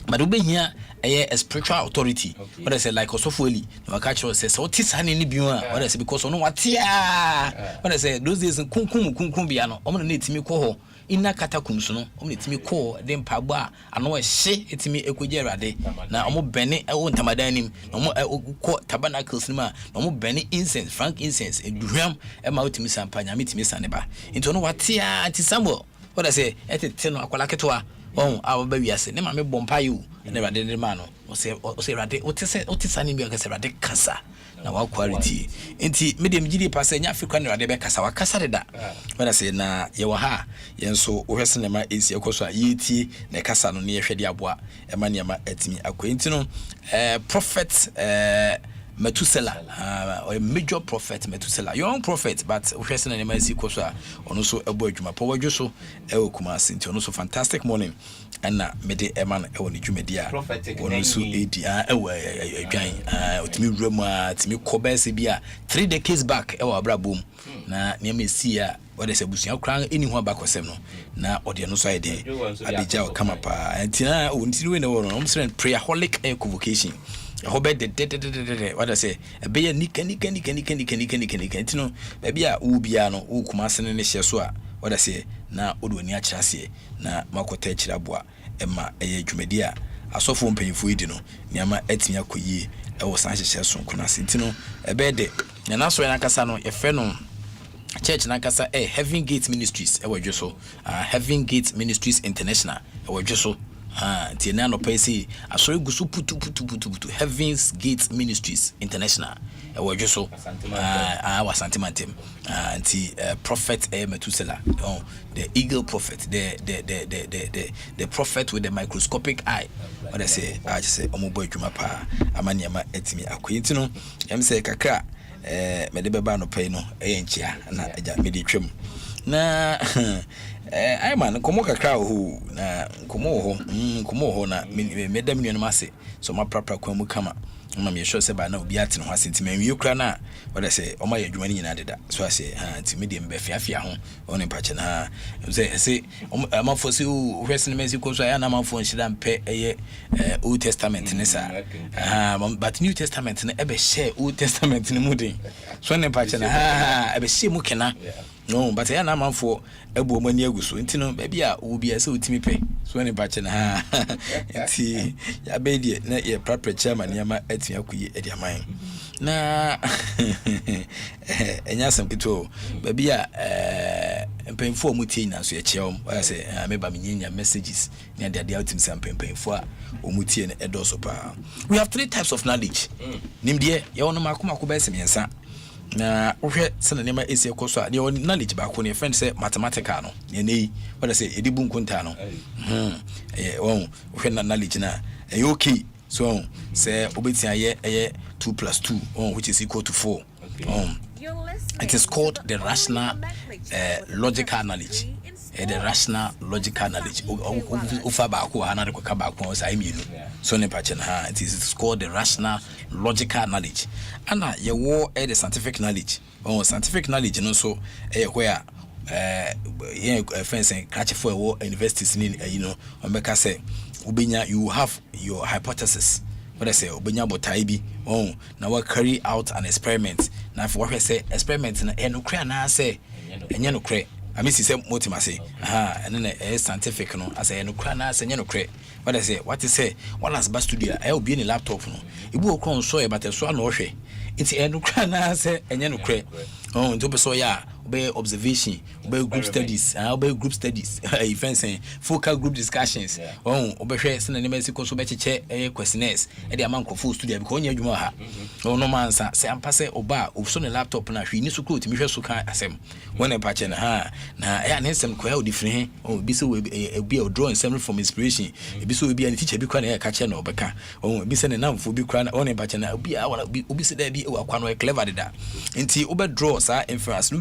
but we here a spiritual authority. Okay. What I say, like Osofoli, no catcher says, so tis any bima. What I say, because on what what I say, those days in Kumbiano, only need me call in a catacomb, only to me call, then Paba, and no she, it's me a Kujera day. Now, I'm more Benny, I won't tabadanim, no more tabernacles, no more Benny incense, frank incense, a drum, a mouth miss and panya, meet Miss Aneba. Into no what tis somewhere. What I say, at a 10 o'clock. Our baby, I said, never me bompa you, and never did the man. Or say, Rade, what is any me as a Rade Casa. Now, our quality. Inti, medium GD passing African Rade Casa, or Casada. When I say, na, Yawaha, yen so, Western is your cosa, yeti, ne Casa no near Shediabwa, Emaniama et me acquaintino, prophet, Metusela, or a major prophet Metusela, young prophet, but Western and MIC Cosa, also a boy, my power Joso, Kumas, into also fantastic morning, and Mede Eman, Jumedia, prophetic, also to me, Roma, to me, Cobesibia, 3 decades back, our Braboom, na near me see what is a bushing crown anyone back or seven, na or the no side, Abijao come up, and Tina won't do in the world, I'm prayer holic convocation. Hobet de what I say, a bear nick, you know, baby, Ubiano, Ukumasan and Shasua, what I say, na Udwania Chassi, na Marco Techabua, Emma, a Jumedia, a soft one paying for it, Yama Etnia Kuyi, I was Sanchez Conasintino, a bed day, and also in Acasano, a fennon. Church Nakasa, Heaven Gate Ministries, Heaven Gate Ministries International, Tiana no Pesi, I saw you gusu putu Heaven's Gate Ministries International. I was just so I was sentimental. Prophet Metusela, the eagle prophet, the prophet with the microscopic eye. What I say, I just say, Omoboy Jumapa, Amaniama etimi Aquintino, say Kakra, Medebaba no pay no, Enchia, and I made it trim. Na I man komo kakra ho na komo ho na medam nyu no mase so ma prapra kwamu kama na me sure say ba na obi ate no asenti man wi kra na what I say o ma yadwuma ni nyina deda so I say anti medium be fiafia ho on pache na say am for say o hwese na mezi ko so ya na am for nhira mpe eye Old Testament ne sa but New Testament na ebe share Old Testament ni mudin so ne pache na ebe share mu kena. No, but I am for a woman yaguso, intino, maybe I will be a so timmy pay. So any batch and see, ya baby, not your proper chairman, Yama et Yaku at your mind. Na, and yes, I'm to baby, paying for Mutina, so your chum, I say, I may be messages near the outing some paying for Umuti and Edosopa. We have 3 types of knowledge. Nim dear, you want to Makuma Kubes and son. na wohwe sene nema esi ekoso a ne knowledge ba ko ne friend say mathematical no ne nei what say edibu nkunta no wohwe na knowledge na okay so say obetia ye 2 + 2 which is equal to 4 it is called the rational logical knowledge. The rational logical knowledge ufa ba ko ha na de ka ba ko sai mienu so ne pa chen ha it is called the rational logical knowledge ana ye wo the scientific knowledge scientific knowledge no so where fencing catch for wo universities ni on be ka say ubenya you have your hypothesis what I say ubenya botai bi na we carry out an experiment na for what say experiment na no kra na say enye no kra I mean, say motimase. And then a scientific no. I say no crana, say no cre. What I say, what is say? One last bus studio. I'll be in a laptop no. It will come so but a swan no she. It's a no crana, say and no cre. Oh, to be so ya. Obey observation, obey group studies, obey group studies. Fencing, focal group discussions. Obey send an immense so much questionnaires. And the amount of full studio because you ha. Oh no man, say I'm passe oba. Upson a laptop na. She needs to quote me. So can asem. When a patch na and some quite different. Oh, be so be a drawing some from inspiration. Be so be a teacher be crying a catcher no beka. Oh, be sending them for be crying on a patch na. Be I want to be there be clever that. Until over draws are inference.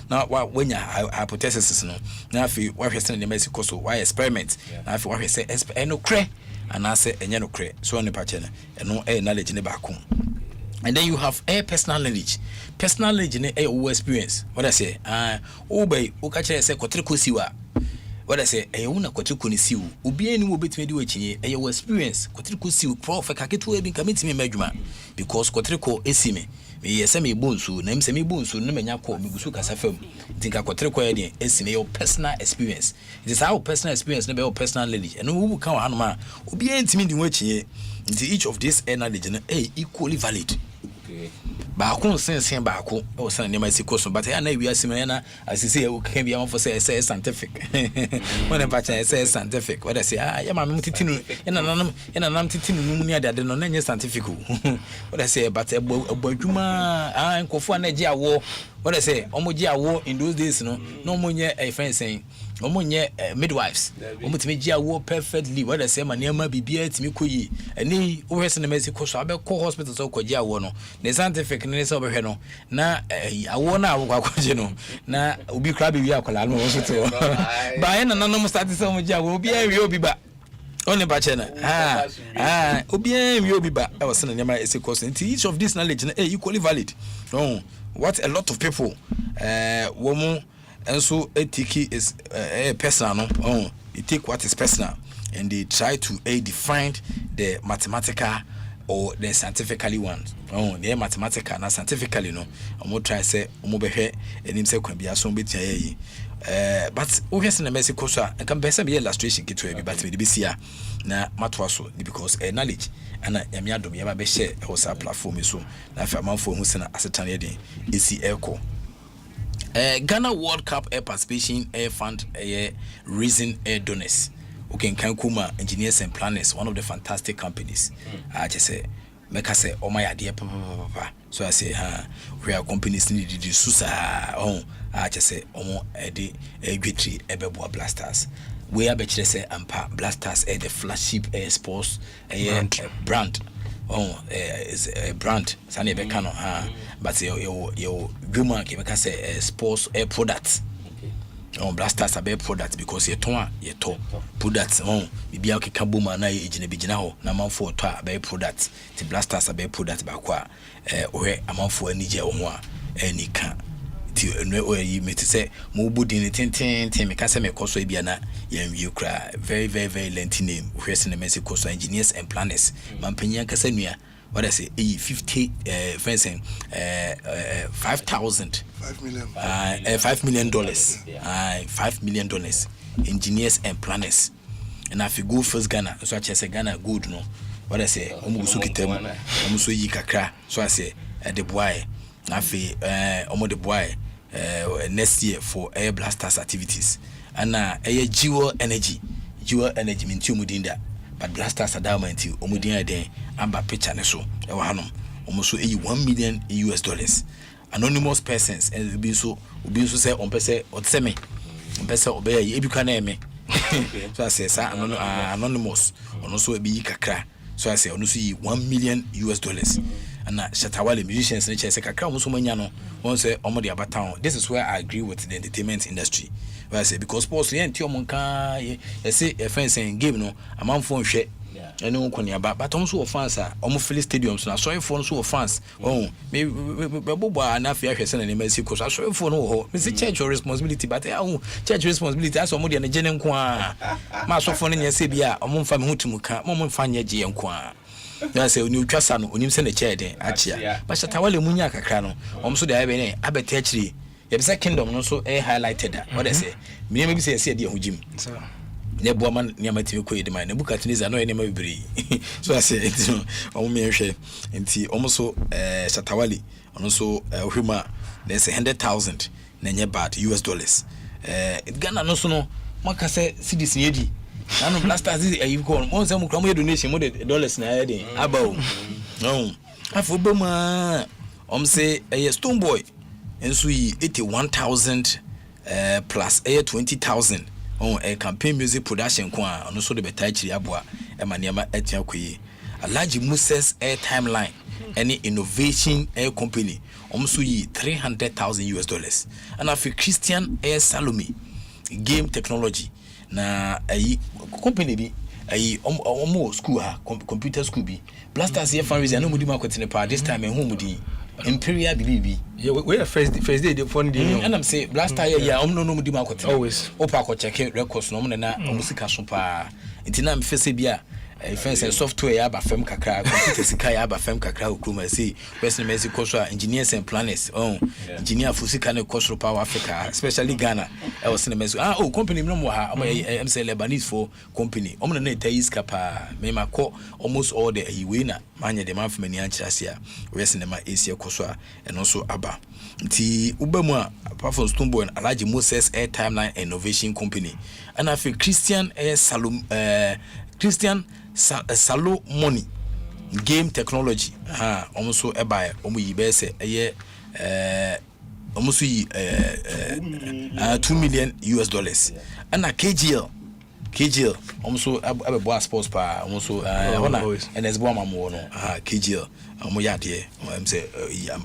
Now when your hypothesis no now if you what you say in Mexico so why experiment now if what you say no cre and I say no cre so on the patch and no knowledge in the back home. And then you have personal knowledge in a experience what I say obey okache say kotriko siwa what I say una kotriko ni siwu obi eni wo betime di wachinye your experience kotriko siwu prof ka ketu e bi nka me madwuma because kotriko esime me say me bonsu na me say me bonsu no menya ko me gusu kasa fam tinka kotriko e dey esime your personal experience it is how personal experience no be your personal knowledge and wo kan wa hanoma obi entimi di wachinye each of this knowledge no equally valid. Ba ko sense ba ko o san ne ma sikoso but ya na wi asime na asise e can be am for say scientific when a patch say scientific what I say ya ma mtitinu ina nam titinu nu ni ade no na nye scientific what I say but abadwuma nkofo na gi awo what I say omogi awo in those days no omonye a friend saying omonye midwives omutime gi awo perfectly what I say ma niam bibia timi koyi ani wo hwese na Mexico so abeko hospital so kogi awo no the scientific ne so behwe no na awo na awo kwakoje no na obi kra be wi akola no hospital ba ye na nanom start so omogi awo obi awi obi ba only bachena obi awi obi ba e was na niam Mexico so each of this knowledge na equally valid. What a lot of people woman and so etiki is personal you take what is personal and they try to define the mathematical or the scientifically one the mathematical na scientifically no try say behwe enim say kwan bia so betia yi but we have in Mexico so can be some illustration get to every but we be see na matwaso because knowledge ana yami adom yaba be share e WhatsApp platform so na fa manfo hu sena asetane de esi echo Ghana World Cup air participation air fund air raising air donors okay kan kuma engineers and planners one of the fantastic companies I just say make us say oh my idea papa so I say we are companies need to do susa I just say omo edi egwetri ebebo blasters we are betche say ampa blasters the flagship sports brand is a brand sane be kano but your woman ke make say sports products blasters are products because you to products bibia ke kabuma na ejina ho na manfo to a products the blasters are products ba kwa amanfo anije ho a anika ti no yi meti say mo budi ni tenten me ka say me koso e bia na yam wi kra very very very lengthy name hwese na Mexico so engineers and planners mampanya ka sanua what I say 50 fencing 5,000 $5 million $5 million engineers and planners and if you go first Ghana so I say Ghana good no what I say omugusu kitem omuso yi kakra so I say the boy afi omo the boy next year for air blasters activities and geo energy minti omudinda but blasters adama nti omudin den amba picture ne so e wa hanom omo so $1 million anonymous persons and be so say on pese or semi on pese obey you can name so I say anonymous on also be kakra so I say on see $1 million and Shatawale musicians and say kakra muso manyano on say omodi abatown. This is where I agree with the entertainment industry where I say because sports yen ti omonka you say a friend saying game no a man phone share and no konya but also fans are almost fill stadiums na sorry for so fans me bobo na fi ahwese na nemasi ko so sorry for no ho me say church responsibility but church responsibility as omo de na gene nko a ma so for no nya se bia omo mfa me hutumu ka omo mfa nya je nko a ya say oni utwasa no onim se na chair den achia but Shatawale munya kakra no omo so de abe ne abete achiri ye be say kingdom no so highlighted what they say me maybe say de ahujim ne boa man niam atimi ko yedima ne Bukatiniza no ene ma bibiri so I say omo me hwe enti omo so Shatawale ono so ohwema na say 100,000 na nye bad $. Ghana no so no maka say cedis yedi nanu blasters is you go on say mo kra mo donation mo de dollars na yedi abaw no afo bema say Stone Boy enso yi 81,000 plus 20,000 on a campaign music production kwa ono so de betachiri aboa e maniama etia koyi Alhaji Musa's air timeline any innovation air company so yi $300,000 and afi Christian Air Salome game technology na company bi school ha computer school bi blasters here fundraising no mudi makotene pa this time en mudi Imperial BBB. Yeah, we are first day the phone day. And I'm say last time no mudi makotene. Always. Opa ko check records no na musika so pa. Intina me fese bia fence software ya ba fam kakra computer sika ya ba fam kakra okruma say Western Mexico so engineers and planners engineer for sika ne coastal power Africa especially Ghana I was in Mexico company no ha am say Lebanese for company na tayis kapa me mako almost all the we na manya de man from any anchasia Western ma Asia koso and also aba nti ubamu apart from Stone Boy and Alhaji Moses Air Timeline Innovation Company and I feel Christian Air Salo money game technology almost so buy yi be say almost yi $2 million and a KGL almost so boy sports pa almost so and as boy mamo no KGL ya de am say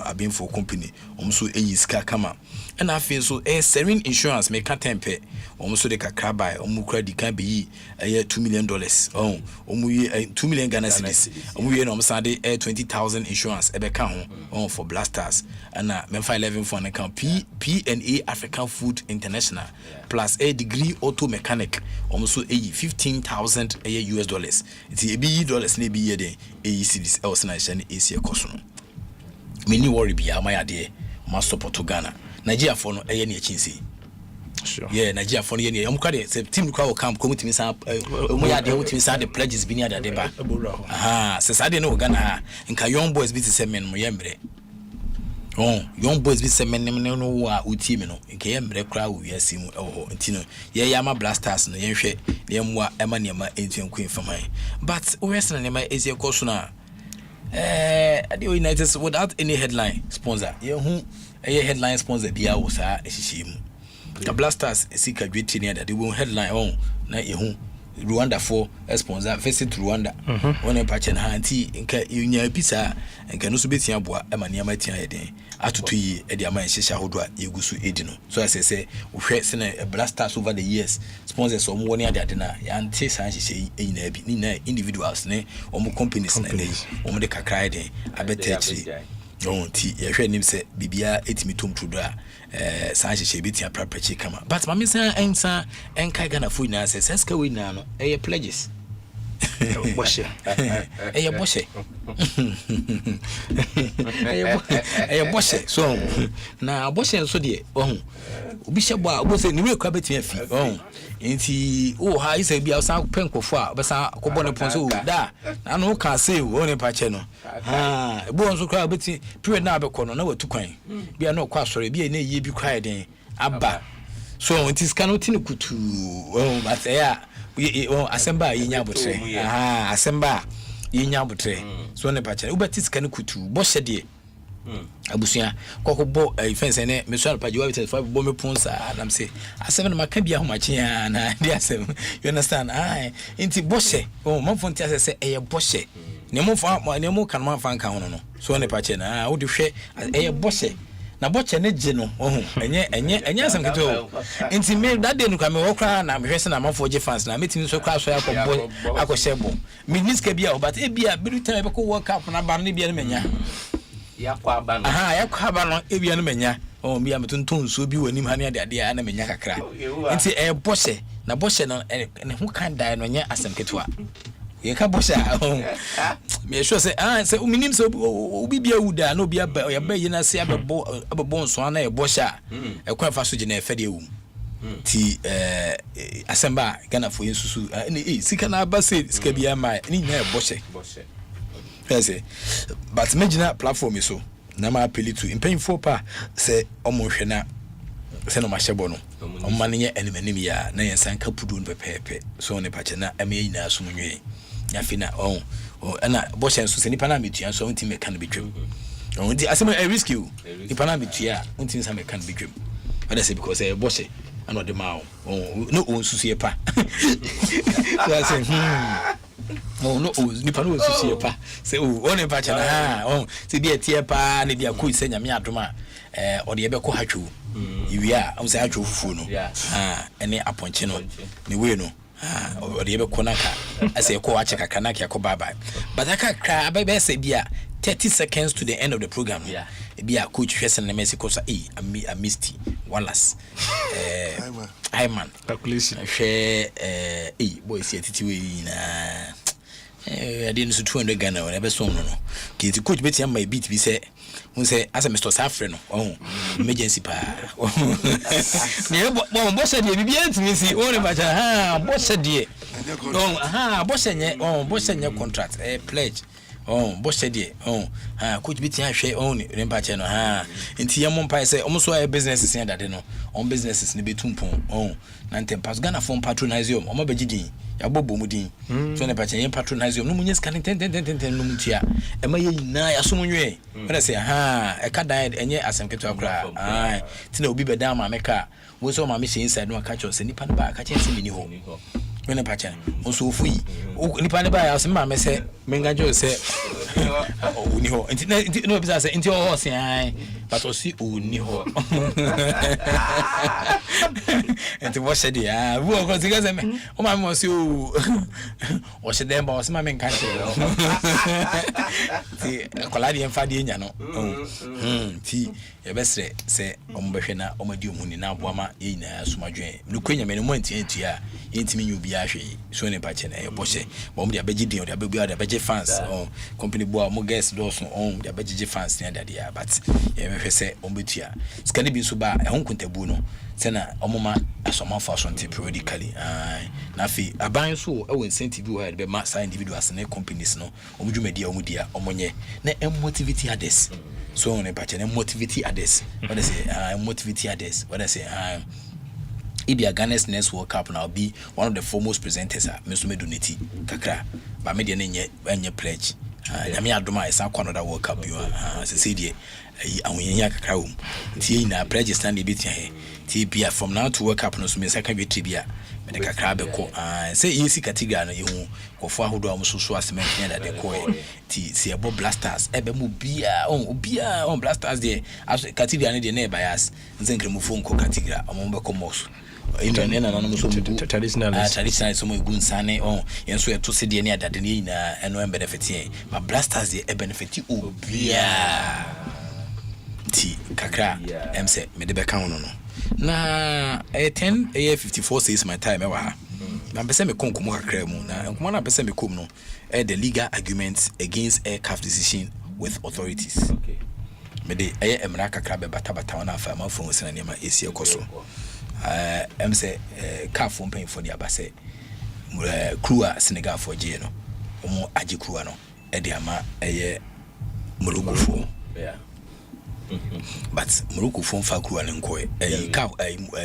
I've been for company almost so ska kama and I feel so Serene Insurance make a tempe almost de kakra buy credit can be $2 million $2 million Ghana cedis no sande 20,000 insurance ebeka ho for blasters and memfa 11 for an account P&A African Food International plus a degree auto mechanic almost $15,000 $. It's a $. Ne be ye de cedis else na shane Asia koso no many worry bia my idea must support to Ghana Nigeria for no na chinsi sure yeah Nigeria for no na omka de team kwa camp committee misa mo ya de utimi sa the pledges bi ni adade ba se sa de no Ghana nka young boys bi se men mo yembre young boys bi se men no wa utimi no nka yembre kra wo wiase mu ntino ye yama blasters no yenhwe ne mwa ema ne ma entuanku infamai but we resna ne ma ezie koso na at the United States without any headline sponsor a headline sponsor bia wo sa ehihim the blasters esika dwetini near that they will headline na ehu Rwanda for sponsor visit Rwanda one patch na anti nka yunya pizza nka no so betia boa ema ne amatia heden atoto yi e dia man hihia hodo a yegusu edino so I say uhwe se na blasters over the years sponsors omo woni ade na ya anti san hihia yi na bi ni na individuals ne omo companies na dey omo de kakra heden abetachiri ti yehwe nim se bibia etimi tomtudo a san hihia betia praprachi kama but mama san ensa enka Ghana fu na se seska we na no e pledges boshe boshe boshe so na boshe so de obi shebo a obo se ni we kwa betia fi enti ha isa bia san penkofo a besa kobo ne ponso da na no ka say o ne pa che no ebo nso kwa beti period na abekọ no na watu kwan bia na okwa sore bia na ye bi kwa den aba so enti ska no tini kutu but Asempa yinya botre Asempa yinya botre so ne pa che ubeti ska ne kutu bo hye de Abusua koko bo fence ne me so alpa jiwa bit for bo me ponsa na say asem na maka bia ho machi na dia asem you understand inti boshe man fonti asese eye boshe ne mo kan man fan kan no so ne pa che na wo de hwe eye boshe na boshe ne je no enye asem keto inti me that day no ka me wo kra na me hwese na man for je fans na metimi so kra so akọ me niska bia but e bia bi time be ko world cup na ba no bia ne menya yakwa no ebia no menya bia metonton so bi wanim ha ne ade na menya kakra nti boshe na boshe no ne ho kan dai no nya asem ketwa ye ka boshe me sure say say uminim so obi bia wuda na obi aba ya ba yi na se abebo nso na boshe kwa fa so je na efede wu ti asemba Ghana for insusu sika na ba se sika bia ma ni nya boshe yes but imagine platform so na ma appeal to impayful pa say omo hwe na say no ma hyebo no omo ne enemanim ya na yensan ka pudu no pepepe so ne pa che na ame nyina so munwe ya fi na na bo chen so se ni pa na metua so unti me kan betwem unti asem a risk you ni pa na metua unti nsa me kan betwem but say because bo che ano de ma no onsusu ye pa so say no nipa no susie pa se one pa chana se bia tie pa ne bia ko ise nyame adoma ode ye be ko hatwo iwia am se hatwo fufu no ene aponche no ne we no ode ye be ko naka ase ko wache kaka naka ya ko bye bye but aka be se bia 30 seconds to the end of the program bia coach hwese na Mexico so I missed Wallace Ayman calculation boy see titi we na I didn't so 200 Ghana when be so no kiti coach beti am my beat bi say won say as Mr. Safre no emergency pa ne bo se de bibia ntimi si won ba cha bo se de bo se nye contract pledge bo se de coach beti ahwe ne mpa che no enti yam mpa say omo so businesses in that no on businesses ne betumpon na ntem pas Ghana phone patronize yo omo bagidin ya bobo mudin so ne pa che yam patronize yo no munye scanning ten no mutia e ma ye nyina ya so munwe when say e ka dan enye asem keto akra ti na obi beda ma meka wo so ma me she inside no catch us nipa ne ba ka che se mini ho when pa che so fui nipa ne ba ya so ma me se menga jo se oni ho enti no bisa se enti ho se but o si oni ho enti wo se dia wo ko siga se me o ma mo si o se dem ba o se ma me nka che ti kola di enfa di nya no ti e besre se o mo behwe na o ma di omuni na aboama e nyina somadwen no kwenya me no mo enti a enti mi nyu ahwe so ne pa che na e boshe bo mo dia begidin o dia begua dia beje fans company boa mo guest dos on dia beje fans ne dia but e me hwese o betua skani bi so ba e hon kuntabu no se na omoma asoma fa so nti periodically na fi aban so e won incentive wo be ma sign individuals ne companies no omudwumadia omudia omonye na motivate others so ne pa che na motivate others what I say motivate others what I say Ibia Ghana's next World Cup now be one of the foremost presenters Mesume Donati kakra ba media enye pledge nyame adoma esa kwa another World Cup you say die awunya kakra wom tie na pledge stand be tie tie bia from now to World Cup no so me second betri bia me de kakra be ko say yesi category no yehu kofo ahodo am so asem nya da de ko ti se ebo blasters ebe mu bia on blasters de category no de na bias nzenkre mu fon ko category am be ko mos internet na no so traditional so mo gunsane yenso eto se de ne adade ne nyina eno benefit ma blasters de benefit obia ti kakra emse me de be kan no na 54 says my time ewa na pese me konkomo kakra mu na nkomo na pese me kom no the legal arguments against aircraft decision with authorities me de emra kakra be bata na afa ma fon sena ne ma esi ekoso emse car phone paying for the abase crew Senegal for je no omo agi crew no e de ama Morocco fo but Morocco phone fa crew an nko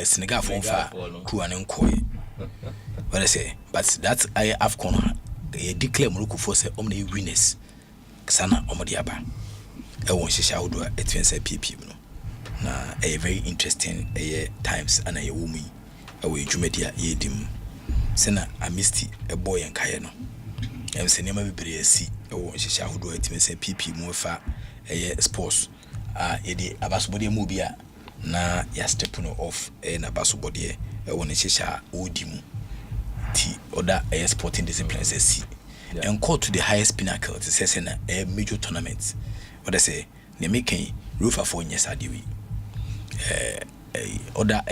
Senegal phone fa crew an nko what I say but that AFCON they declare Morocco for say omna winners sana omo de aba won hye ahodo it means PP no na a very interesting times and a woman away dwumadi a yedim sena amisti boy and kaye no em se nema bebre asi won hye ahodo it means PP mu fa sports yedi abasobode mu bia na ya step no off na abasobode won hye odi mu ti oda sporting disciplines asi and call to the highest pinnacle to say a major tournament. What I say, they making roof for yes adiwi. Other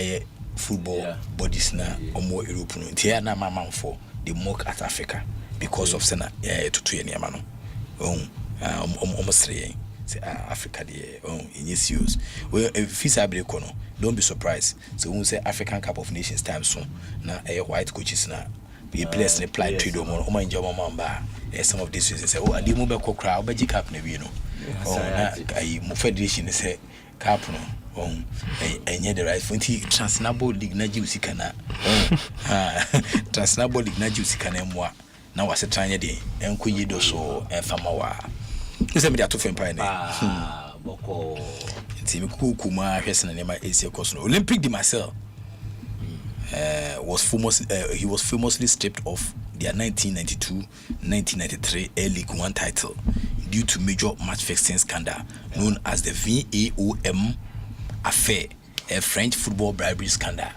football bodies na or more European. Here na mama for the mock at Africa because of sena to 2 year mano. Almost 3 years. Say Africa in yes use. Well, if it's kono, don't be surprised. So when say African Cup of Nations time soon, na white coaches na. Be placed in apply to the more my job mamba. Some of these say, oh, I did move back crowd, but you cap never know. Oh, federation say cap no. Oh, and yet the right for transnable league na juicy cana. Transnable league na juicy canemwa. Now was a tiny day, and could you do so and famawa. You send me that to Fempine. Boko. It's a cool Kuma, Hesson and my AC course. Olympic de Marcel. He was famously stripped of their 1992-1993 A League One title due to major match fixing scandal known as the VAOM affair, a French football bribery scandal.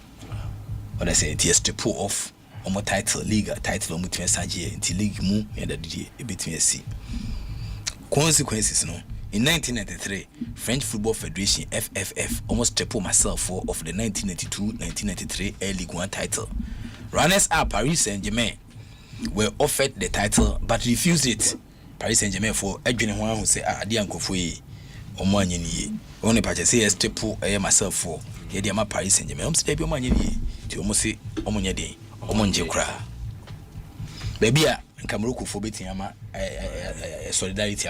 What I say, it is strip off on title league title between Sanjay until league mu and the between C. Consequences no. In 1993, French Football Federation FFF almost tripled myself of the 1992-1993 A League One title. Runners-up Paris Saint-Germain were offered the title but refused it. Paris Saint-Germain for Edwin Juan who say Adianko Fui or Moanyini. Only Paris say triple myself for Yediama Paris Saint-Germain. Step your money to almost say Omonyade, Omonje Kra. Baby, Cameroon for beating solidarity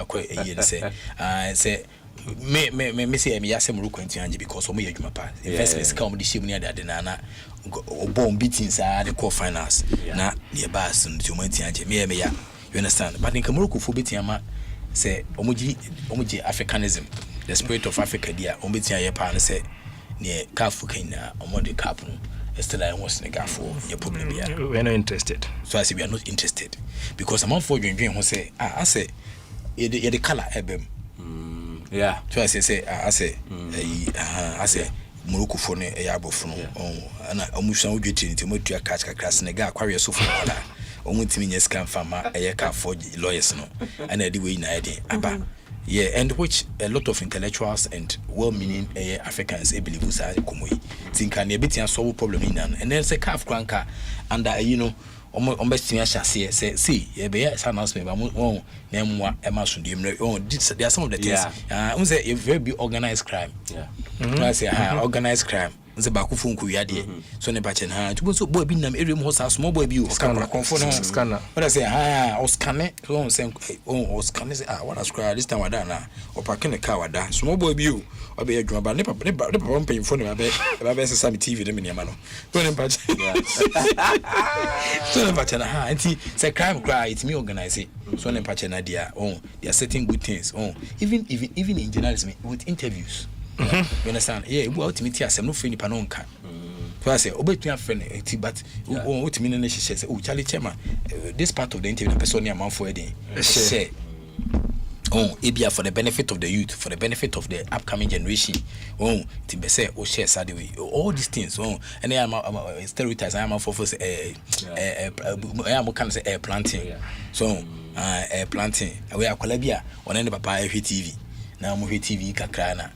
say me say me yasem ru kwanti anje because omo yadwuma pa investments come the shame near the nana bomb beatings are the core finance na the bas nti omo anti anje me ya you understand but in Cameroon for beating ama say omoji Africanism the spirit of Africa dia omo beating aye pa na say ne kafu kenya omo de cap no still I was nigga for your problem here. We're not interested. So I say we are not interested because I'm on for dream who say I say the color ebem. Yeah. So I say I say Morocco for ne yabo for no and omusha udweti nti motua catch kakras nigga kware so for wala omutimi nya scam farmer eka for lawyers no and the way na ede aba. Yeah, and which a lot of intellectuals and well-meaning Africans believe was a komoi. Think an a solve problem in and then say calf cranker and almost say see yes announcement but name what Emma should there are some of the things say a very big organized crime. Yeah. I say organized crime. Nze ba ku fun ku yade so ne ba chen to so boy bi nam area mu hosa small boy bi o scanner scanner when I say o scanner so say o scanner say what I scroll this time wada na o park in the car wada small boy bi o be adwuma ba ne papa pay phone ba be say me TV dem niam no so ne ba chen so ne ba chen anti say crime cry it's me organize it so ne ba chen na dia they are setting good things even in journalism with interviews. You understand? Yeah, we ultimately as no free panonka. So I say, obetu friend, but what mean she says, oh Charlie Chema, this part of the interview the person near for wedding. Say Abia for the benefit of the youth, for the benefit of the upcoming generation. To say share sadly all these things. And I am stereotypes, I am for I am kind of say planting. So planting. We are Colabia on any papa TV. Now movie TV kakrana.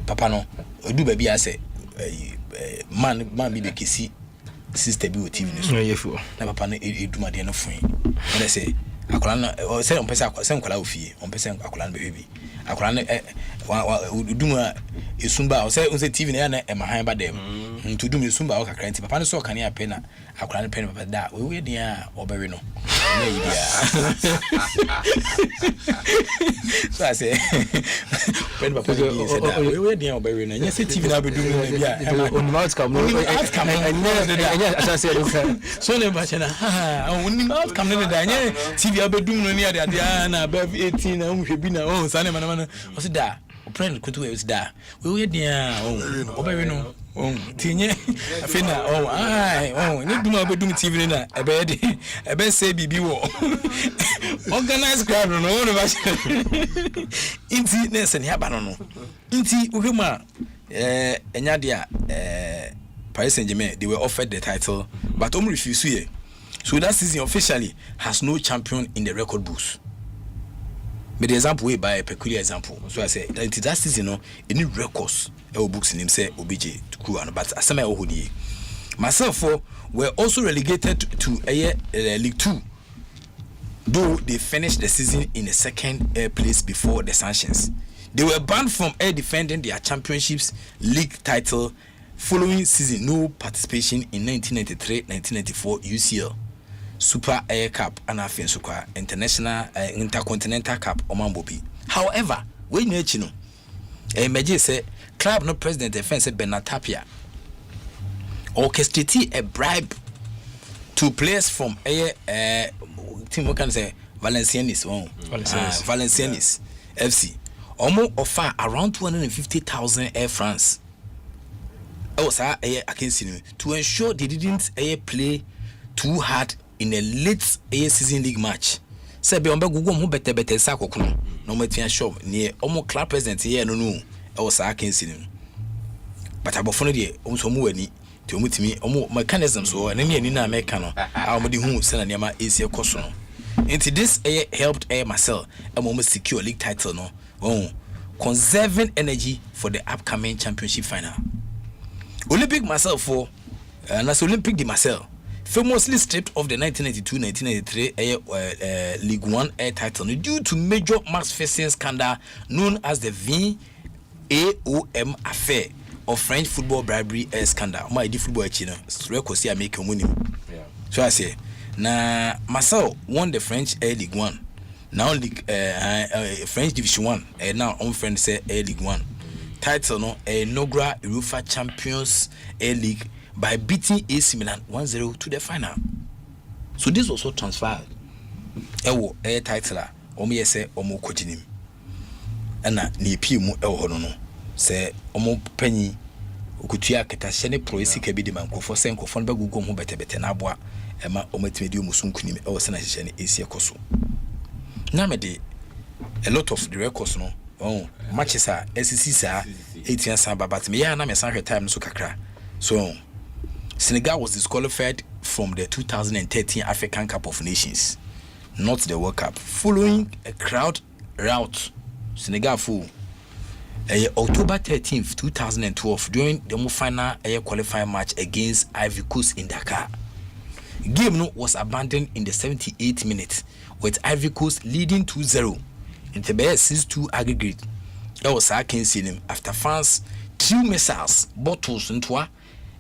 Papa no do baby I say man be the kisi sister be TV so na papa no eduma de no fun when I say akola no say on pesa say akola ofie on pesa akola no baby akola no Duma Isumba, or say TV and my hand by them. To do me Sumba or Cranty, Papa so can you pena, I can't pen about that. We will near Oberino. So I say, we were near Oberino, and yes, TV now be doing on outcome. As I said, so much, and only outcome TV I'll be doing near the Diana above 18 and should be now. Sunday, man, was it that? Friend could do it that. We were near Oberino. Tinye afina you do not be doing TV na a bed say bibi wo organized crowd no one of us inti ness and yaba no inti uhema enya dia Paris Saint-Germain, they were offered the title but refused here. So that season officially has no champion in the record books. But the example we by a peculiar example. So I say that season no any records books in him say OBJ to crew but Asiamah ohudi. Myself were also relegated to League 2, though they finished the season in the second place before the sanctions. They were banned from defending their championships league title following season. No participation in 1993-1994 UCL Super Air Cup and Afensuka International Intercontinental Cup Omambobi. However, when you know, Major say club no president defense Bernard Tapia orchestrated a bribe to players from team what can say Valenciennes Valenciennes FC. Almost offer around 250,000 Air France. To ensure they didn't play too hard in a late season league match. Say be ombe gugu ho better sa kokono. No matia shop near almost club president here no. But abofo no de omso mu wani ti omutimi omo mechanisms so na me ani na America no a omde hu se na niam esi ekoso no. Into this helped Marcel and secure league title no. Conserving energy for the upcoming championship final. Olympic Marcel for as Olympic de Marcel famously stripped of the 1992-1993 League 1 air title due to major match fixing scandal known as the VAOM affair of French football bribery scandal. My football chino records here make money. So I say na Marcel won the French Air League 1. Now League French Division 1 and now on friend say Air League 1 title no inaugural UEFA Champions Air League by beating AC Milan 1-0 to the final. So this was also transferred. Ewo air title omo say omo kojinim. Ana ni pi mu ewo no say omo panyi okutua ketahye ne proisi ka bi de mankofo se nkofo no bagugu ho betebete na aboa ema omo timedi omusunkunim ewo se na hye ne AC ekoso. Na me de a lot of the records no matches are SCC sa 18 san but me ya na me san hwe time so kakra. So Senegal was disqualified from the 2013 African Cup of Nations, not the World Cup, following a crowd rout. Senegal full October 13th, 2012, during the final qualifying match against Ivory Coast in Dakar. Game was abandoned in the 78th minute, with Ivory Coast leading 2-0 in the 6-2 aggregate. That was after fans threw missiles, bottles,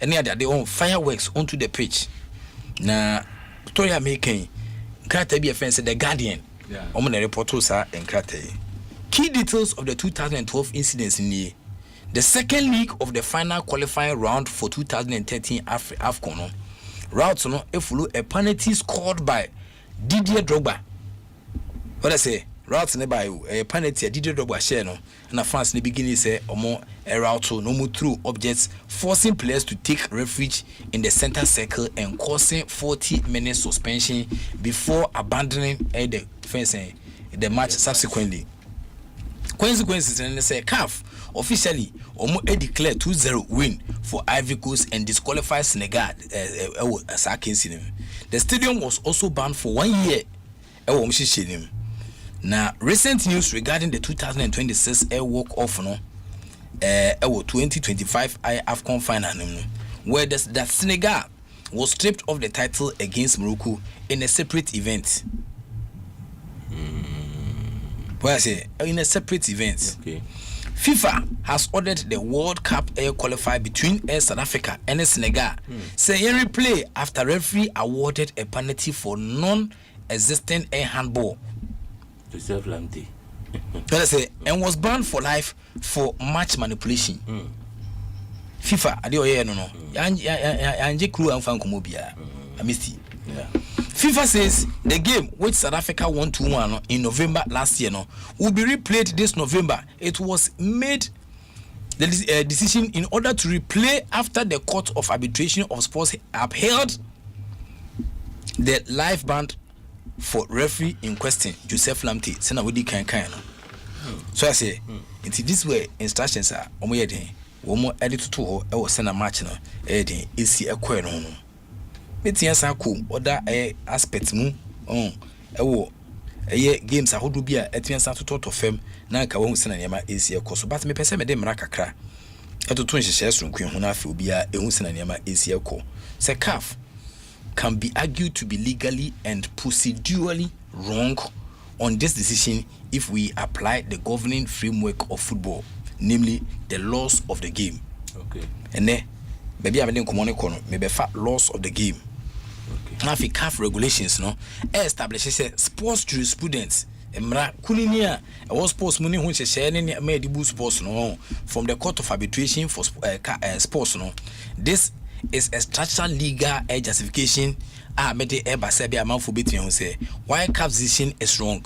and their own fireworks onto the pitch. Na story I'm making, Krata be offense the Guardian. On the reporters are and Krata. Key details of the 2012 incidents in the second leg of the final qualifying round for 2013 AFCON. Routes follow a penalty scored by Didier Drogba. What I say? Routes by a penalty Didier Drogba share no. And the fans in the beginning say more a route no more through objects, forcing players to take refuge in the center circle and causing 40-minute suspension before abandoning the fencing the match subsequently. Consequences and say CAF officially declared 2-0 win for Ivory Coast and disqualified Senegal. The stadium was also banned for 1 year. Now, recent news regarding the 2026 air walk-off 2025 AFCON final where the Senegal was stripped of the title against Morocco in a separate event. What I say? In a separate event. Okay. FIFA has ordered the World Cup air qualifier between South Africa and Senegal. Say replay after referee awarded a penalty for non-existent air handball. To self-lamty. And was banned for life for match manipulation. FIFA, I don't know. Anje crew and fan kumobia. I missed it. FIFA says the game which South Africa won 2-1 in November last year will be replayed this November. It was made the decision in order to replay after the Court of Arbitration of Sports upheld the live ban for referee in question, Joseph Lamte. Sena we di kan. So I say, into this way instructions are omoyede. Womo edit to ho e wo sena match no eden esi ekwe no. Metia sa ko oda aspect mu ewo games ahodo bi a etia sa to fam na ka wo sena niam esi ekoso but me pese me de mra kakra etoto nhihye sonkwe hu na afi obi a ehu sena niam esi ekọ se CAF can be argued to be legally and procedurally wrong on this decision if we apply the governing framework of football, namely the laws of the game. Okay. And then maybe I mean maybe laws of the game. Okay. Now if CAF regulations establishes sports jurisprudence. Emra kuninia was sports money when she share any made sports from the Court of Arbitration for sports This is a structural legal justification made by Serbia man for between who say why CAF decision is wrong.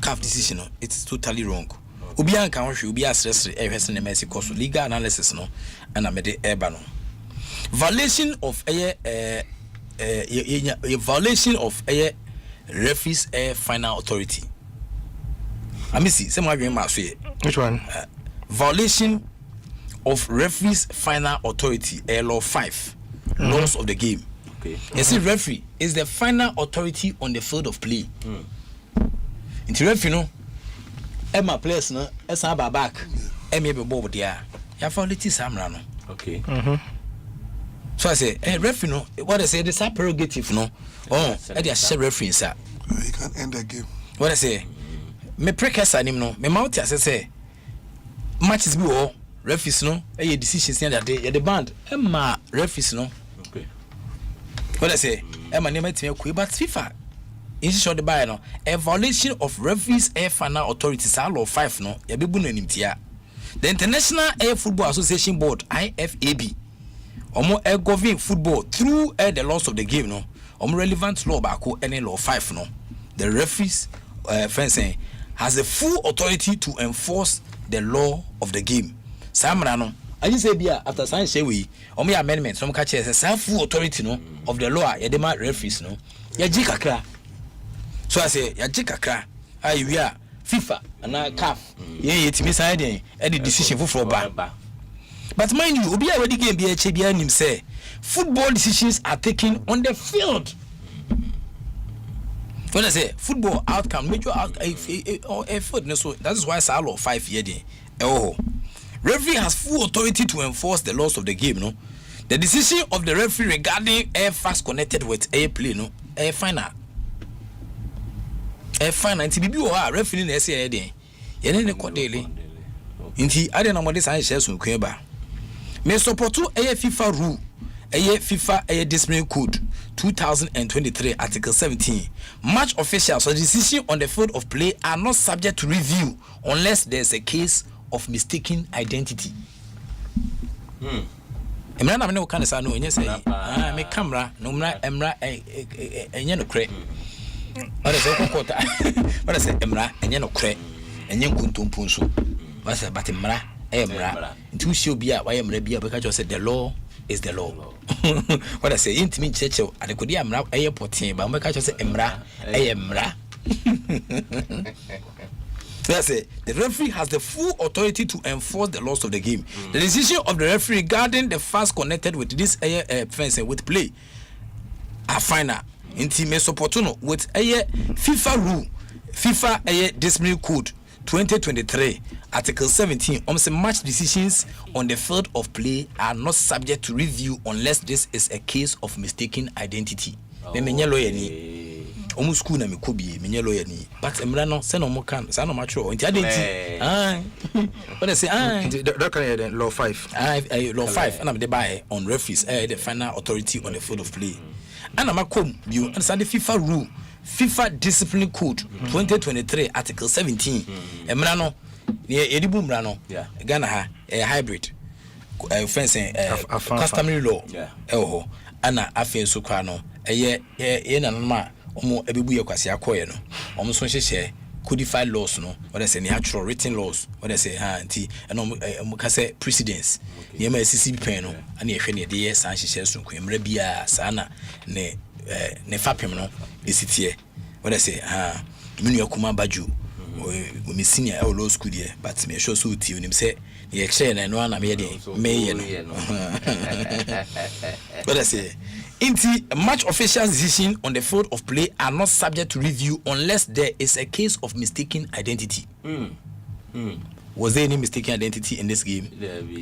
CAF decision it's totally wrong. Ubian can be a stress legal analysis and I made violation of a violation of a referee's final authority. I mean, see, some say which one? Violation of referee's final authority, law 5, laws of the game. Okay. You see, referee is the final authority on the field of play. Into referee, Emma players, Esa back, Emma be bob there. You violate Samra. Okay. So I say, referee, what I say, this prerogative, I just referee, sir. You can't end the game. What I say. Me prekasa nim no me mount say matches bi wo referees decisions that the band ma referees okay what I say ma name atime ku but FIFA in short the buy a violation of referees final authorities law 5 ya bebu no animtia the International Air Football Association Board IFAB omo govern football through the laws of the game omo relevant law baako any law 5 the referees fencing has the full authority to enforce the law of the game. Samra I just say bia after sign say we omo amendment some catch say full authority of the law ya dem referees ya jikakra. So I say ya jikakra ayi we are FIFA and CAF ye yetimi say den any decision for ba. But mind you obi already game bia che bia nim say football decisions are taken on the field. When I say football outcome, major effort, so that is why it's law 5 year day. Referee has full authority to enforce the laws of the game. The decision of the referee regarding air facts connected with air play, air final. Nti or referee na say day. Yene ne kodele. Nti ade na mo de san share sun kwen ba. Me support air FIFA rule. Air FIFA air discipline code 2023 article 17. Match officials or decision on the field of play are not subject to review unless there's a case of mistaken identity. Emra na me no kan say no enye say me camera no mra emra enye no kre. What say kokota. What say emra enye no kre. Enye nkuntumpu nso. What say but emra emra. Ntu shi obi a wa emra bi a be ka say the law is the law. What I say, intimate church, I could hear Mra airport, but I catch say Emra, Emra. That's it. The referee has the full authority to enforce the laws of the game. The decision of the referee regarding the facts connected with this fencing with play are final. Intimate support with a FIFA rule, FIFA discipline code 2023 article 17 match decisions on the field of play are not subject to review unless this is a case of mistaken identity. Menye lawyer ni omu school na me ko bi me nye lawyer ni but emra no se no mo kan sa no matro nti adenti what they say that kind law 5 law 5 and am dey buy on referees the final authority on the field of play and am come you understand the FIFA discipline code 2023 article 17 emra no edibu mra no Ghana ha hybrid fencing customary law ana afen so kwa no ye na ma omo ebebu ye kwase akoye no omo so hyehyɛ codified laws no what they say natural written laws what they say anti omo ka say precedents ye ma CCP pen no ana ye hwɛ ne de ye san hyehyɛ so ko emra bia sana ne fapem no esitie what they say minu akuma baju we senior law school there but me sure so ti unim say ye hye na no na me de me no what I say match officials' decision on the field of play are not subject to review unless there is a case of mistaken identity. Was there any mistaken identity in this game?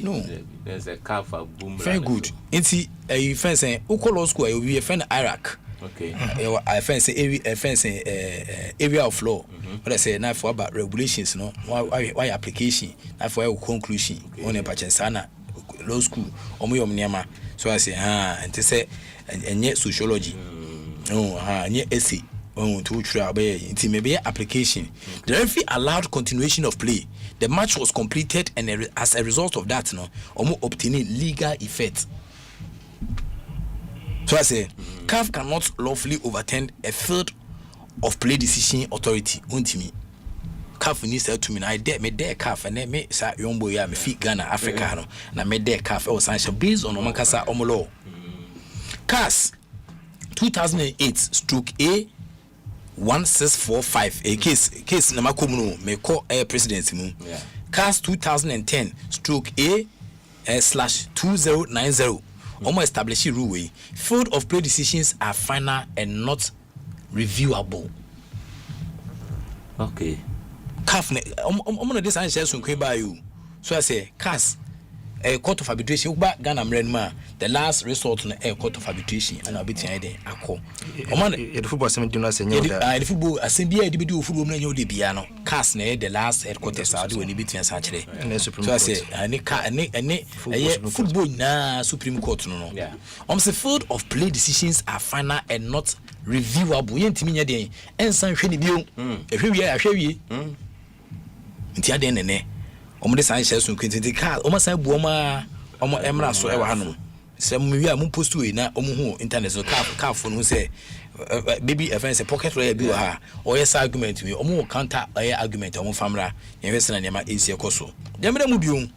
No. There's a calf of boom. Very good. You fence Uko Law School, you be a fan Iraq. Okay. I fence area of law. What I say now for about regulations, no. Why application? Now for conclusion. On a Pachensana Law School. Omuyomniama. So I say, and to say. And yet sociology and yet essay to try maybe application. The referee allowed continuation of play. The match was completed and as a result of that obtaining legal effect. So I say CAF cannot lawfully overturn a field of play decision authority. Untimi CAF needs to me I dare me dare CAF and then me sa young boy me fit Ghana Africa no na me dare CAF or sanction based on omakasa omolo CAS 2008/A1645 a case na makomu no me call presidency mu CAS 2010/A/2090 almost establish rule way field of play decisions are final and not reviewable. Okay. CAF no this answer so kwe ba you so I say CAS a court of arbitration Ghana mrenma the last resort na a court of arbitration and abitia dey akọ the football assembly do not say the football assembly dey do football na nyo dey bia no CAS na the last headquarters ade we bitia sa kire so I say any football na supreme court no say field of play decisions are final and not reviewable yentimi nya dey ensan hwe ni bio ahwe ntia dey nene the sign shares on Quintin car, almost I boma, emra so ever hanum. Some we are moon post to na internet so car phone who say baby offense a pocket where you are or yes argument we counter argument on famra invest in yama easier coso. Demre mubium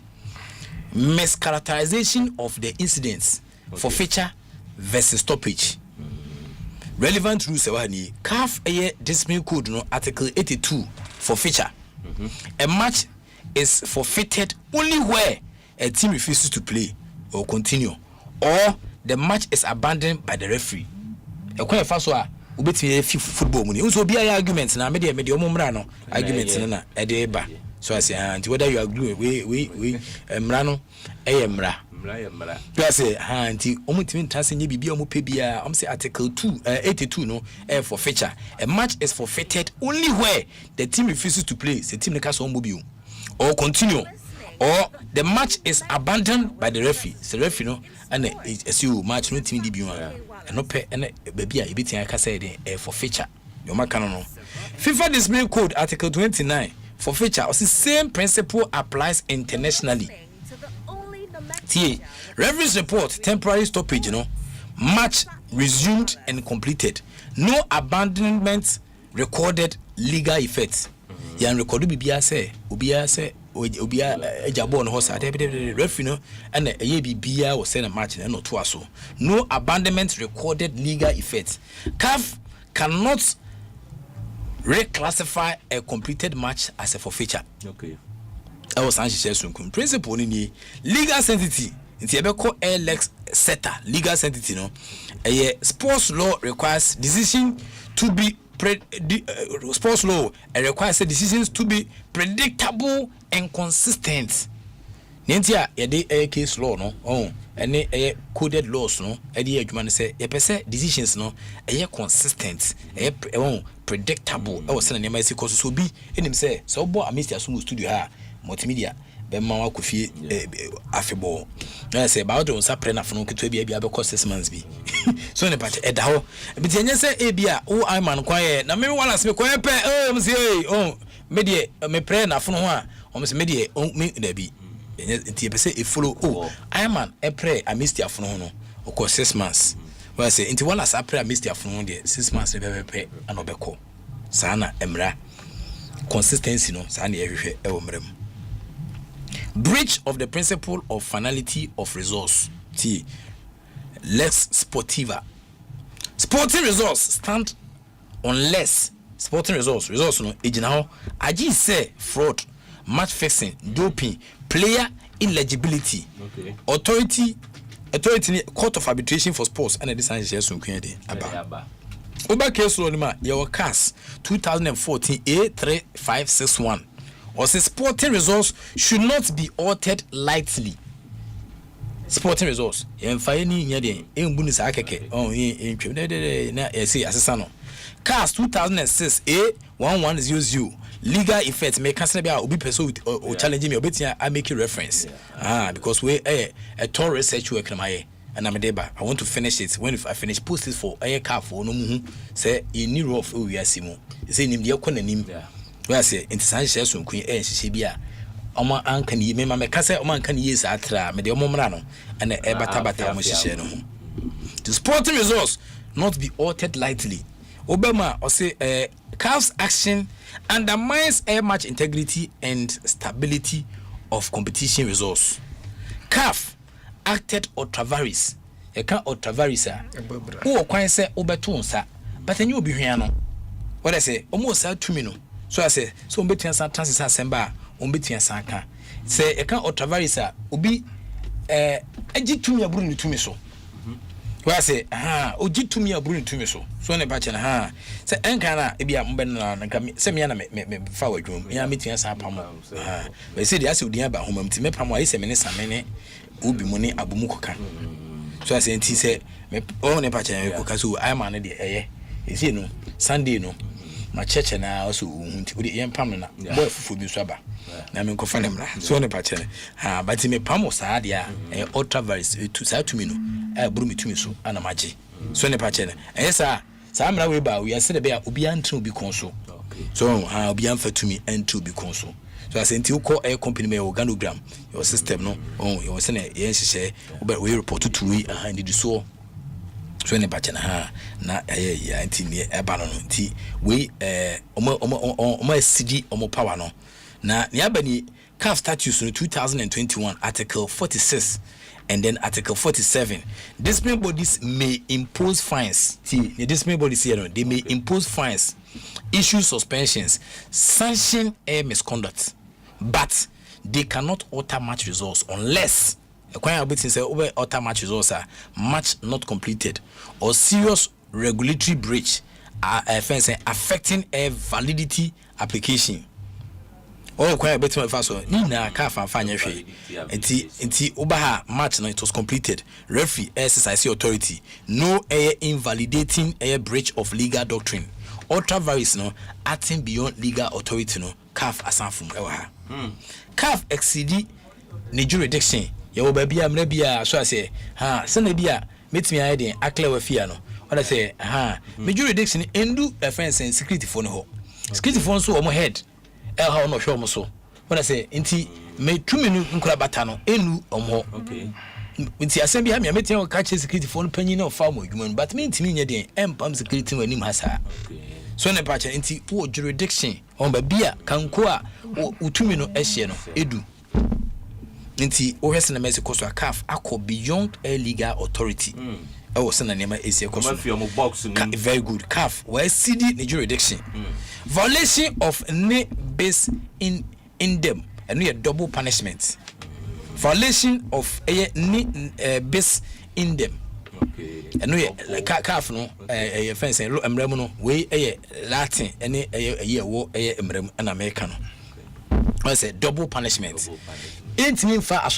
mischaracterization of the incidents for feature versus stoppage. Relevant rules CAF discipline code no article 82 for feature. A match is forfeited only where a team refuses to play or continue, or the match is abandoned by the referee. A quite fast one, football money. Also, be arguments now. Media no arguments na edeba. So I say, whether you agree, we mrano, mra. Plus, auntie, omutim trusting you be pebia. Say article 82 no for feature. A match is forfeited only where the team refuses to play. The team nekas mobile. Or continue, or the match is abandoned by the referee. The referee, no, and as you match no team debut, and no pay and baby, a bit I can say for feature. Your macano. FIFA discipline code article 29 for feature. The same principle applies internationally. Referee's report temporary stoppage. Match resumed and completed. No abandonment recorded legal effects. Yan record bibia say obia ejabo on horse referee no and a bibia was send a match no to aso. No abandonment recorded legal effect. CAF cannot reclassify a completed match as a forfeiture. Okay. I was anxious principle ni legal sanctity nti ebeko lex setter legal sanctity no sports law requires decision to be sports law requires decisions to be predictable and consistent. Nentia yɛde case law no ɛne coded laws no ɛde adwuma no sɛ yɛpɛ sɛ decisions no ɛyɛ consistent ɛyɛ predictable ɛwɔ sɛ nneɛma ɛsi kɔ so bi ɛnim sɛ sɛ wobɔ amnesty asom studio ha multimedia bɛma wa kofie afebɔ na sɛ ba wode nsa prɛ nafono ketewa bi abɛkɔ 6 months bi so ne patch ɛda hɔ biti ɛnyɛ sɛ ebia wo aiman kwan yɛ na me wala sɛ kwan pɛ mse me de me prɛ nafono ho a ɔmse me de me da bi nti yɛpɛ sɛ follow aiman ɛprɛ amnesty afono ho no ɔkɔ 6 months wa sɛ nti wala sa prɛ amnesty afono ho de 6 months bɛbɛpɛ ana ɔbɛkɔ saa na emra consistency no saa na yɛhwehwɛ ɛwɔ mram. Breach of the principle of finality of resource. T. Lex sportiva. Sporting results stand unless sporting results no ejina aji say fraud, match fixing, doping, player illegibility. Okay. Authority court of arbitration for sports and this is yes kunede aba. Oba case law ma your CAS 2014 A3561. Or say sporting results should not be altered lightly. Sporting results. Emfaini nyade embuni sa akeke. Na say asesano. CAS 2006 A1100 legal effect make cancel bia obi person with or challenge me obetia I make a reference. Because we a tour research work na my and I'm deba. I want to finish it. When if I finish post it for a car for no muhu say in new of we asimo. Say nim dia kɔ nanim. We say intisan share so queen hye bia omo anka ni me ma me ka say omo anka ni yes atra me de omo mra no and bata omo hye no. The sporting results not be altered lightly. Obama or say CAF's action undermines air match integrity and stability of competition results. CAF acted ultra-virus. You can't ultra-virus. Who can say obeto nsa but enyu obi hwan no. What I say almost 2 minutes. So I say so obetia san transit asemba obetia san ka. Say you can't ultra-virus obi agitumi aburu ni tumi so. Why say oji tumi aburu ni tumi so. So ne bache na say enka na e bia mbe na nka say me na me fa wadwum. Me ametia san pam. But say dia say odian ba homam ti me pam ayi say me ne samene obi mu ne abumu koka. So I say nti say me ne bache na koka so ai ma ne de eye. Esi no Sunday no ma church na also unti odi yen pam na boy fufu bi so aba. Na me nkofa ne mra. So ne bache but me pam sa dia ultra virus to sa to me no buru mi tumi so ana maji so ne pa che ne sa mra we ba we ase de be obi antru bi konso so obi amfa tumi antru bi konso so asenti uko company me organogram your system no you say na ye hye we report to we and the so ne pa che na ya anti ne eba no nti we omo asidi omo power no na ne abani CAF statutes in 2021 article 46 and then article 47 disciplinary bodies may impose fines. See the disciplinary bodies here, they may impose fines, issue suspensions, sanction air misconduct, but they cannot alter match results unless alter match results are match not completed or serious regulatory breach affecting a validity application. Oh, quite a bit of us. Nina CAF and fine enti Obaha match no it was completed. Referee SSIC authority no invalidating a breach of legal doctrine. Ultra virus no acting beyond legal authority no CAF asanfum ewa. CAF exceed the jurisdiction. Ya obabi amra bia so say sene bia metimi aye den akle wa fia no. What I say me jurisdiction endu offense and security for no ho. Security for so omo head how no show so when I say inti me 2 minutes nkura bata no enu omho okay inti asem bia me metin o catch security phone panyin na fa mo adwuma but me intimi nya den empam security wanim hasa okay so ne pa inti wo jurisdiction on ba bia kanko a utumi no ehye no edu inti o hwese na Mexico so CAF akọ beyond a legal authority na nema esi ekoso very good CAF where CD the jurisdiction violation of ne base in them and a double punishment violation of a base in them and we CAF no fence emrem no we Latin any a year war emrem and American I say double punishment intimi fa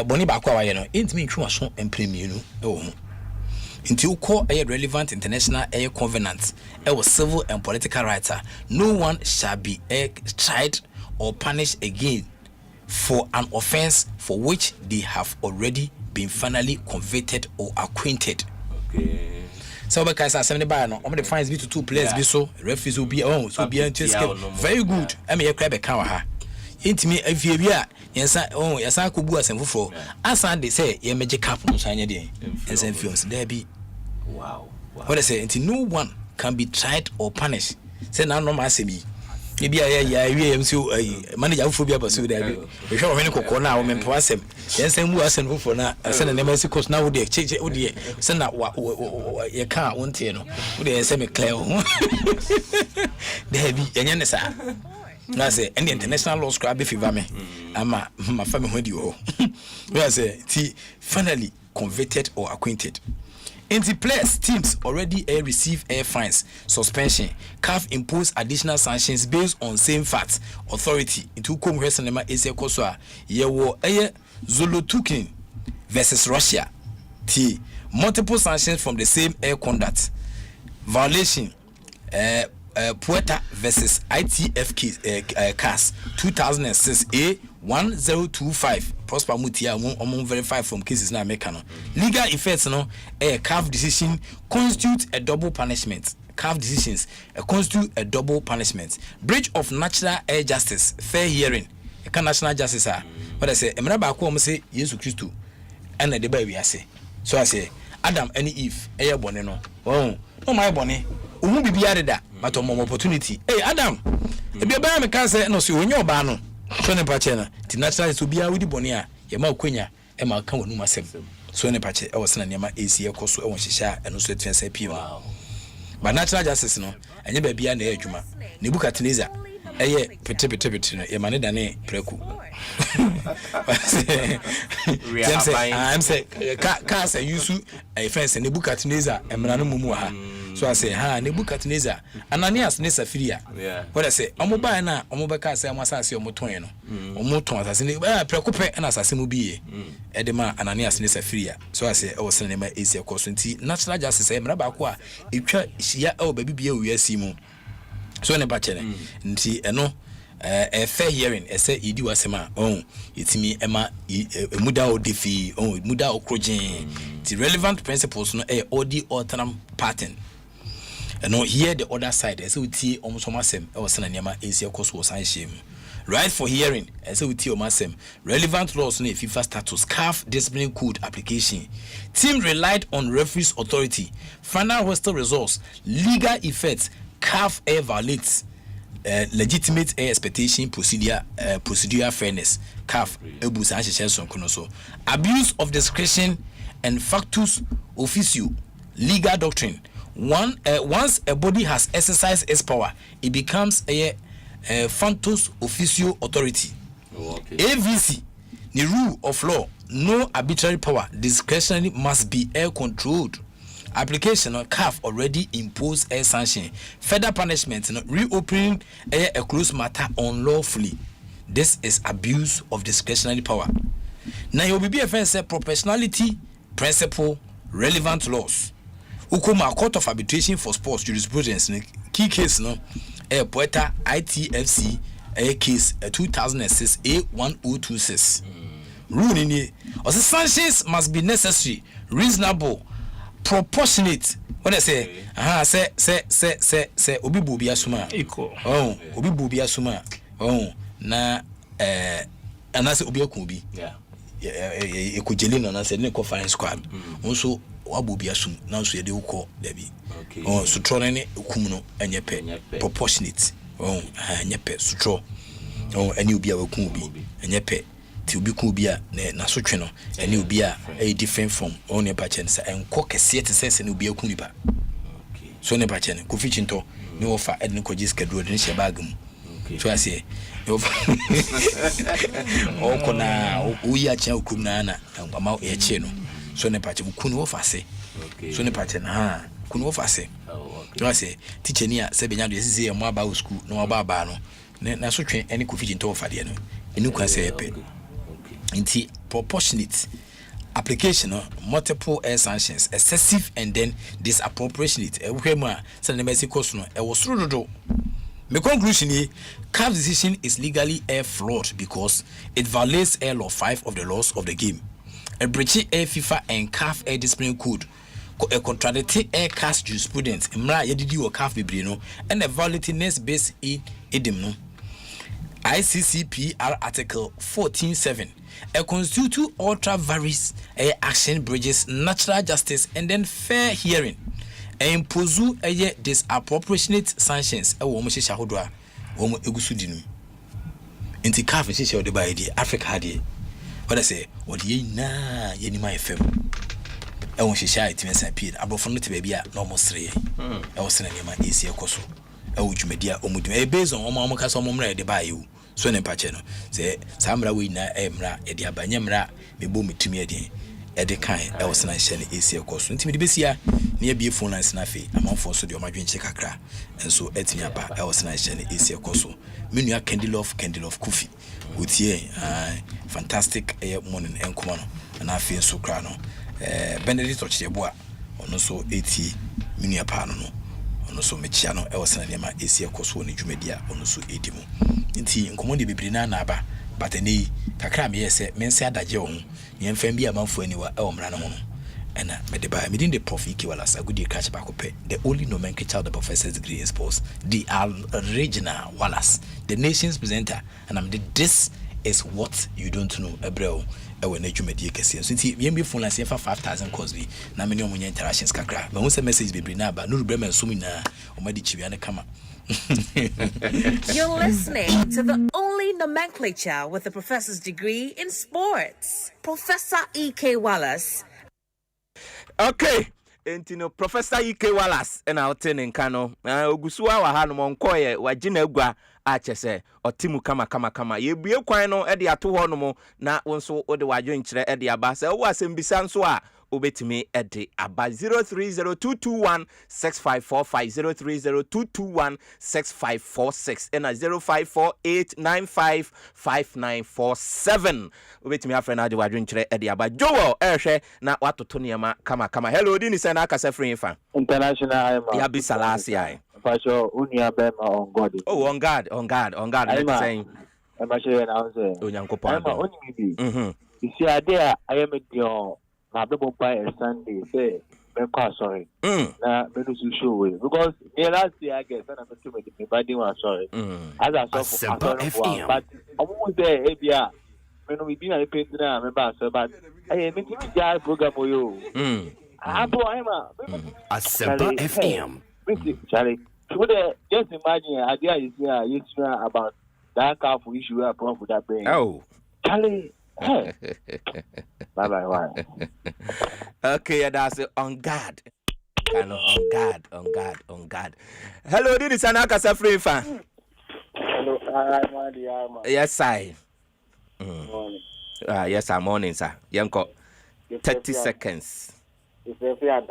boni ba kwa wa ye no intimi ntwe so empremienu e wo ho nti ukọ relevant international covenant civil and political rights. No one shall be tried or punished again for an offense for which they have already been finally convicted or acquitted. Okay. So because I said no, the fines be to 2 players be so referees will be so be very good. I mean, crab a cow ha. Intimi if you are yesa kubu asemfofo asa they say ye magic cap no sanya dey and some films there be. Wow. What I say, until no one can be tried or punished. Say now no man say me. Maybe I am so manager phobia pursue there. We show when ko na o me po asem. Yen say mu asem for na send na mercy course na wo dey check wo dey send na ye ka wonte no. Wo dey say me clear. There be yen ne sa. Na say any international law scribe favor me. Ama ma family ho di ho. We say finally convicted or acquitted. In the players, teams already receive fines, suspension. CAF impose additional sanctions based on same facts. Authority into come Cinema Asia Koswa. Yewo Zolotukin versus Russia. T. Multiple sanctions from the same air conduct. Violation. Puerta versus ITF CAS 2006 A1025. Prosper Mutia among verify from cases na American. Legal effects no CAF decision constitute a double punishment. CAF decisions constitute a double punishment. Breach of natural air justice, fair hearing. A national justice what I say, emra ba ko say Jesus Christ and the baby I say. So I say Adam and Eve air bone no. Oh, no my bone. Umu bibia da but on opportunity. Hey Adam, e be ba me kan say no so onyo ba no. So ne pa che na ti natural so bia wudi bone a ye ma kwanya e ma kan wonu masem. So ne pa che e wo se na ne ma esi e koso e won hihia eno so twen say pie no. But natural justice no enye ba bia na e adwuma. Nebukadnezar eye pete no ye mane dane preku. I'm say ka say yusu e fence Nebukadnezar emra no mumu ha. So I say ha Nebukadnezar Ananias ne Safiria. What I say omoba na omobeka say amasase omoton no. Omoton asase ne prekope na asase mu biye. Edema Ananias ne Safiria. So I say o se ne ma esi ekoso nti natural justice e mra ba ko a etwa hia o ba bibia wiasi mu. So ne ba chene nti eno fair hearing ese idi wasema itimi ema muda odefi muda okrojin the relevant principles no odi alternate pattern no here the other side ese uti omosomasem osena niama esi ekoso osan shame right for hearing ese uti omasem relevant laws no FIFA status CAF disciplinary code application team relied on referees authority final whistle results legal effects CAF violates legitimate expectation procedural fairness CAF ebusa ahyehyɛ kono so abuse of discretion and factus officio legal doctrine once a body has exercised its power it becomes a factus officio authority. AVC the rule of law no arbitrary power discretionary must be controlled. Application on CAF already imposed a sanction. Further punishment, reopening a closed matter unlawfully. This is abuse of discretionary power. Now, your BBFN said proportionality, principle, relevant laws. Ukuma Court of Arbitration for Sports Jurisprudence, key case, Puerta ITFC, a case 2006 A1026. Ruling it, or the sanctions must be necessary, reasonable, proportionate. What I say? Say obi bubi asuma equal. Obi bubi asuma. Na anase obi akubi. Yeah. Ekujeli no na say ne conference squad. Onso wabubi asum na so ye de ukọ dabi. Okay. So tro ne okum no enyepe proportionate. Enyepe so tro. Ani obi a wakum obi enyepe. Ti obi ku obi a na so twe no ene obi a different from on pa chen sa enko kese te sense ne obi aku nipa. Okay. So ne pa chen ko fi chinto ne ofa edne ko jis kedro de ne bag mu. So I say o kona o ya chen okum na na ama e che no. So ne pa chen ku ne ofa se. So ne pa chen ku ne ofa se. So I say teacher ni a se benya do yesi e mo aba school no aba no na so twe ene ko fi chinto ofa de no. Enu kwa se epe. Inti proportionate application multiple air sanctions, excessive and then disappropriate. Ehwema say the Mexico no e was do. My conclusion is CAF decision is legally air flawed because it violates air law 5 of the laws of the game. A breach air FIFA and CAF air discipline code. A contradictory air cast jurisprudence. Mra yedidi or CAF bibrino and a volatility based in edim no. ICCPR Article 14.7. A constitute ultra various action bridges natural justice and then fair hearing. A impose a disappropriate sanctions. A woman shahodwa, woman egusudinu. Inti CAF is the by the Africa had what I say, what ye na yenima FM. I want to share it to me. I brought from the baby at normal 3. I was in my easier coso. I would you media or based on Mamma some ready by you. So, in Pacheno, say, Samra wina emra, edia banyamra, me boom to me again. Eddie kind, I was nice and easier coso. Intimate this year, near be phone and snaffy, among for so your margin checkakra. And so, etiapa, I was nice and easier coso. Minia candy love coffee. With ye, fantastic morning and common, and I feel so crano. Benedict Ocheboa, ono so 80 minia pano no ono so mechiano e wosana nema esia koso ne dwumadia ono so edimu nti nkomode bebrina na aba but eni kakra me yese mense adaje wo ne mfam bi amanfo aniwa e omra no ho no ena mede ba medin the prof Ikewalas agudi catch back up the only nomenclature of the professor's degree in sports the original Wallace the nation's presenter and I'm this is what you don't know ebreo ewe na dwumadie kese so nti yembe phone lance for 5000 calls bi na many omunya interactions kakra me won say message be na ba no rubrema nsum na omadi chiwia ne kama. You're listening to the only nomenclature with a professor's degree in sports, Professor Ikewalas. Okay, entino Professor Ikewalas and our ten kano ogusuwa wa hanu monkoye wagina egwa achese otimu kama ye bue kwan no e de ato ho no mo na wonso ode wadwen kire e de aba se wo asembisa nso a obetimi e de aba 0302216545 0302216546 and 0548955947 obetimi afre na de wadwen kire e de aba Joel ehwe na watoto niema kama hello dini se na akasa free fa international ya bi salasi ai Pastor unia bema on God. Oh, on God. I'm saying. I'm saying now say. Onyankopon. I'm only be. You see, I am a deal. My Bible by Sunday say, sorry. Na me do show because me last year I guess and I'm too many. Me body was sorry. As I saw, but I'm almost there. Ebia. Me no be na paint na me ba so but I me TV jar program yo. Asempa FM. Charlie. So just imagine idea is here you about that car for issue a problem with that brain. Oh. Charlie. Hey. Bye. Okay, that's it. On guard. On guard. Hello, this is Anaka Safri fan. Hello, I'm Yes, I. Yes, I'm morning, sir. Yanko. 30 seconds. It's a fair.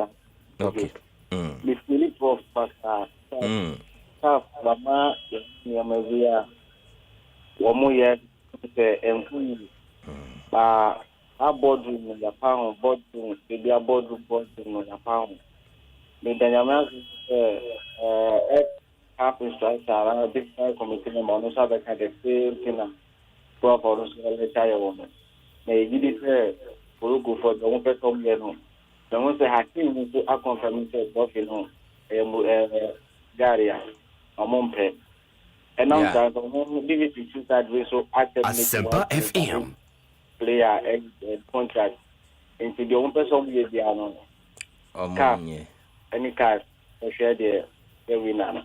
Okay. The Philip of Pastor. Mama, Yamazia, Wamoya, Employee, a boardroom in the pound, boardroom, maybe a boardroom in the pound. The Dynamic half instructor around a big committee member, no other kind of same thing. Proper retire woman. May you declare for go for the one person, you know. The ones that have seen to accompany the home. Garia, Amompe. And now that the DVD shoot that way so Asempa FM player contract into the one person with the ano. Any card or share the winner.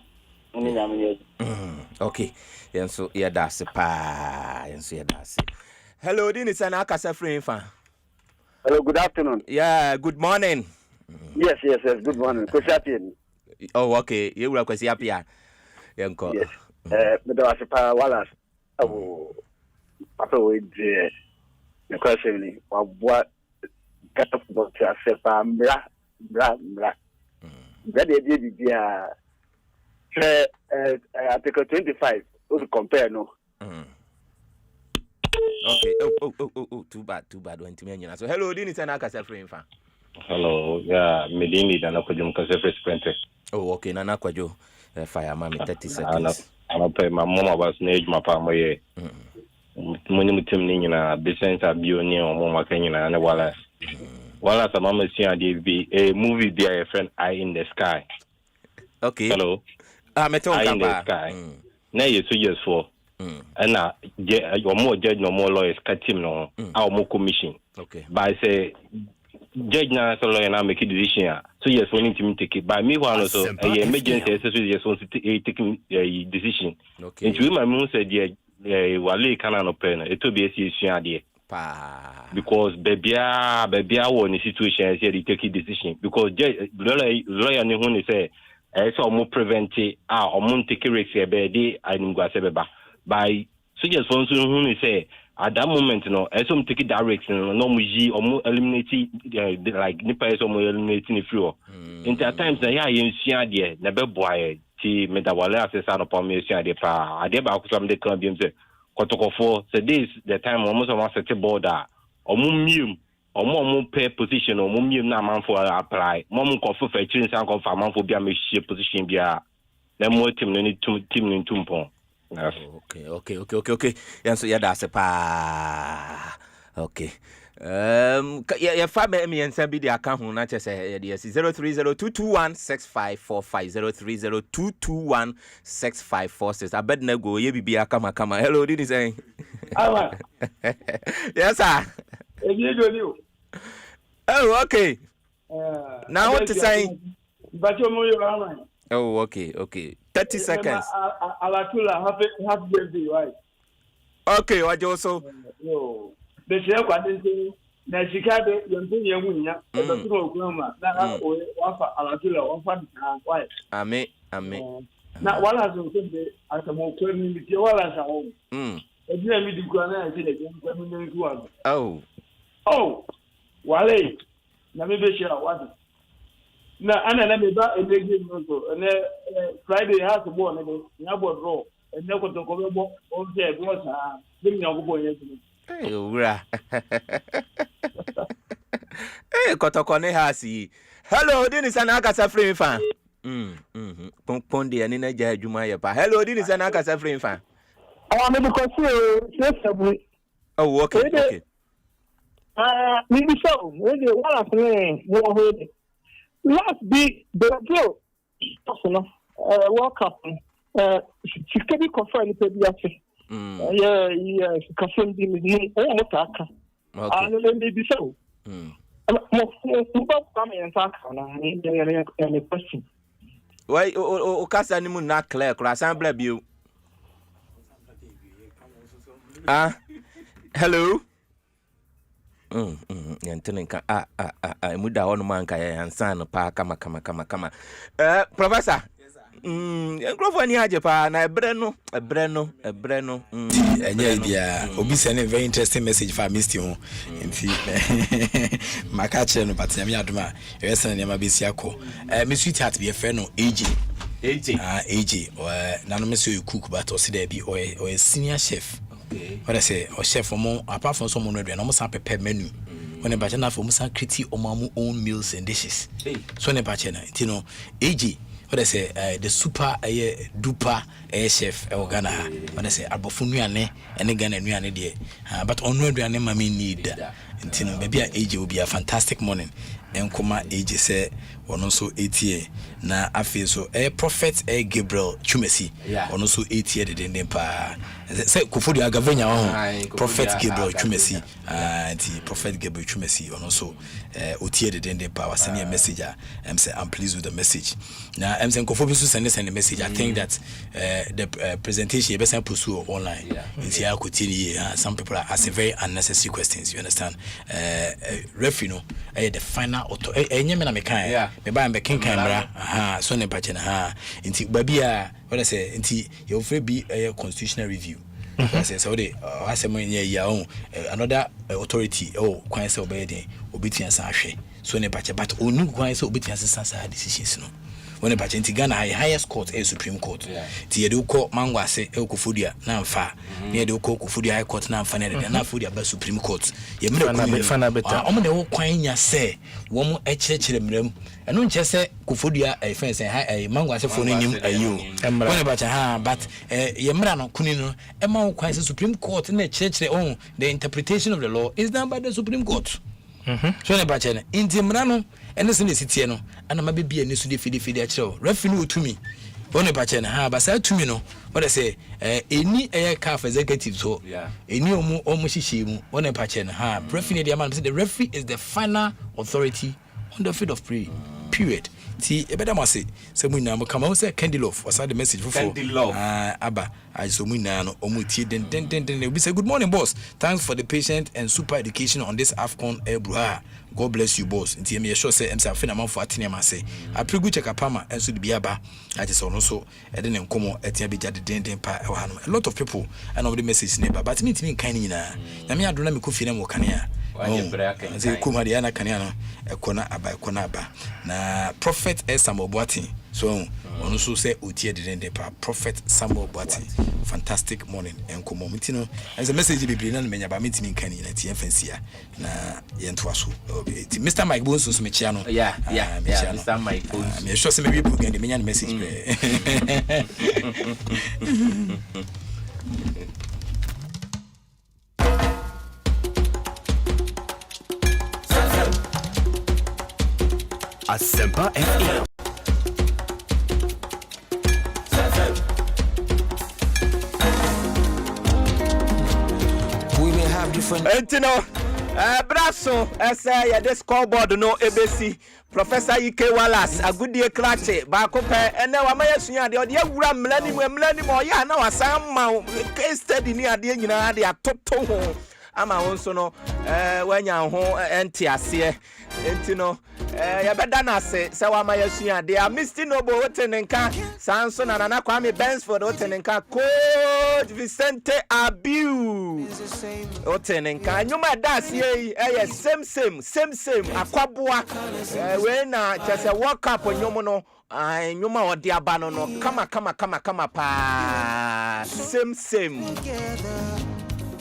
Okay. And so yeah, that's a pa. And so yeah, that's it. Hello, this is an Akasa free fan. Hello, good afternoon. Yeah, good morning. Yes. Good morning. Oh, okay. You will kwesi apia. Yanko. Yes. Me do Asempa Wallace. Oh, papa we de. The question ni wa boa kata football to Asempa bra. That the idea Article 25 also compare no. Okay. Oh. Too bad. When to so hello, Dini Sana Kasa frame fan. Hello, yeah, Medini Nana Kwajum Kasefe Sprinte. Oh, okay, Nana Kwajo. Fire mommy 30 seconds. I'm a pay my mom was age my family. Money mutim nina business abioni or mama Kenya and Wallace. Wallace a mama see a movie be a friend Eye in the Sky. Okay. Hello. Eye in the Sky. Now you 2 years for. And now you're more judge no more lawyers cut him no our more commission. Okay. But I say judge now so lawyer now make a decision. So yes, we need to take it. By me one also a emergency assessment just wants to taking a decision. Okay. Into my mom said wale kana no pen it will be a situation there. Because baby one situation here they take a decision because lawyer ni who say so more prevent or more take risk be I'm going to say by so just one who say at that moment no some take direction no muji or more eliminating like nipa so more eliminating the flow into at times na you see there na be boy ti metawale access no pa me see there pa ade ba ku some dey can be say kotokofo so this the time almost on set border omum omo pay position omum na man for apply mom ko for chirin san ko fa man for bia me share position bia na mo team no team no tumpon. Yes. Okay. Yanso ya da se pa. Okay. Ya fa me yansa bi dia ka hu na che se ya 0302216545 0302216546 abed na go ye bibia kama. Hello, did you say? Yes sir. Oh, okay. Now what to say? Oh, okay. 30 seconds. Alatula, happy birthday, right? Okay, what you also? No. The share quantity, Nashikabe, Yantunya, and the Groma, now Alatula, one wife. Amen. Now, what has been at the more with your as a home? And you and me to go and say again, Oh, Wale, Namibe share what? Na ana na me ba elege nso na Friday has born na bo draw and na ko to ko bo on say bo sa dim nya ko bo yen eh ura kotoko ne hasi. Hello, Dini Sana Akasa frame fan. Pondi ani na ja adwuma ye pa. Hello, Dini Sana Akasa frame fan. Me because oh, okay. Me so we dey wala frame mo ho dey. Last big Brazil, World Cup. She can be confirmed to be actually. Yeah, she can be me. Oh, Motaka. And then they be so. Any question? Why, Ocasa Nimu not clear, Crassamble View. Hello? Yantinka muda on manka and son pa kama Professor. Microphone here pa na Breno dia obi send a very interesting message for Mr. Ho nti makache no but me adoma e send na be siako me sweet heart be friend no AJ na no me say cook but o see there be or senior chef. What I say, or chef for more apart from someone ready, and almost prepare menu. When a bachelor for almost create own meals and dishes. So, in a bachelor, you know, AG, what I say, the super duper chef, Ghana. What I say, Abofunuane, and again, and we are but on where name I mean need. And you know, maybe AG will be a fantastic morning. And Koma AG say, one also 80 na afi so prophet Gabriel Chumesi on also 80 the den pa say Kofodi Agavenya prophet Gabriel Chumesi and prophet Gabriel Chumesi on also otie the den pa was sending a message say I'm pleased with the message now I'm saying Kofodi so send a message. I think that the presentation be send pursue online it's here continue some people are asking very unnecessary questions, you understand. Referee no the final auto enyeme na mekan me ba me kenkan bra so ne pache na nti babia what I say nti you free be a constitutional review. I say so the asem ya own another authority kwan say obey den obitia san hwe so ne pache but onu kwan say obitia san decisions no when a patient Ghana highest court a Supreme Court. Ti do ko mangwase e Kufudia na mfa. Ne do ko Kufudia High Court na mfa na de na Fudia ba Supreme Court. Ye mre fana beta. Omo de wo kwan nya se wo mo ekyekere mrem. Eno nche se Kufudia e fence e mangwase fo no nim ayo. When a patient but ye mra no kuni no e ma wo kwan se Supreme Court na ekyekere on the interpretation of the law is done by the Supreme Court. So ne patient inti mra no ene se ne sitie no ana ma bebia ne su de fidi a kire referee utumi one patient but say tumi no what they say any CAF executive so any omo hihie mu one patient referee the man say the referee is the final authority on the field of play period. Ti ebeda mo say mu na mo kama say Candylove was the message for aba I so mu na no omo tie den we say good morning boss, thanks for the patient and super education on this AFCON Ebruha. God bless you boss. Nti me sure say emsa fe na man for atene ma say apregu check apama enso de biaba I just no so e de ne nkomo etia be jade den pa e ha no a lot of people and of the message neighbor but me timi kan ni na na me adona me kofi na mo kan ya say kuma de na kan ya no ekona aba na prophet Samuel Boatin so ono so say otie de pa prophet Samuel Boatin fantastic morning enkomo mitino and the message be na me nya ba mitimi kan ni na tie fancy na yento aso Mr. Mike Bones so me chia no Mr. Mike Bones me sure say me people get the menya message Asempa FM. We may have different Brasso, ya the scoreboard no ABC. Professor Ike Wallace, a good dear clache, Bacope, and now I'm a suya, the audio millennium, or ya now a some case study near the United Toto. Ama also no when you home NTAC entino ya beda na se wa ma yasua they are Mr. Noble Otenenka Samson and Nana Kwame Bensford Otenenka Coach Vicente Abiu Otenenka nyuma das ye same akwaboa we na just a walk up onyomo no nyuma odi abano no kama pa same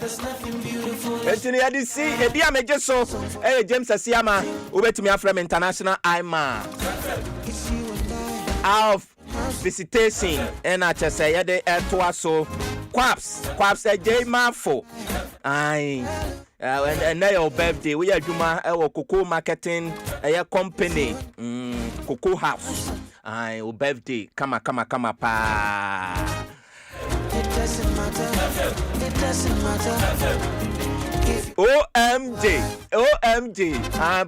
Etini adisi edi ameje so James Asiamah ubetumi Afrem International Asiamah of visitation and achese ye de etoa so Quaps Mafo and your birthday we adwuma e Cocoa Marketing company Cocoa House your birthday kama pa. It doesn't matter. OMG.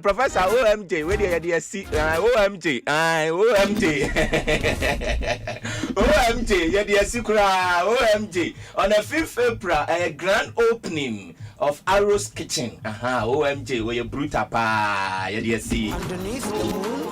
Professor OMG. Where do you see? OMG. OMG. OMG. On the 5th April, a grand opening of Arrow's Kitchen. OMG. Where you brutal pa? You see? Underneath the moon.